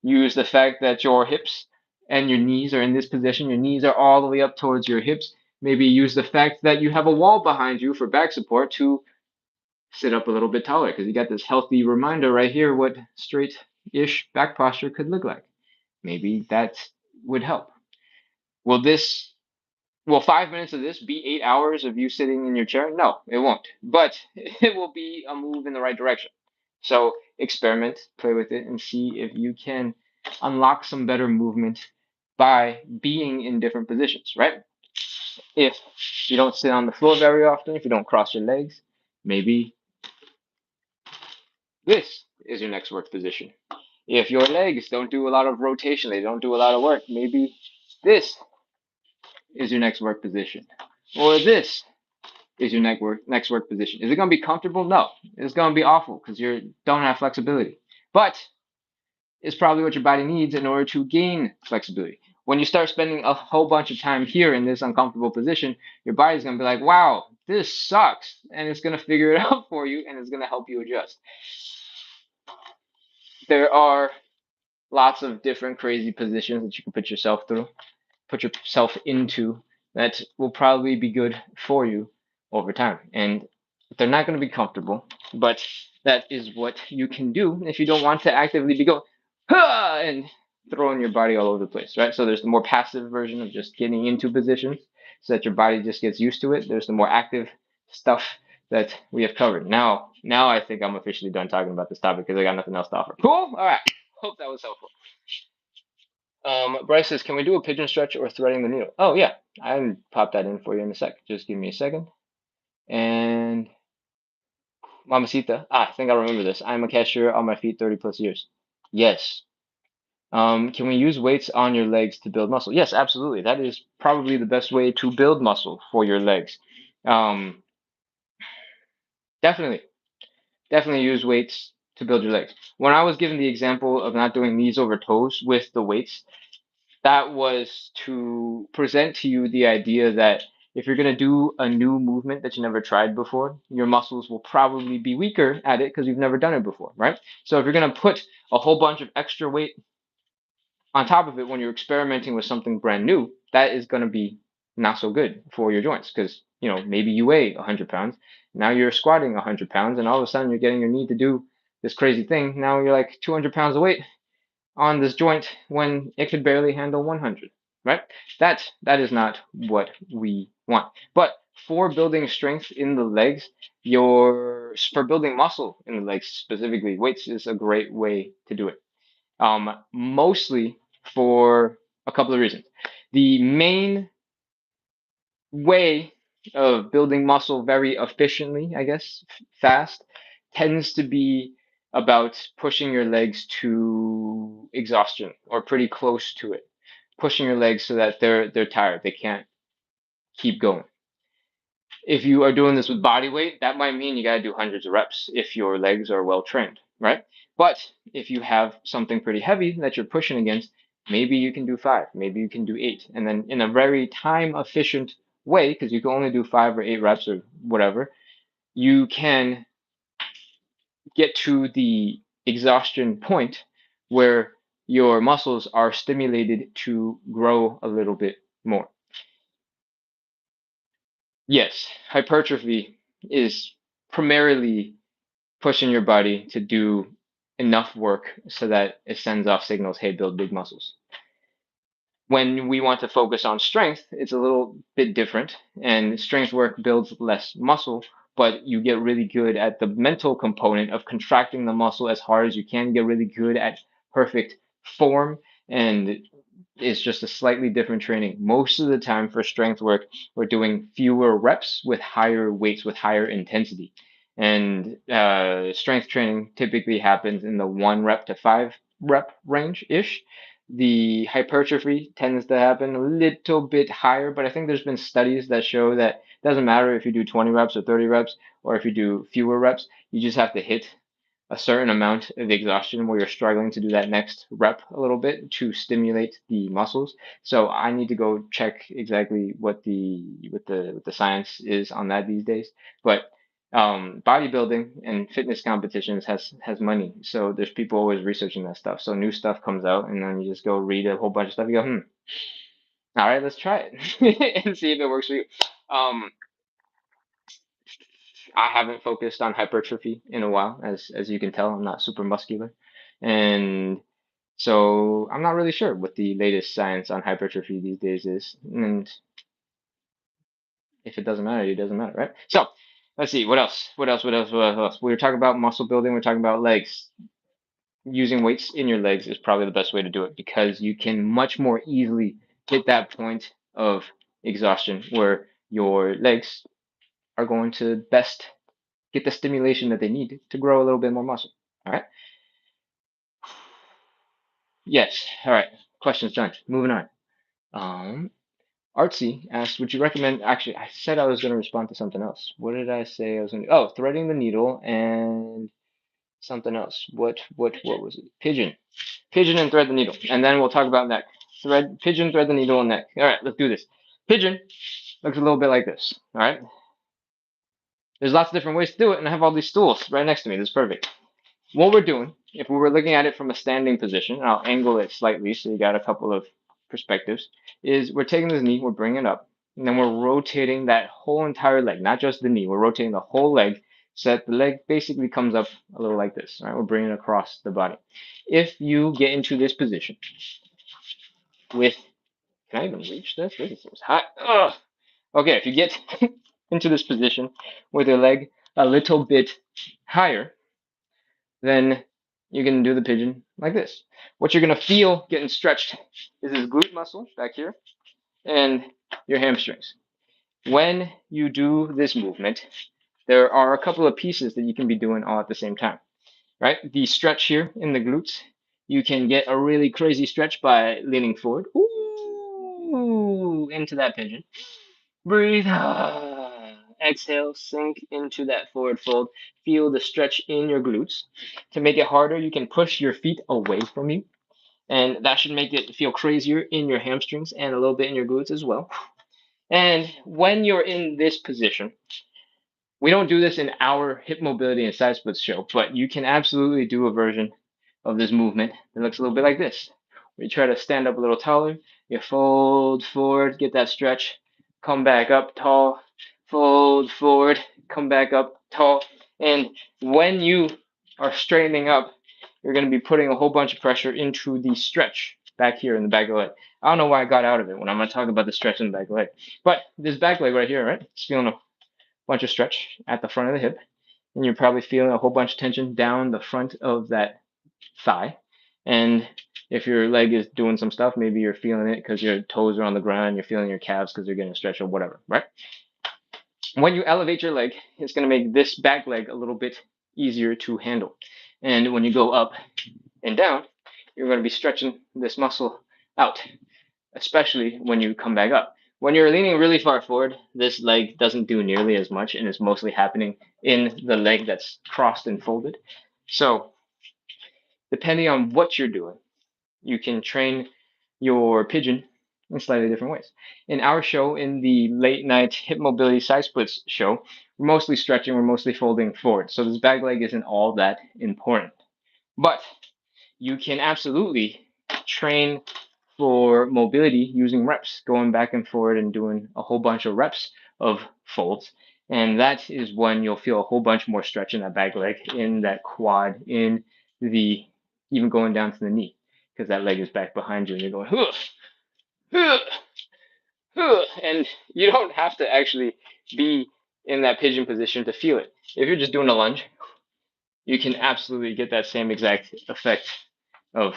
Use the fact that your hips and your knees are in this position. Your knees are all the way up towards your hips. Maybe use the fact that you have a wall behind you for back support to sit up a little bit taller because you got this healthy reminder right here what straight-ish back posture could look like. Maybe that would help. Will 5 minutes of this be 8 hours of you sitting in your chair? No, it won't. But it will be a move in the right direction. So experiment, play with it, and see if you can unlock some better movement by being in different positions, right? If you don't sit on the floor very often, if you don't cross your legs, maybe this is your next work position. If your legs don't do a lot of rotation, they don't do a lot of work, maybe this is your next work position. Or this is your next work position. Is it going to be comfortable? No. It's going to be awful because you don't have flexibility. But it's probably what your body needs in order to gain flexibility. When you start spending a whole bunch of time here in this uncomfortable position, your body's going to be like, wow, this sucks. And it's going to figure it out for you and it's going to help you adjust. There are lots of different crazy positions that you can put yourself into that will probably be good for you over time. And they're not going to be comfortable, but that is what you can do if you don't want to actively be going and throwing your body all over the place, right? So there's the more passive version of just getting into positions so that your body just gets used to it. There's the more active stuff that we have covered. Now I think I'm officially done talking about this topic because I got nothing else to offer. Cool? All right. Hope that was helpful. Bryce says, can we do a pigeon stretch or threading the needle? Oh, yeah. I can pop that in for you in a sec. Just give me a second. And Mamacita. I think I remember this. I'm a cashier on my feet 30 plus years. Yes. Can we use weights on your legs to build muscle? Yes, absolutely. That is probably the best way to build muscle for your legs. Definitely use weights to build your legs. When I was given the example of not doing knees over toes with the weights, that was to present to you the idea that if you're going to do a new movement that you never tried before, your muscles will probably be weaker at it because you've never done it before, right? So if you're going to put a whole bunch of extra weight on top of it when you're experimenting with something brand new, that is going to be not so good for your joints because, maybe you weigh 100 pounds. Now you're squatting 100 pounds and all of a sudden you're getting your knee to do this crazy thing. Now you're like 200 pounds of weight on this joint when it could barely handle 100, right? That is not what we want. But for building strength in the legs, for building muscle in the legs specifically, weights is a great way to do it. Mostly for a couple of reasons. The main way of building muscle very efficiently, I guess, fast, tends to be about pushing your legs to exhaustion or pretty close to it. Pushing your legs so that they're tired, they can't keep going. If you are doing this with body weight, that might mean you got to do hundreds of reps if your legs are well trained, right? But if you have something pretty heavy that you're pushing against, maybe you can do 5, maybe you can do 8. And then in a very time efficient way, because you can only do 5 or 8 reps or whatever, you can get to the exhaustion point where your muscles are stimulated to grow a little bit more. Yes, hypertrophy is primarily pushing your body to do enough work so that it sends off signals, hey, build big muscles. When we want to focus on strength, it's a little bit different, and strength work builds less muscle, but you get really good at the mental component of contracting the muscle as hard as you can, get really good at perfect form, and it's just a slightly different training. Most of the time for strength work, we're doing fewer reps with higher weights, with higher intensity. And strength training typically happens in the 1 rep to 5 rep range ish. The hypertrophy tends to happen a little bit higher, but I think there's been studies that show that it doesn't matter if you do 20 reps or 30 reps or if you do fewer reps, you just have to hit a certain amount of exhaustion where you're struggling to do that next rep a little bit to stimulate the muscles. So I need to go check exactly what the science is on that these days. But bodybuilding and fitness competitions has money, so there's people always researching that stuff. So new stuff comes out, and then you just go read a whole bunch of stuff. You go, all right, let's try it and see if it works for you. I haven't focused on hypertrophy in a while, as you can tell, I'm not super muscular, and so I'm not really sure what the latest science on hypertrophy these days is. And if it doesn't matter, it doesn't matter, right? So let's see, what else? What else? What else? What else? We were talking about muscle building. We're talking about legs. Using weights in your legs is probably the best way to do it because you can much more easily hit that point of exhaustion where your legs are going to best get the stimulation that they need to grow a little bit more muscle. All right. Yes. All right. Questions done. Moving on. Artsy asked, would you recommend? Actually, I said I was going to respond to something else. What did I say I was going to? Oh, threading the needle and something else. What was it? Pigeon and thread the needle, and then we'll talk about neck. Pigeon, thread the needle, and neck. All right, let's do this. Pigeon looks a little bit like this. All right. There's lots of different ways to do it, and I have all these stools right next to me. This is perfect. What we're doing, if we were looking at it from a standing position, and I'll angle it slightly so you got a couple of perspectives, is we're taking this knee, we're bringing it up, and then we're rotating that whole entire leg, not just the knee. We're rotating the whole leg so that the leg basically comes up a little like this. All right, we're bringing it across the body. If you get into this position with, can I even reach this? This is hot. Ugh. Okay, if you get into this position with your leg a little bit higher, then you can do the pigeon like this. What you're gonna feel getting stretched is this glute muscle back here and your hamstrings. When you do this movement, there are a couple of pieces that you can be doing all at the same time, right? The stretch here in the glutes, you can get a really crazy stretch by leaning forward. Ooh, into that pigeon. Breathe. Exhale, sink into that forward fold. Feel the stretch in your glutes. To make it harder, you can push your feet away from you, and that should make it feel crazier in your hamstrings and a little bit in your glutes as well. And when you're in this position, we don't do this in our hip mobility and side splits show, but you can absolutely do a version of this movement that looks a little bit like this. We try to stand up a little taller, you fold forward, get that stretch, come back up tall, fold forward, come back up tall. And when you are straightening up, you're going to be putting a whole bunch of pressure into the stretch back here in the back of the leg. I don't know why I got out of it when I'm going to talk about the stretch in the back of the leg. But this back leg right here, right? It's feeling a bunch of stretch at the front of the hip. And you're probably feeling a whole bunch of tension down the front of that thigh. And if your leg is doing some stuff, maybe you're feeling it because your toes are on the ground, you're feeling your calves because they're getting stretched or whatever, right? When you elevate your leg, it's going to make this back leg a little bit easier to handle. And when you go up and down, you're going to be stretching this muscle out, especially when you come back up. When you're leaning really far forward, this leg doesn't do nearly as much, and it's mostly happening in the leg that's crossed and folded. So, depending on what you're doing, you can train your pigeon in slightly different ways. In our show, in the late night hip mobility side splits show, we're mostly stretching, we're mostly folding forward. So this back leg isn't all that important. But you can absolutely train for mobility using reps, going back and forward and doing a whole bunch of reps of folds. And that is when you'll feel a whole bunch more stretch in that back leg, in that quad, in the even going down to the knee, because that leg is back behind you and you're going, huh, huh, huh. And you don't have to actually be in that pigeon position to feel it. If you're just doing a lunge, you can absolutely get that same exact effect of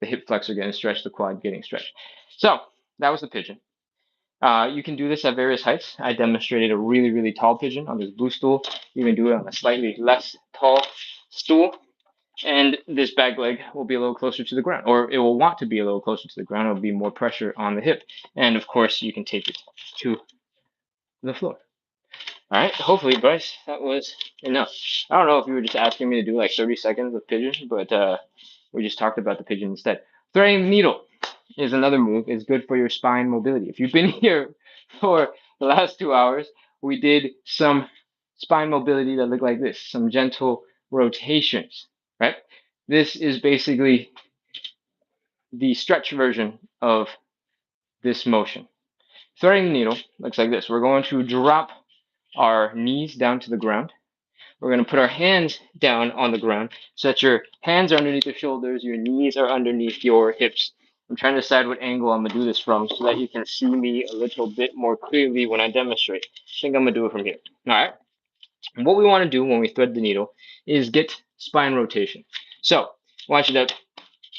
the hip flexor getting stretched, the quad getting stretched. So that was the pigeon. You can do this at various heights. I demonstrated a really, really tall pigeon on this blue stool. You can do it on a slightly less tall stool. And this back leg will be a little closer to the ground, or it will want to be a little closer to the ground. It'll be more pressure on the hip. And of course, you can take it to the floor. All right, hopefully, Bryce, that was enough. I don't know if you were just asking me to do like 30 seconds of pigeon, but we just talked about the pigeon instead. Threading the needle is another move. It's good for your spine mobility. If you've been here for the last 2 hours, we did some spine mobility that looked like this, some gentle rotations, right? This is basically the stretch version of this motion. Threading the needle looks like this. We're going to drop our knees down to the ground. We're going to put our hands down on the ground so that your hands are underneath your shoulders, your knees are underneath your hips. I'm trying to decide what angle I'm going to do this from so that you can see me a little bit more clearly when I demonstrate. I think I'm going to do it from here. All right. And what we want to do when we thread the needle is get spine rotation. So I want you to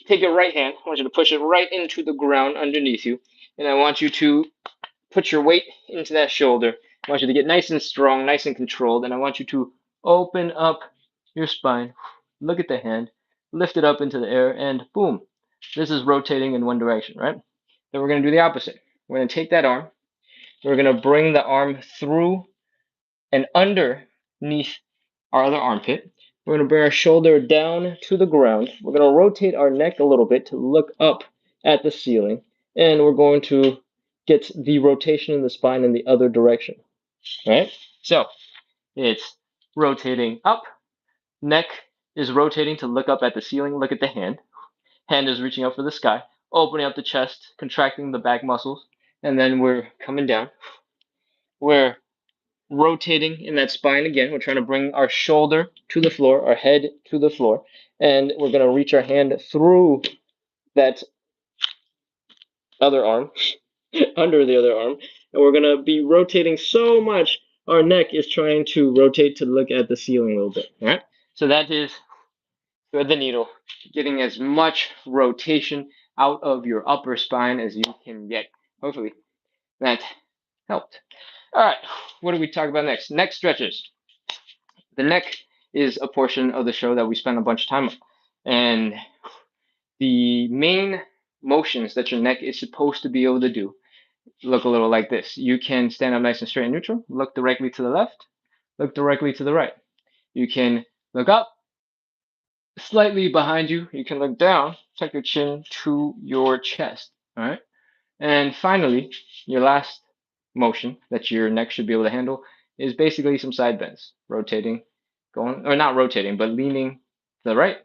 take your right hand. I want you to push it right into the ground underneath you. And I want you to put your weight into that shoulder. I want you to get nice and strong, nice and controlled. And I want you to open up your spine. Look at the hand. Lift it up into the air. And boom. This is rotating in one direction, right? Then we're going to do the opposite. We're going to take that arm. We're going to bring the arm through and underneath our other armpit. We're going to bring our shoulder down to the ground. We're going to rotate our neck a little bit to look up at the ceiling. And we're going to get the rotation in the spine in the other direction. All right? So it's rotating up. Neck is rotating to look up at the ceiling, look at the hand. Hand is reaching up for the sky, opening up the chest, contracting the back muscles. And then we're coming down. We're rotating in that spine again. We're trying to bring our shoulder to the floor, our head to the floor, and we're going to reach our hand through that other arm, under the other arm, and we're going to be rotating so much our neck is trying to rotate to look at the ceiling a little bit. All right, so that is thread the needle, getting as much rotation out of your upper spine as you can get. Hopefully that helped. All right, what do we talk about next? Neck stretches. The neck is a portion of the show that we spend a bunch of time on. And the main motions that your neck is supposed to be able to do look a little like this. You can stand up nice and straight and neutral, look directly to the left, look directly to the right. You can look up, slightly behind you. You can look down, tuck your chin to your chest. All right. And finally, your last motion that your neck should be able to handle is basically some side bends, rotating, going, or not rotating, but leaning to the right,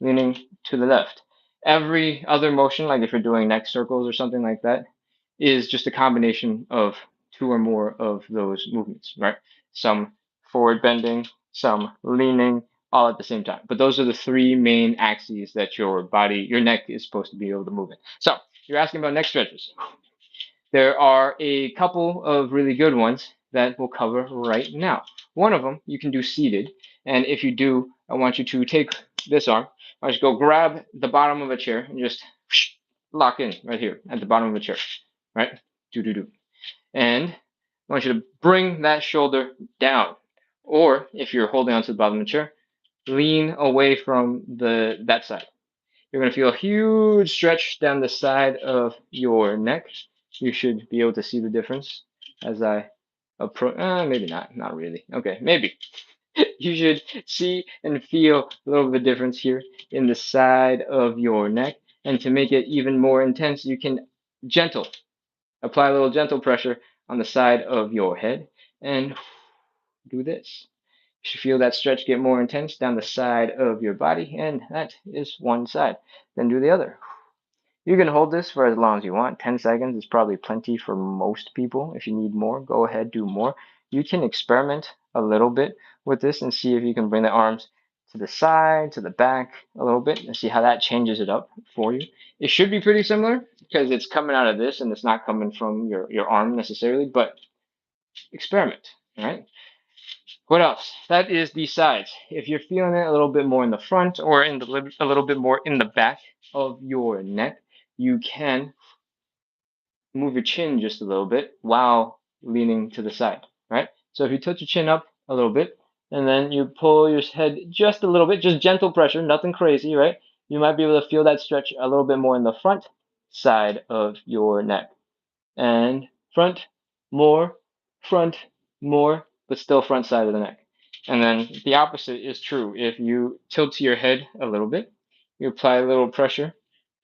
leaning to the left. Every other motion, like if you're doing neck circles or something like that, is just a combination of two or more of those movements, right? Some forward bending, some leaning, all at the same time. But those are the three main axes that your body, your neck is supposed to be able to move in. So you're asking about neck stretches. There are a couple of really good ones that we'll cover right now. One of them you can do seated. And if you do, I want you to take this arm. I just go grab the bottom of a chair and just lock in right here at the bottom of a chair, right? Do. And I want you to bring that shoulder down. Or if you're holding onto the bottom of the chair, lean away from that side. You're going to feel a huge stretch down the side of your neck. You should be able to see the difference as I approach. Maybe not really. Okay, maybe. You should see and feel a little bit of difference here in the side of your neck. And to make it even more intense, you can apply a little gentle pressure on the side of your head and do this. You should feel that stretch get more intense down the side of your body, and that is one side. Then do the other. You can hold this for as long as you want. 10 seconds is probably plenty for most people. If you need more, go ahead, do more. You can experiment a little bit with this and see if you can bring the arms to the side, to the back a little bit, and see how that changes it up for you. It should be pretty similar because it's coming out of this and it's not coming from your arm necessarily, but experiment, all right? What else? That is the sides. If you're feeling it a little bit more in the front or a little bit more in the back of your neck, you can move your chin just a little bit while leaning to the side, right? So if you tilt your chin up a little bit and then you pull your head just a little bit, just gentle pressure, nothing crazy, right? You might be able to feel that stretch a little bit more in the front side of your neck. And more, front, more, but still front side of the neck. And then the opposite is true. If you tilt your head a little bit, you apply a little pressure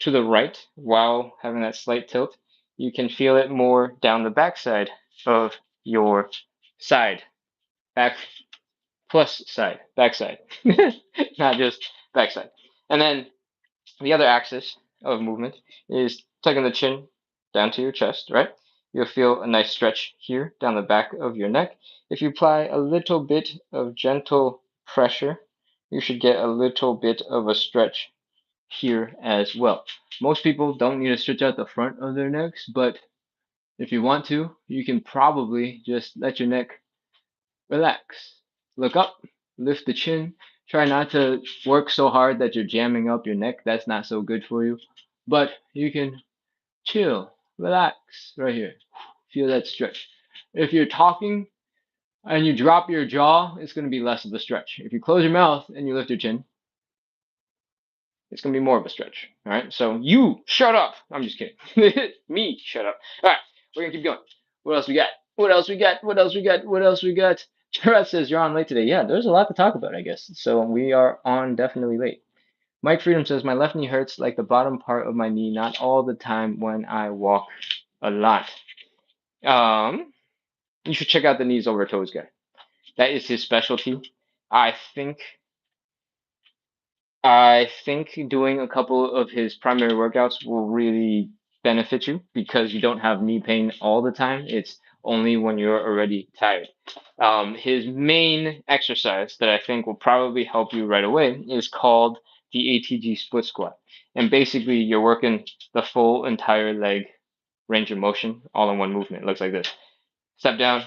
to the right while having that slight tilt, you can feel it more down the back side of your side. Back plus side, back side, not just back side. And then the other axis of movement is tucking the chin down to your chest, right? You'll feel a nice stretch here down the back of your neck. If you apply a little bit of gentle pressure, you should get a little bit of a stretch here as well. Most people don't need to stretch out the front of their necks, but if you want to, you can probably just let your neck relax. Look up, lift the chin. Try not to work so hard that you're jamming up your neck. That's not so good for you. But you can chill, relax right here. Feel that stretch. If you're talking and you drop your jaw, it's going to be less of a stretch. If you close your mouth and you lift your chin, it's going to be more of a stretch. All right. So you shut up. I'm just kidding. Me, shut up. All right. We're going to keep going. What else we got? What else we got? What else we got? What else we got? Gerard says you're on late today. Yeah, there's a lot to talk about, I guess. So we are on definitely late. Mike Freedom says my left knee hurts like the bottom part of my knee, not all the time when I walk a lot. You should check out the knees over toes guy. That is his specialty. I think doing a couple of his primary workouts will really benefit you because you don't have knee pain all the time. It's only when you're already tired. His main exercise that I think will probably help you right away is called the ATG split squat. And basically, you're working the full entire leg range of motion all in one movement. It looks like this. Step down,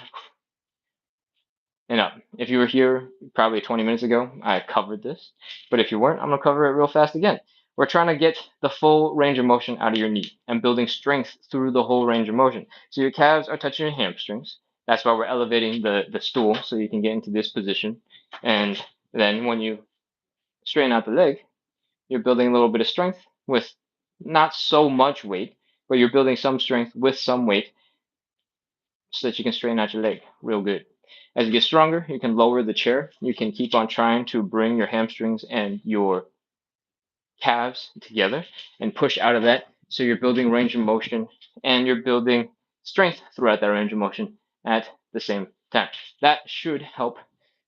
and up. If you were here probably 20 minutes ago, I covered this. But if you weren't, I'm going to cover it real fast again. We're trying to get the full range of motion out of your knee and building strength through the whole range of motion. So your calves are touching your hamstrings. That's why we're elevating the stool so you can get into this position. And then when you straighten out the leg, you're building a little bit of strength with not so much weight, but you're building some strength with some weight so that you can straighten out your leg real good. As you get stronger, you can lower the chair. You can keep on trying to bring your hamstrings and your calves together and push out of that. So you're building range of motion and you're building strength throughout that range of motion at the same time. That should help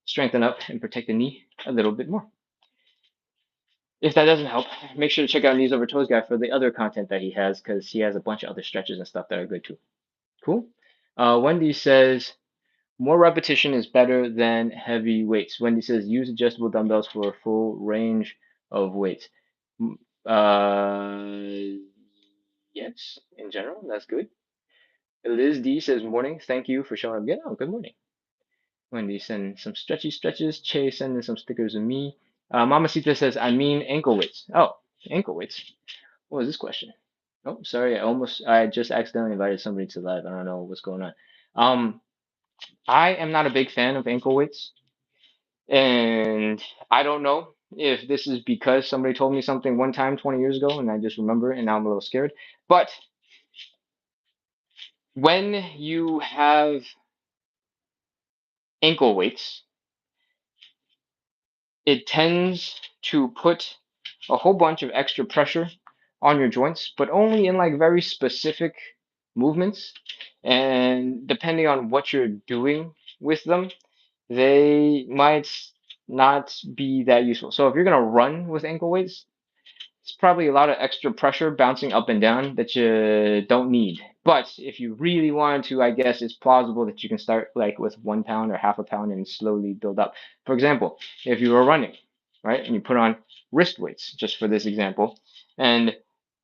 strengthen up and protect the knee a little bit more. If that doesn't help, make sure to check out Knees Over Toes Guy for the other content that he has because he has a bunch of other stretches and stuff that are good too. Cool. Wendy says, more repetition is better than heavy weights. Wendy says use adjustable dumbbells for a full range of weights. Yes, in general, that's good. Liz D says morning. Thank you for showing up again. Oh, good morning. Wendy sending some stretchy stretches. Che sending some stickers of me. Mamacita says I mean ankle weights. Oh, ankle weights. What was this question? Oh, sorry. I just accidentally invited somebody to live. I don't know what's going on. I am not a big fan of ankle weights. And I don't know if this is because somebody told me something one time 20 years ago and I just remember it and now I'm a little scared. But when you have ankle weights, it tends to put a whole bunch of extra pressure on your joints, but only in like very specific movements. And depending on what you're doing with them, they might not be that useful. So if you're gonna run with ankle weights, it's probably a lot of extra pressure bouncing up and down that you don't need. But if you really wanted to, I guess it's plausible that you can start like with 1 pound or half a pound and slowly build up. For example, if you were running, right, and you put on wrist weights, just for this example, and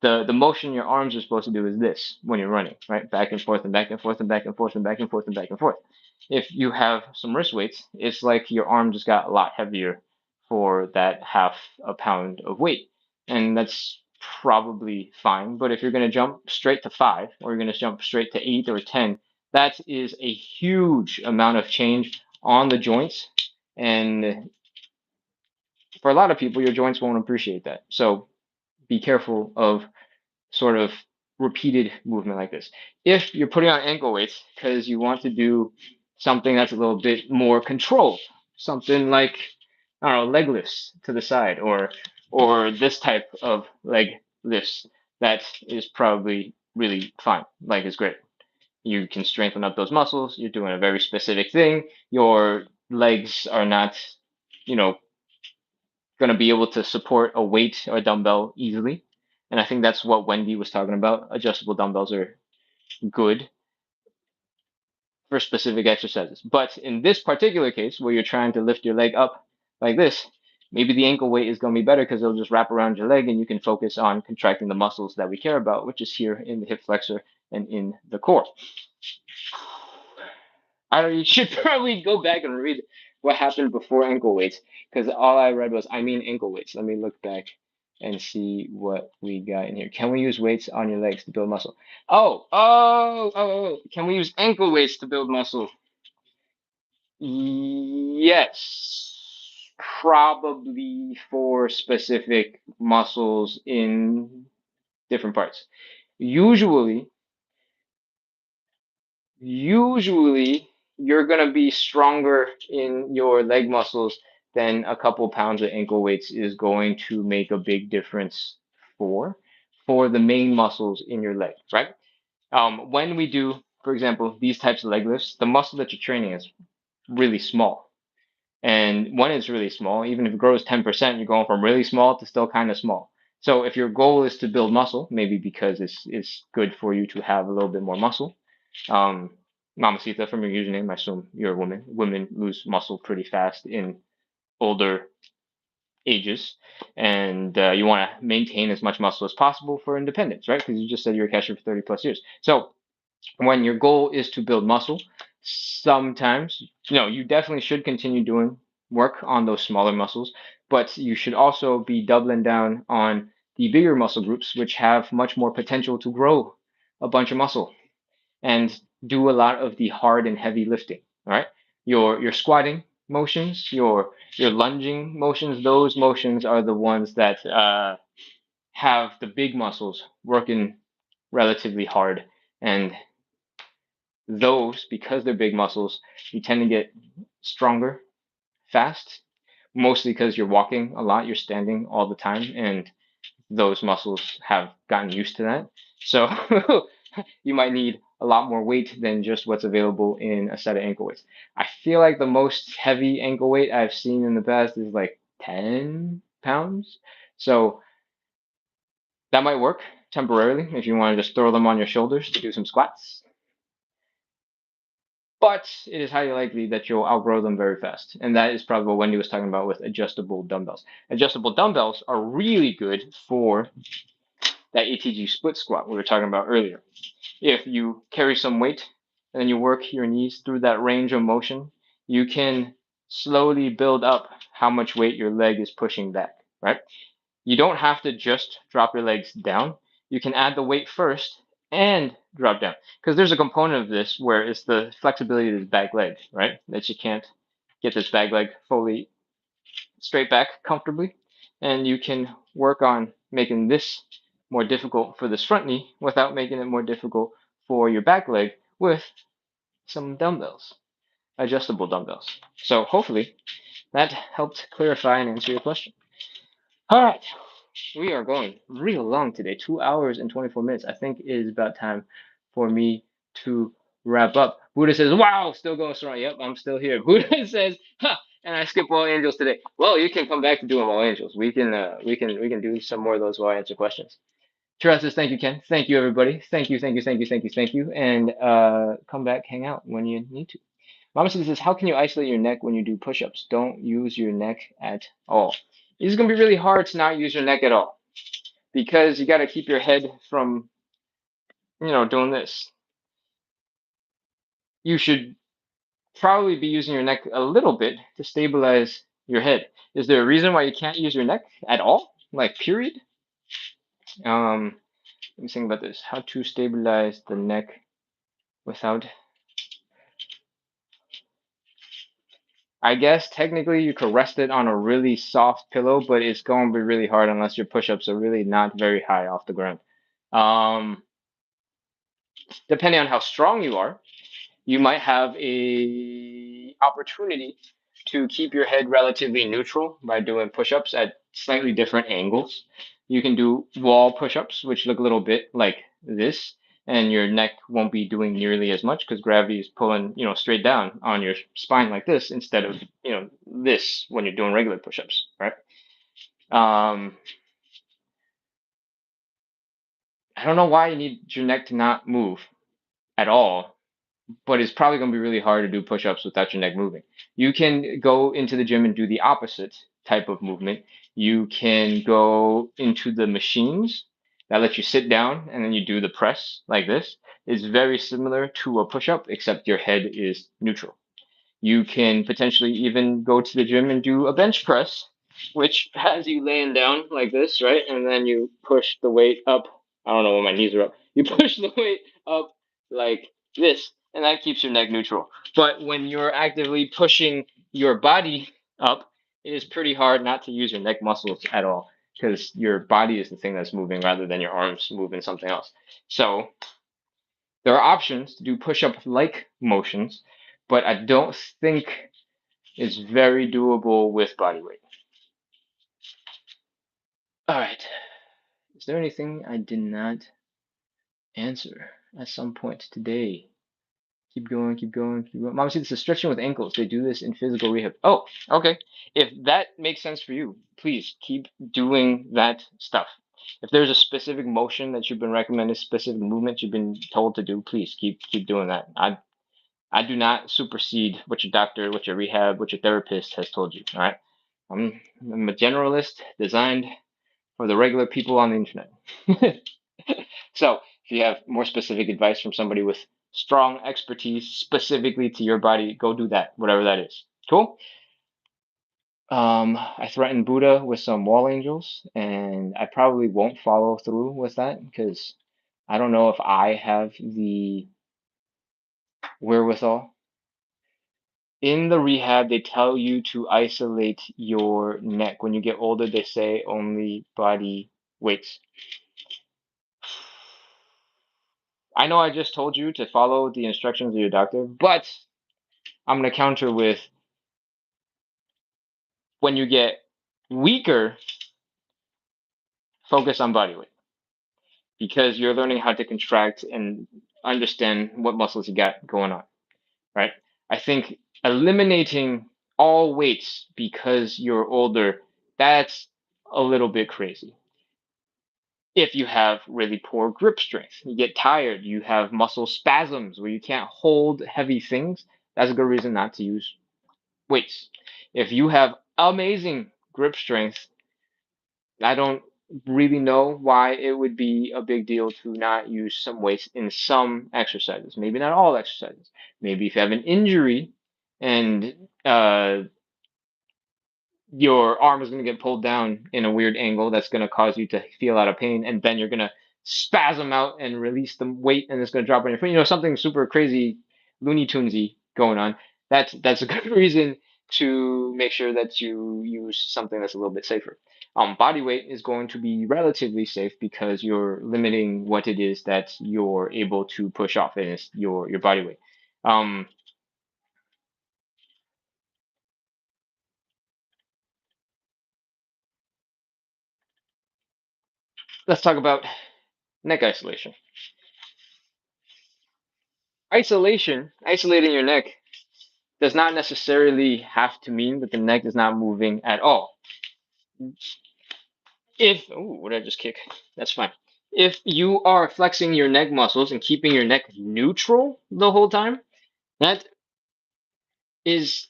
the motion your arms are supposed to do is this when you're running, right? Back and forth and back and forth and back and forth and back and forth and back and forth. If you have some wrist weights, it's like your arm just got a lot heavier for that half a pound of weight, and that's probably fine. But if you're going to jump straight to 5 or you're going to jump straight to 8 or 10, that is a huge amount of change on the joints. And for a lot of people, your joints won't appreciate that. So be careful of sort of repeated movement like this. If you're putting on ankle weights because you want to do something that's a little bit more controlled, something like, I don't know, leg lifts to the side, or this type of leg lifts, that is probably really fine. Like, it's great. You can strengthen up those muscles. You're doing a very specific thing. Your legs are not, you know, going to be able to support a weight or a dumbbell easily. And I think that's what Wendy was talking about. Adjustable dumbbells are good for specific exercises. But in this particular case, where you're trying to lift your leg up like this, maybe the ankle weight is going to be better because it'll just wrap around your leg and you can focus on contracting the muscles that we care about, which is here in the hip flexor and in the core. You should probably go back and read what happened before ankle weights, because all I read was, I mean, ankle weights. Let me look back and see what we got in here. Can we use weights on your legs to build muscle? Oh. Can we use ankle weights to build muscle? Yes, probably for specific muscles in different parts. Usually, usually you're going to be stronger in your leg muscles than a couple pounds of ankle weights is going to make a big difference for the main muscles in your leg, right? When we do, for example, these types of leg lifts, the muscle that you're training is really small. And when it's really small, even if it grows 10%, you're going from really small to still kind of small. So if your goal is to build muscle, maybe because it's good for you to have a little bit more muscle, Mamacita, from your username, I assume you're a woman. Women lose muscle pretty fast in older ages, and you want to maintain as much muscle as possible for independence, right? Because you just said you're a catcher for 30 plus years. So when your goal is to build muscle, sometimes, you definitely should continue doing work on those smaller muscles, but you should also be doubling down on the bigger muscle groups, which have much more potential to grow a bunch of muscle and do a lot of the hard and heavy lifting. All right, your squatting motions, your lunging motions, those motions are the ones that have the big muscles working relatively hard, and those, because they're big muscles, you tend to get stronger fast, mostly because you're walking a lot, you're standing all the time, and those muscles have gotten used to that. So you might need a lot more weight than just what's available in a set of ankle weights. I feel like the most heavy ankle weight I've seen in the past is like 10 pounds. So that might work temporarily if you want to just throw them on your shoulders to do some squats. But it is highly likely that you'll outgrow them very fast. And that is probably what Wendy was talking about with adjustable dumbbells. Adjustable dumbbells are really good for that ATG split squat we were talking about earlier. If you carry some weight and then you work your knees through that range of motion, you can slowly build up how much weight your leg is pushing back, right? You don't have to just drop your legs down. You can add the weight first and drop down. Because there's a component of this where it's the flexibility of this back leg, right? That you can't get this back leg fully straight back comfortably. And you can work on making this more difficult for this front knee without making it more difficult for your back leg with some dumbbells, adjustable dumbbells. So hopefully that helped clarify and answer your question. All right, we are going real long today, 2 hours and 24 minutes. I think it is about time for me to wrap up. Buddha says, wow, still going strong. Yep, I'm still here. Buddha says, huh, and I skip all angels today. Well, you can come back to doing all angels. We can do some more of those while I answer questions. Terrell says, thank you, Ken. Thank you, everybody. Thank you, thank you, thank you, thank you, thank you. And come back, hang out when you need to. Mama says, how can you isolate your neck when you do push-ups? Don't use your neck at all. It's going to be really hard to not use your neck at all because you got to keep your head from, doing this. You should probably be using your neck a little bit to stabilize your head. Is there a reason why you can't use your neck at all? Like, period? Let me think about this. How to stabilize the neck without... I guess technically you could rest it on a really soft pillow, but it's going to be really hard unless your push-ups are really not very high off the ground. Depending on how strong you are, you might have a opportunity to keep your head relatively neutral by doing push-ups at slightly different angles. You can do wall push-ups, which look a little bit like this, and your neck won't be doing nearly as much because gravity is pulling, straight down on your spine like this instead of, this when you're doing regular push-ups, right? I don't know why you need your neck to not move at all, but it's probably going to be really hard to do push-ups without your neck moving. You can go into the gym and do the opposite type of movement. You can go into the machines that let you sit down and then you do the press like this. It's very similar to a push-up, except your head is neutral. You can potentially even go to the gym and do a bench press, which has you laying down like this, right? And then you push the weight up. I don't know when my knees are up. You push the weight up like this, and that keeps your neck neutral. But when you're actively pushing your body up, it is pretty hard not to use your neck muscles at all because your body is the thing that's moving rather than your arms moving something else. So there are options to do push-up like motions, but I don't think it's very doable with body weight. All right. Is there anything I did not answer at some point today? Keep going, keep going, keep going. Mom, see, this is stretching with ankles. They do this in physical rehab. Oh, okay. If that makes sense for you, please keep doing that stuff. If there's a specific motion that you've been recommended, specific movement you've been told to do, please keep doing that. I do not supersede what your doctor, what your rehab, what your therapist has told you. All right. I'm a generalist designed for the regular people on the internet. So if you have more specific advice from somebody with strong expertise specifically to your body, go do that, whatever that is. Cool. I threatened Buddha with some wall angels, and I probably won't follow through with that because I don't know if I have the wherewithal. In the rehab, they tell you to isolate your neck. When you get older, they say only body weights. I know I just told you to follow the instructions of your doctor, but I'm going to counter with when you get weaker, focus on body weight because you're learning how to contract and understand what muscles you got going on, right? I think eliminating all weights because you're older, that's a little bit crazy. If you have really poor grip strength, you get tired, you have muscle spasms where you can't hold heavy things, that's a good reason not to use weights. If you have amazing grip strength, I don't really know why it would be a big deal to not use some weights in some exercises. Maybe not all exercises. Maybe if you have an injury and your arm is going to get pulled down in a weird angle that's going to cause you to feel a lot of pain, and then you're going to spasm out and release the weight, and it's going to drop on your foot. Something super crazy, Looney Tunesy going on. That's a good reason to make sure that you use something that's a little bit safer. Body weight is going to be relatively safe because you're limiting what it is that you're able to push off, and it's your body weight. Um, let's talk about neck isolation. Isolating your neck does not necessarily have to mean that the neck is not moving at all. What did I just kick? That's fine. If you are flexing your neck muscles and keeping your neck neutral the whole time, that is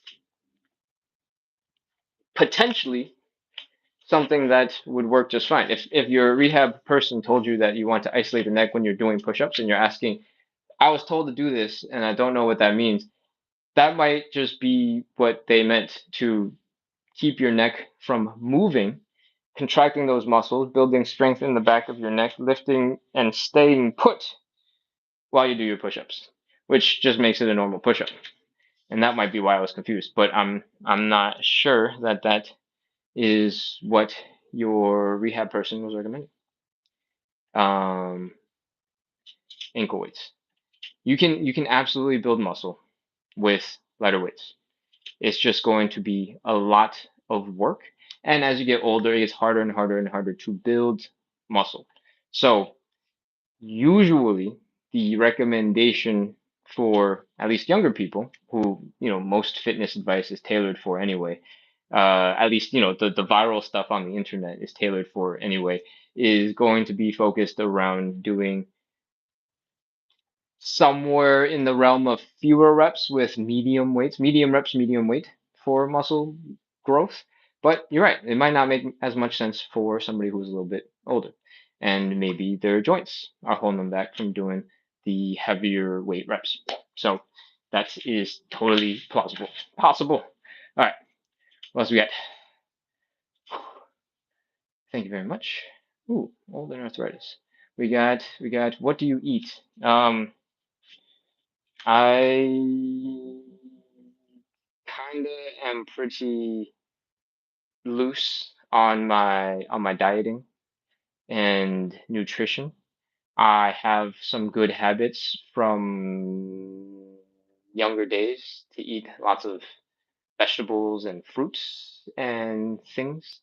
potentially something that would work just fine. If your rehab person told you that you want to isolate the neck when you're doing push-ups and you're asking, I was told to do this and I don't know what that means, that might just be what they meant to keep your neck from moving, contracting those muscles, building strength in the back of your neck, lifting and staying put while you do your push-ups, which just makes it a normal push-up. And that might be why I was confused, but I'm not sure that that is what your rehab person was recommending. Um, ankle weights. You can absolutely build muscle with lighter weights. It's just going to be a lot of work, and as you get older, it gets harder and harder and harder to build muscle. So usually the recommendation for at least younger people who, most fitness advice is tailored for anyway, at least, the viral stuff on the internet is tailored for anyway, is going to be focused around doing somewhere in the realm of fewer reps with medium weights, medium reps, medium weight for muscle growth. But you're right, it might not make as much sense for somebody who's a little bit older. And maybe their joints are holding them back from doing the heavier weight reps. So that is totally plausible. Possible. All right, what else we got? Thank you very much. Ooh, older arthritis. We got what do you eat? I kinda am pretty loose on my dieting and nutrition. I have some good habits from younger days to eat lots of vegetables and fruits and things.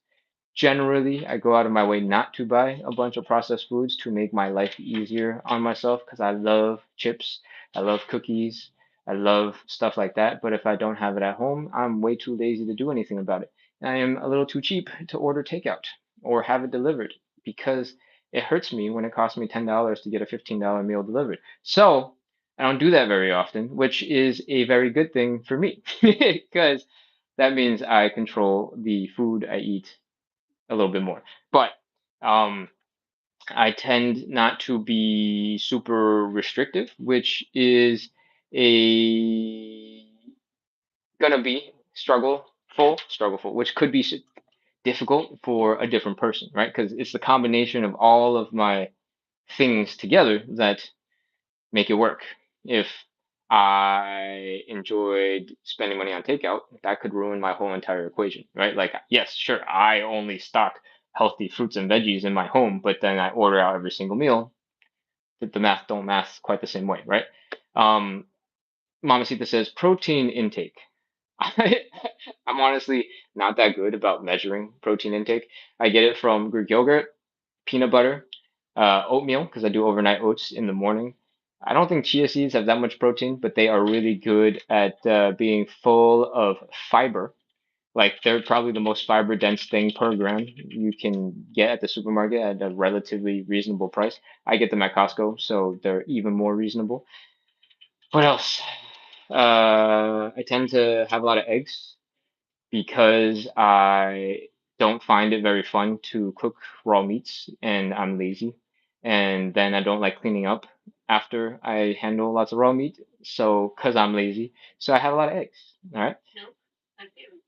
Generally, I go out of my way not to buy a bunch of processed foods to make my life easier on myself because I love chips, I love cookies, I love stuff like that. But if I don't have it at home, I'm way too lazy to do anything about it. And I am a little too cheap to order takeout or have it delivered because it hurts me when it costs me $10 to get a $15 meal delivered. So I don't do that very often, which is a very good thing for me because that means I control the food I eat a little bit more. But um, I tend not to be super restrictive, which is a gonna be struggleful, which could be difficult for a different person, right? Because it's the combination of all of my things together that make it work. If I enjoyed spending money on takeout, that could ruin my whole entire equation, right? Like, yes, sure, I only stock healthy fruits and veggies in my home, but then I order out every single meal. The math don't math quite the same way, right? Um, Mamacita says protein intake. I'm honestly not that good about measuring protein intake. I get it from Greek yogurt, peanut butter, oatmeal, because I do overnight oats in the morning. I don't think chia seeds have that much protein, but they are really good at being full of fiber. Like they're probably the most fiber dense thing per gram you can get at the supermarket at a relatively reasonable price. I get them at Costco, so they're even more reasonable. What else? I tend to have a lot of eggs because I don't find it very fun to cook raw meats and I'm lazy. And then I don't like cleaning up after I handle lots of raw meat. So, because I'm lazy. So I have a lot of eggs. All right.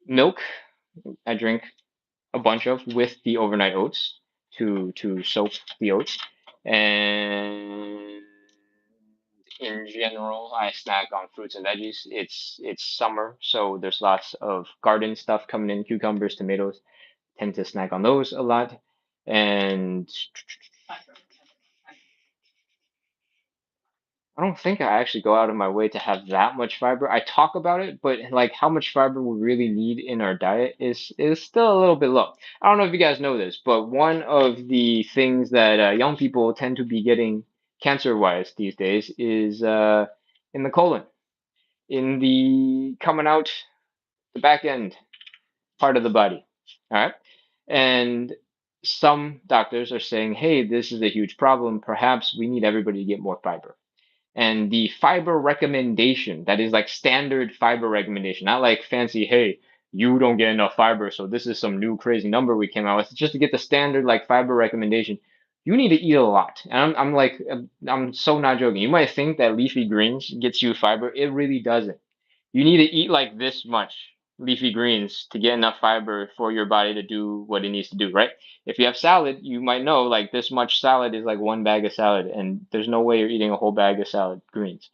Milk, I drink a bunch of with the overnight oats to soak the oats. And in general, I snack on fruits and veggies. It's summer, so there's lots of garden stuff coming in, cucumbers, tomatoes. Tend to snack on those a lot. And I don't think I actually go out of my way to have that much fiber. I talk about it, but like how much fiber we really need in our diet is still a little bit low. I don't know if you guys know this, but one of the things that young people tend to be getting cancer-wise these days is in the colon, in the coming out the back end part of the body. All right. And some doctors are saying, hey, this is a huge problem. Perhaps we need everybody to get more fiber. And the fiber recommendation, that is like standard fiber recommendation, not like fancy, hey, you don't get enough fiber, so this is some new crazy number we came out with. Just to get the standard like fiber recommendation, you need to eat a lot. And I'm like, I'm so not joking. You might think that leafy greens gets you fiber. It really doesn't. You need to eat like this much leafy greens to get enough fiber for your body to do what it needs to do, right? If you have salad, you might know like this much salad is like one bag of salad, and there's no way you're eating a whole bag of salad greens.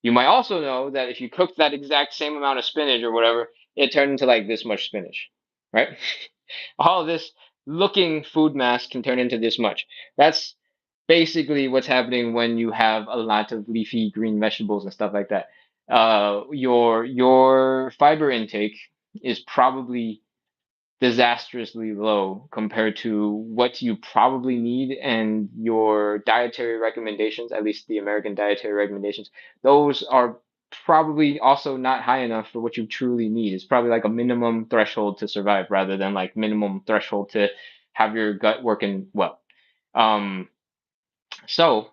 You might also know that if you cook that exact same amount of spinach or whatever, it turned into like this much spinach, right? All of this looking food mass can turn into this much. That's basically what's happening when you have a lot of leafy green vegetables and stuff like that. Your fiber intake is probably disastrously low compared to what you probably need, and your dietary recommendations, at least the American dietary recommendations, those are probably also not high enough for what you truly need. It's probably like a minimum threshold to survive rather than like minimum threshold to have your gut working well. Um, so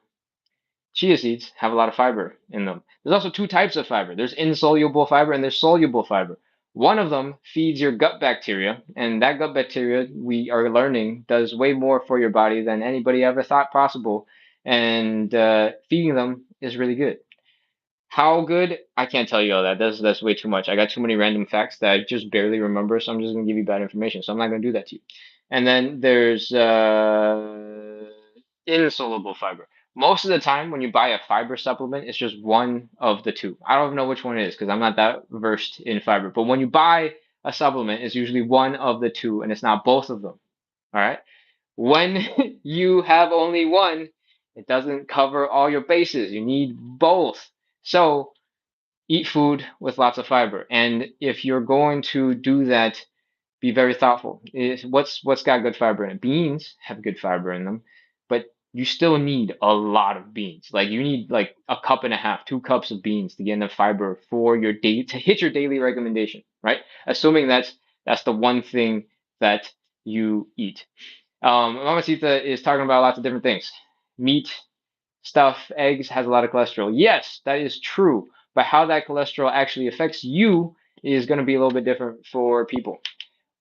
chia seeds have a lot of fiber in them. There's also two types of fiber. There's insoluble fiber and there's soluble fiber. One of them feeds your gut bacteria, and that gut bacteria, we are learning, does way more for your body than anybody ever thought possible. And feeding them is really good. How good? I can't tell you all that. That's way too much. I got too many random facts that I just barely remember, so I'm just gonna give you bad information. So I'm not gonna do that to you. And then there's insoluble fiber. Most of the time, when you buy a fiber supplement, it's just one of the two. I don't know which one it is because I'm not that versed in fiber. But when you buy a supplement, it's usually one of the two, and it's not both of them. All right. When you have only one, it doesn't cover all your bases. You need both. So eat food with lots of fiber. And if you're going to do that, be very thoughtful. What's got good fiber in it? Beans have good fiber in them, but you still need a lot of beans. Like you need like a cup and a half, 2 cups of beans to get enough fiber for your day to hit your daily recommendation, right? Assuming that's the one thing that you eat. Mamacita is talking about lots of different things. Meat, stuff, eggs has a lot of cholesterol. Yes, that is true. But how that cholesterol actually affects you is going to be a little bit different for people.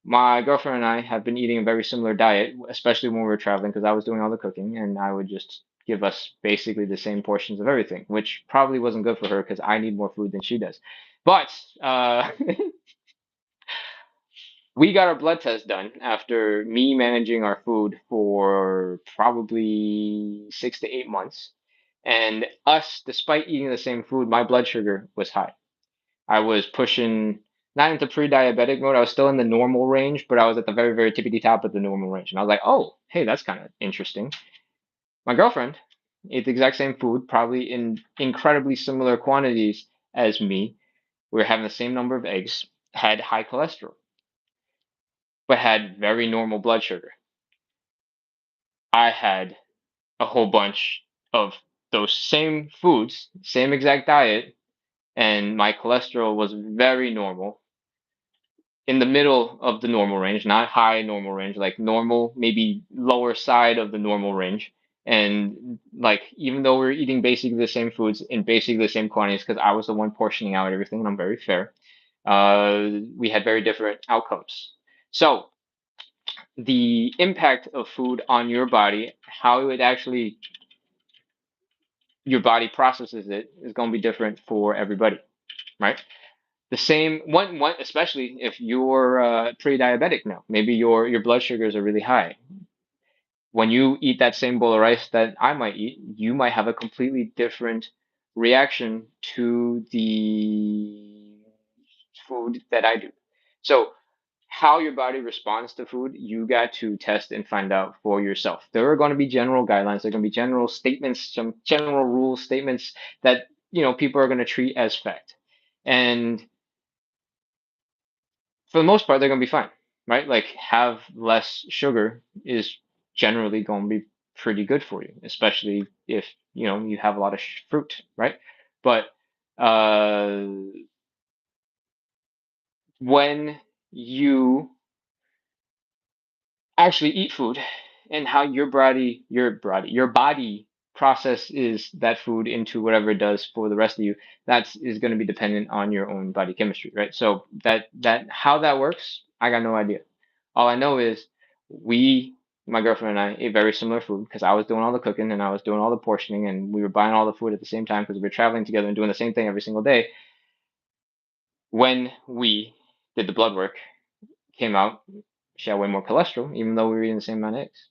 My girlfriend and I have been eating a very similar diet, especially when we were traveling, because I was doing all the cooking and I would just give us basically the same portions of everything, which probably wasn't good for her because I need more food than she does. But we got our blood test done after me managing our food for probably 6 to 8 months. And us, despite eating the same food, my blood sugar was high. I was pushing not into pre-diabetic mode. I was still in the normal range, but I was at the very, very tippity top of the normal range. And I was like, oh, hey, that's kind of interesting. My girlfriend ate the exact same food, probably in incredibly similar quantities as me. We were having the same number of eggs, had high cholesterol, but had very normal blood sugar. I had a whole bunch of those same foods, same exact diet, and my cholesterol was very normal, in the middle of the normal range, not high normal range, like normal, maybe lower side of the normal range. And like, even though we are eating basically the same foods in basically the same quantities, because I was the one portioning out everything, and I'm very fair, we had very different outcomes. So the impact of food on your body, how it actually your body processes it, is going to be different for everybody, right? The same one especially if you're pre-diabetic now. Maybe your blood sugars are really high. When you eat that same bowl of rice that I might eat, you might have a completely different reaction to the food that I do. So how your body responds to food, you got to test and find out for yourself. There are going to be general guidelines. There are going to be general statements, some general rules, statements that people are going to treat as fact, and for the most part, they're going to be fine, right? Like have less sugar is generally going to be pretty good for you, especially if you have a lot of fruit, right? But uh, when you actually eat food and how your body processes that food into whatever it does for the rest of you, that is going to be dependent on your own body chemistry, right? So that how that works, I got no idea. All I know is we my girlfriend and I ate very similar food because I was doing all the cooking and I was doing all the portioning and we were buying all the food at the same time because we were traveling together and doing the same thing every single day. When we did the blood work, came out she had way more cholesterol, even though we were eating the same amount of eggs.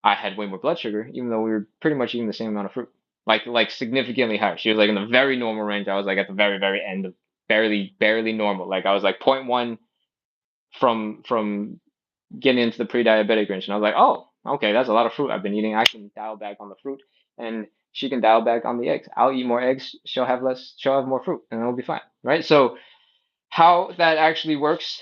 I had way more blood sugar, even though we were pretty much eating the same amount of fruit, like significantly higher. She was like in the very normal range. I was like at the very very end of barely normal. Like I was like point 0.1 from getting into the pre-diabetic range, and I was like, oh, okay, that's a lot of fruit I've been eating. I can dial back on the fruit, and she can dial back on the eggs. I'll eat more eggs. She'll have less. She'll have more fruit, and it'll be fine, right? So how that actually works,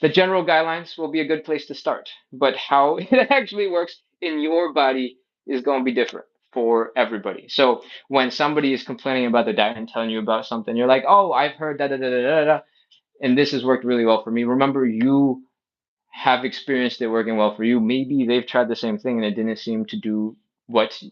the general guidelines will be a good place to start, but how it actually works in your body is going to be different for everybody. So when somebody is complaining about the diet and telling you about something, you're like, oh, I've heard da da da da da da, and this has worked really well for me. Remember, you have experienced it working well for you. Maybe they've tried the same thing and it didn't seem to do what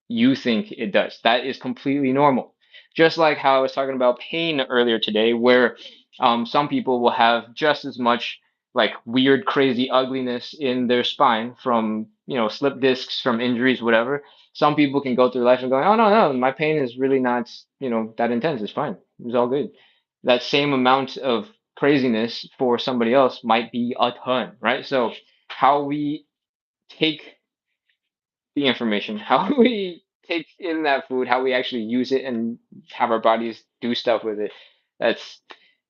you think it does. That is completely normal. Just like how I was talking about pain earlier today, where some people will have just as much like weird, crazy ugliness in their spine from, slip discs, from injuries, whatever. Some people can go through life and go, oh, no, no, my pain is really not, that intense. It's fine. It's all good. That same amount of craziness for somebody else might be a ton, right? So how we take the information, how we take in that food, how we actually use it and have our bodies do stuff with it, that's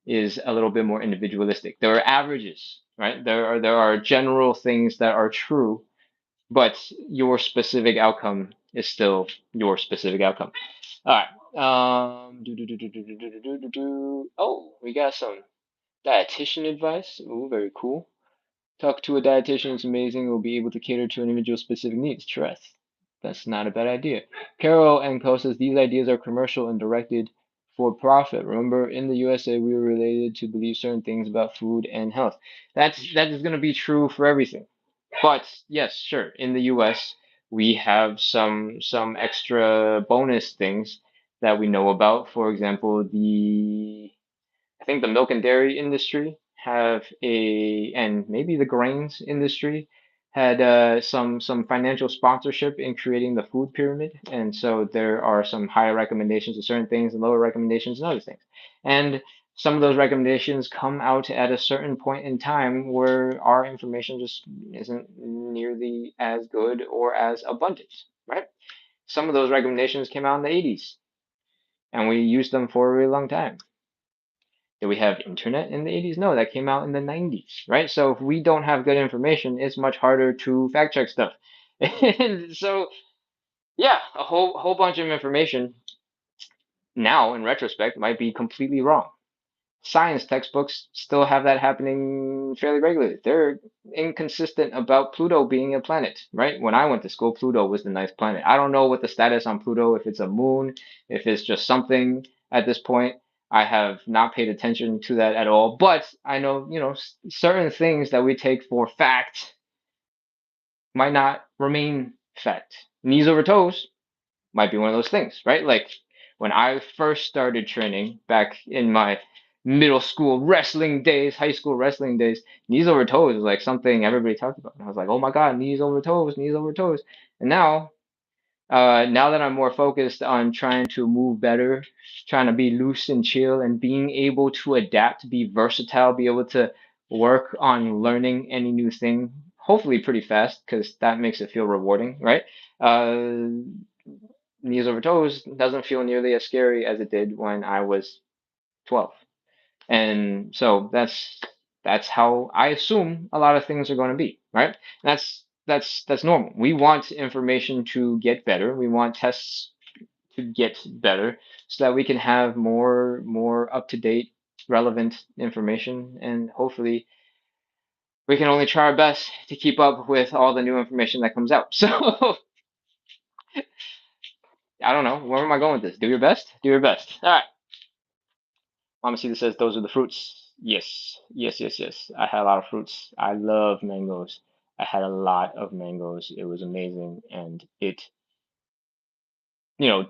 is a little bit more individualistic. There are averages, right? There are general things that are true, but your specific outcome is still your specific outcome. All right. Oh, we got some dietitian advice. Oh, very cool. Talk to a dietitian is amazing. Will be able to cater to an individual's specific needs. Trust. That's not a bad idea. Carol and Co says these ideas are commercial and directed for profit. Remember, in the USA, we were related to believe certain things about food and health. That is going to be true for everything. But yes, sure. In the US, we have some extra bonus things that we know about. For example, I think the milk and dairy industry and maybe the grains industry had some financial sponsorship in creating the food pyramid, and so there are some higher recommendations of certain things and lower recommendations and other things. And some of those recommendations come out at a certain point in time where our information just isn't nearly as good or as abundant, right? Some of those recommendations came out in the 80s, and we used them for a really long time. Did we have internet in the 80s? No, that came out in the 90s, right? So if we don't have good information, it's much harder to fact check stuff. And so, yeah, a whole bunch of information now in retrospect might be completely wrong. Science textbooks still have that happening fairly regularly. They're inconsistent about Pluto being a planet, right? When I went to school, Pluto was the ninth planet. I don't know what the status on Pluto, if it's a moon, if it's just something at this point. I have not paid attention to that at all, but I know, certain things that we take for fact might not remain fact. Knees over toes might be one of those things, right? Like when I first started training back in my middle school wrestling days, high school wrestling days, knees over toes was like something everybody talked about. And I was like, oh my God, knees over toes, knees over toes. And now that I'm more focused on trying to move better, trying to be loose and chill and being able to adapt, be versatile, be able to work on learning any new thing, hopefully pretty fast, because that makes it feel rewarding, right? Uh, knees over toes doesn't feel nearly as scary as it did when I was 12. And so that's how I assume a lot of things are going to be, right? That's normal. We want information to get better. We want tests to get better so that we can have more up to date, relevant information, and hopefully we can only try our best to keep up with all the new information that comes out. So I don't know. Where am I going with this? Do your best. Do your best. All right. Mama Sita says those are the fruits. Yes, yes, yes, yes. I had a lot of fruits. I love mangoes. I had a lot of mangoes. It was amazing, and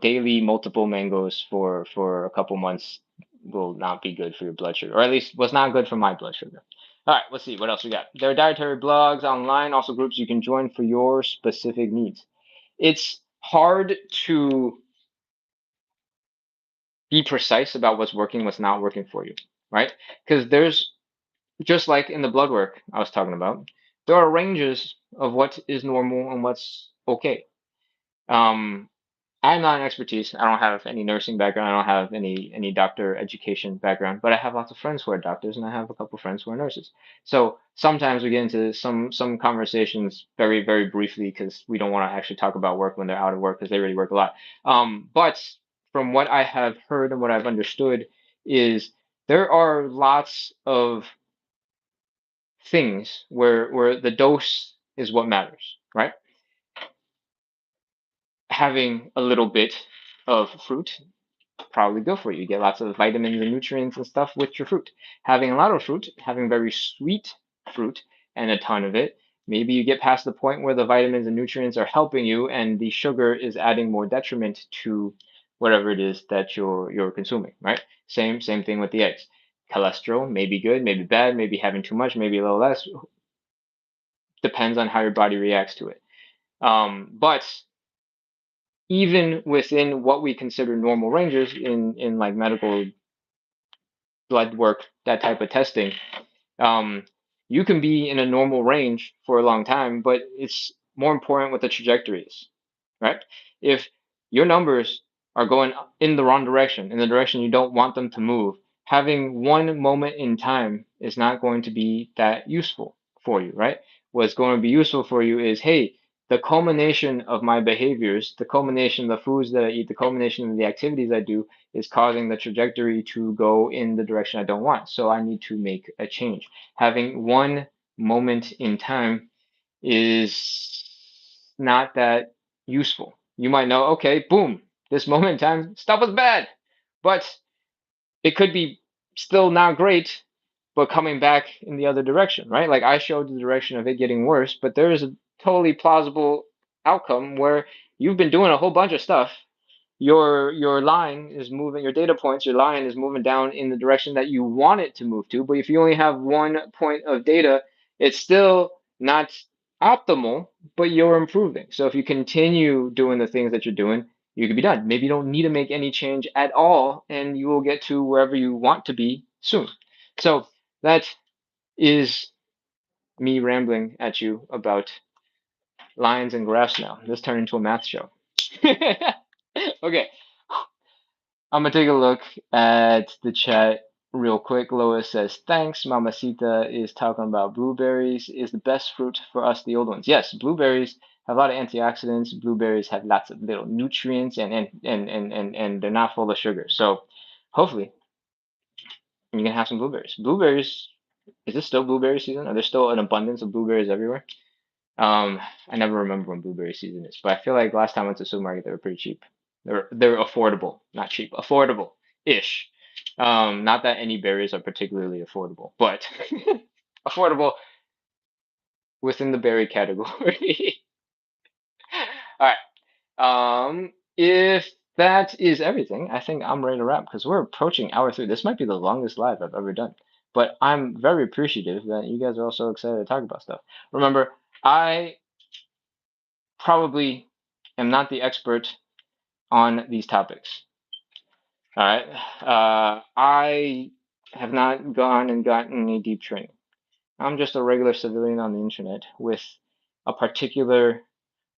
daily multiple mangoes for a couple months will not be good for your blood sugar, or at least was not good for my blood sugar. All right, let's see what else we got. There are dietary blogs online, also groups you can join for your specific needs. It's hard to be precise about what's working, what's not working for you, right? Because there's just like in the blood work I was talking about, there are ranges of what is normal and what's okay. Um, I'm not an expertise. I don't have any nursing background. I don't have any doctor education background, but I have lots of friends who are doctors, and I have a couple friends who are nurses. So sometimes we get into some conversations very very briefly because we don't want to actually talk about work when they're out of work because they really work a lot. But from what I have heard and what I've understood is there are lots of things where the dose is what matters, right? Having a little bit of fruit probably good for you. You get lots of vitamins and nutrients and stuff with your fruit. Having a lot of fruit, having very sweet fruit and a ton of it, maybe you get past the point where the vitamins and nutrients are helping you and the sugar is adding more detriment to whatever it is that you're consuming, right? Same thing with the eggs. Cholesterol may be good, maybe bad, maybe having too much, maybe a little less. Depends on how your body reacts to it. But even within what we consider normal ranges in like medical blood work, that type of testing, um, you can be in a normal range for a long time, but it's more important what the trajectory is, right? If your numbers are going in the wrong direction, in the direction you don't want them to move, having one moment in time is not going to be that useful for you, right? What's going to be useful for you is, hey, the culmination of my behaviors, the culmination of the foods that I eat, the culmination of the activities I do is causing the trajectory to go in the direction I don't want. So I need to make a change. Having one moment in time is not that useful. You might know, okay, boom, this moment in time, stuff was bad, but it could be still not great, but coming back in the other direction, right? Like I showed the direction of it getting worse, but there is a totally plausible outcome where you've been doing a whole bunch of stuff, your line is moving, your data points, your line is moving down in the direction that you want it to move to. But if you only have one point of data, it's still not optimal, but you're improving. So if you continue doing the things that you're doing, you could be done. Maybe you don't need to make any change at all, and you will get to wherever you want to be soon. So that is me rambling at you about lines and graphs now. This turned into a math show. Okay, I'm gonna take a look at the chat real quick. Lois says, thanks. Mamacita is talking about blueberries is the best fruit for us, the old ones. Yes, blueberries have a lot of antioxidants. Blueberries have lots of little nutrients and they're not full of sugar. So hopefully you can have some blueberries. Blueberries, is this still blueberry season? Are there still an abundance of blueberries everywhere? I never remember when blueberry season is, but I feel like last time I went to the supermarket, they were pretty cheap. They're affordable, not cheap, affordable-ish. Not that any berries are particularly affordable, but affordable within the berry category. All right. If that is everything, I think I'm ready to wrap because we're approaching hour 3. This might be the longest live I've ever done, but I'm very appreciative that you guys are all so excited to talk about stuff. Remember, I probably am not the expert on these topics. All right. I have not gone and gotten any deep training. I'm just a regular civilian on the internet with a particular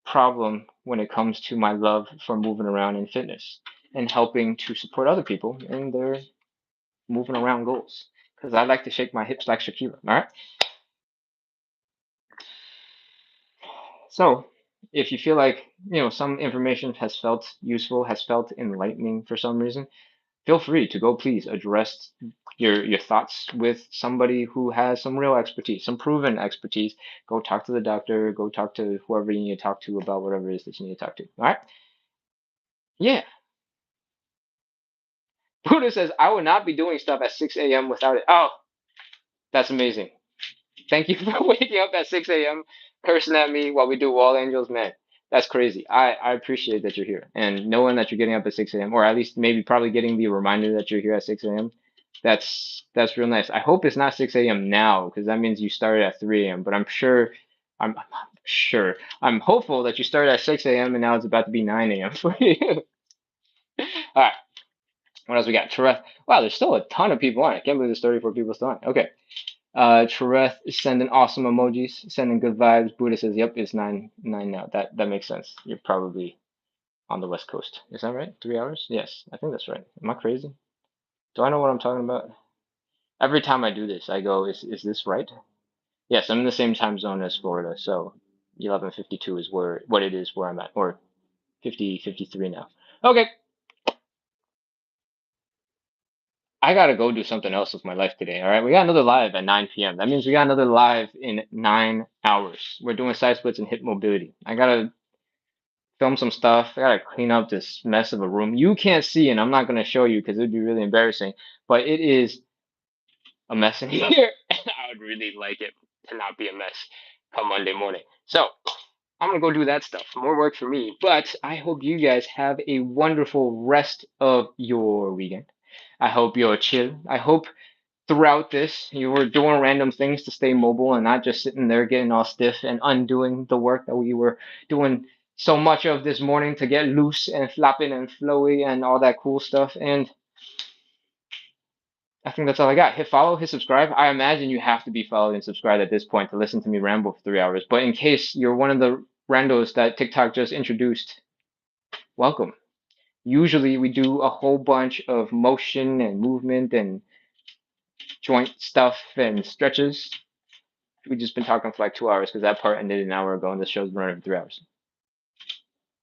problem when it comes to my love for moving around in fitness and helping to support other people in their moving around goals. Because I like to shake my hips like Shakira. All right. So if you feel like some information has felt useful, has felt enlightening for some reason, feel free to go please address your thoughts with somebody who has some real expertise, some proven expertise. Go talk to the doctor, go talk to whoever you need to talk to about whatever it is that you need to talk to. All right? Yeah. Buddha says, I would not be doing stuff at 6 a.m. without it. Oh, that's amazing. Thank you for waking up at 6 a.m. cursing at me while we do Wall Angels. Man, that's crazy. I appreciate that you're here and knowing that you're getting up at 6 a.m. or at least maybe probably getting the reminder that you're here at 6 a.m. That's real nice. I hope it's not 6 a.m. now because that means you started at 3 a.m. But I'm hopeful that you started at 6 a.m. and now it's about to be 9 a.m. for you. All right. What else we got? Tereth. Wow, there's still a ton of people on. I can't believe there's 34 people still on. Okay. Tereth is sending awesome emojis, sending good vibes. Buddha says, "Yep, it's 9 now." That makes sense. You're probably on the West Coast. Is that right? 3 hours? Yes, I think that's right. Am I crazy? Do I know what I'm talking about? Every time I do this, I go, "Is this right?" Yes, I'm in the same time zone as Florida, so 11:52 is what it is where I'm at, or 53 now. Okay. I gotta go do something else with my life today. All right, we got another live at 9 p.m. That means we got another live in 9 hours. We're doing side splits and hip mobility. I gotta film some stuff. I gotta clean up this mess of a room. You can't see, and I'm not gonna show you because it would be really embarrassing. But it is a mess in here, and I would really like it to not be a mess come Monday morning. So I'm gonna go do that stuff. More work for me. But I hope you guys have a wonderful rest of your weekend. I hope you're chill. I hope throughout this, you were doing random things to stay mobile and not just sitting there getting all stiff and undoing the work that we were doing so much of this morning to get loose and flopping and flowy and all that cool stuff. And I think that's all I got. Hit follow, hit subscribe. I imagine you have to be followed and subscribed at this point to listen to me ramble for 3 hours. But in case you're one of the randos that TikTok just introduced, welcome. Usually we do a whole bunch of motion and movement and joint stuff and stretches. We've just been talking for like 2 hours because that part ended an hour ago and the show's running for 3 hours.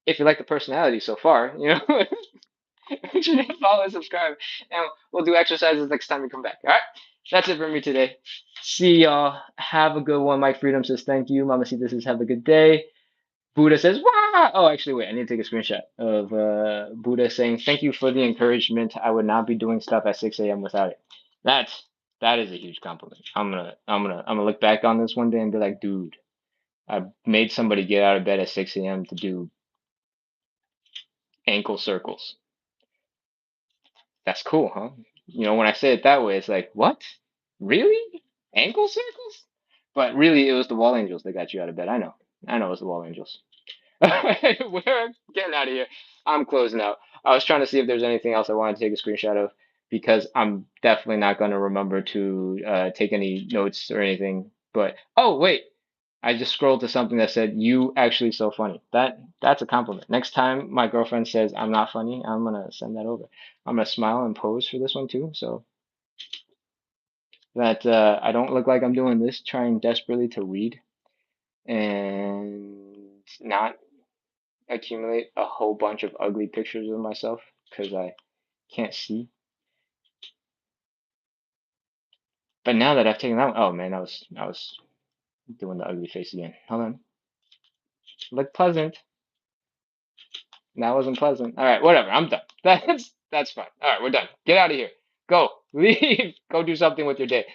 If you like the personality so far, make sure to follow and subscribe. And we'll do exercises next time we come back. All right? That's it for me today. See y'all. Have a good one. Mike Freedom says thank you. Mamacita says have a good day. Buddha says, wow. Oh, actually, wait. I need to take a screenshot of Buddha saying thank you for the encouragement. I would not be doing stuff at 6 a.m. without it. That is a huge compliment. I'm gonna look back on this one day and be like, dude, I made somebody get out of bed at 6 a.m. to do ankle circles. That's cool, huh? When I say it that way, it's like, what? Really? Ankle circles? But really, it was the Wall Angels that got you out of bed. I know it was the Wall Angels. We're getting out of here. I'm closing out. I was trying to see if there's anything else I wanted to take a screenshot of because I'm definitely not going to remember to take any notes or anything. But, oh, wait. I just scrolled to something that said, "You actually so funny." That's a compliment. Next time my girlfriend says I'm not funny, I'm gonna send that over. I'm gonna smile and pose for this one too, so that I don't look like I'm doing this, trying desperately to read and not accumulate a whole bunch of ugly pictures of myself because I can't see. But now that I've taken that one, oh man, I was doing the ugly face again. Hold on. Look pleasant. That wasn't pleasant. All right, whatever. I'm done. That's fine. All right, we're done. Get out of here. Go. Leave. Go do something with your day.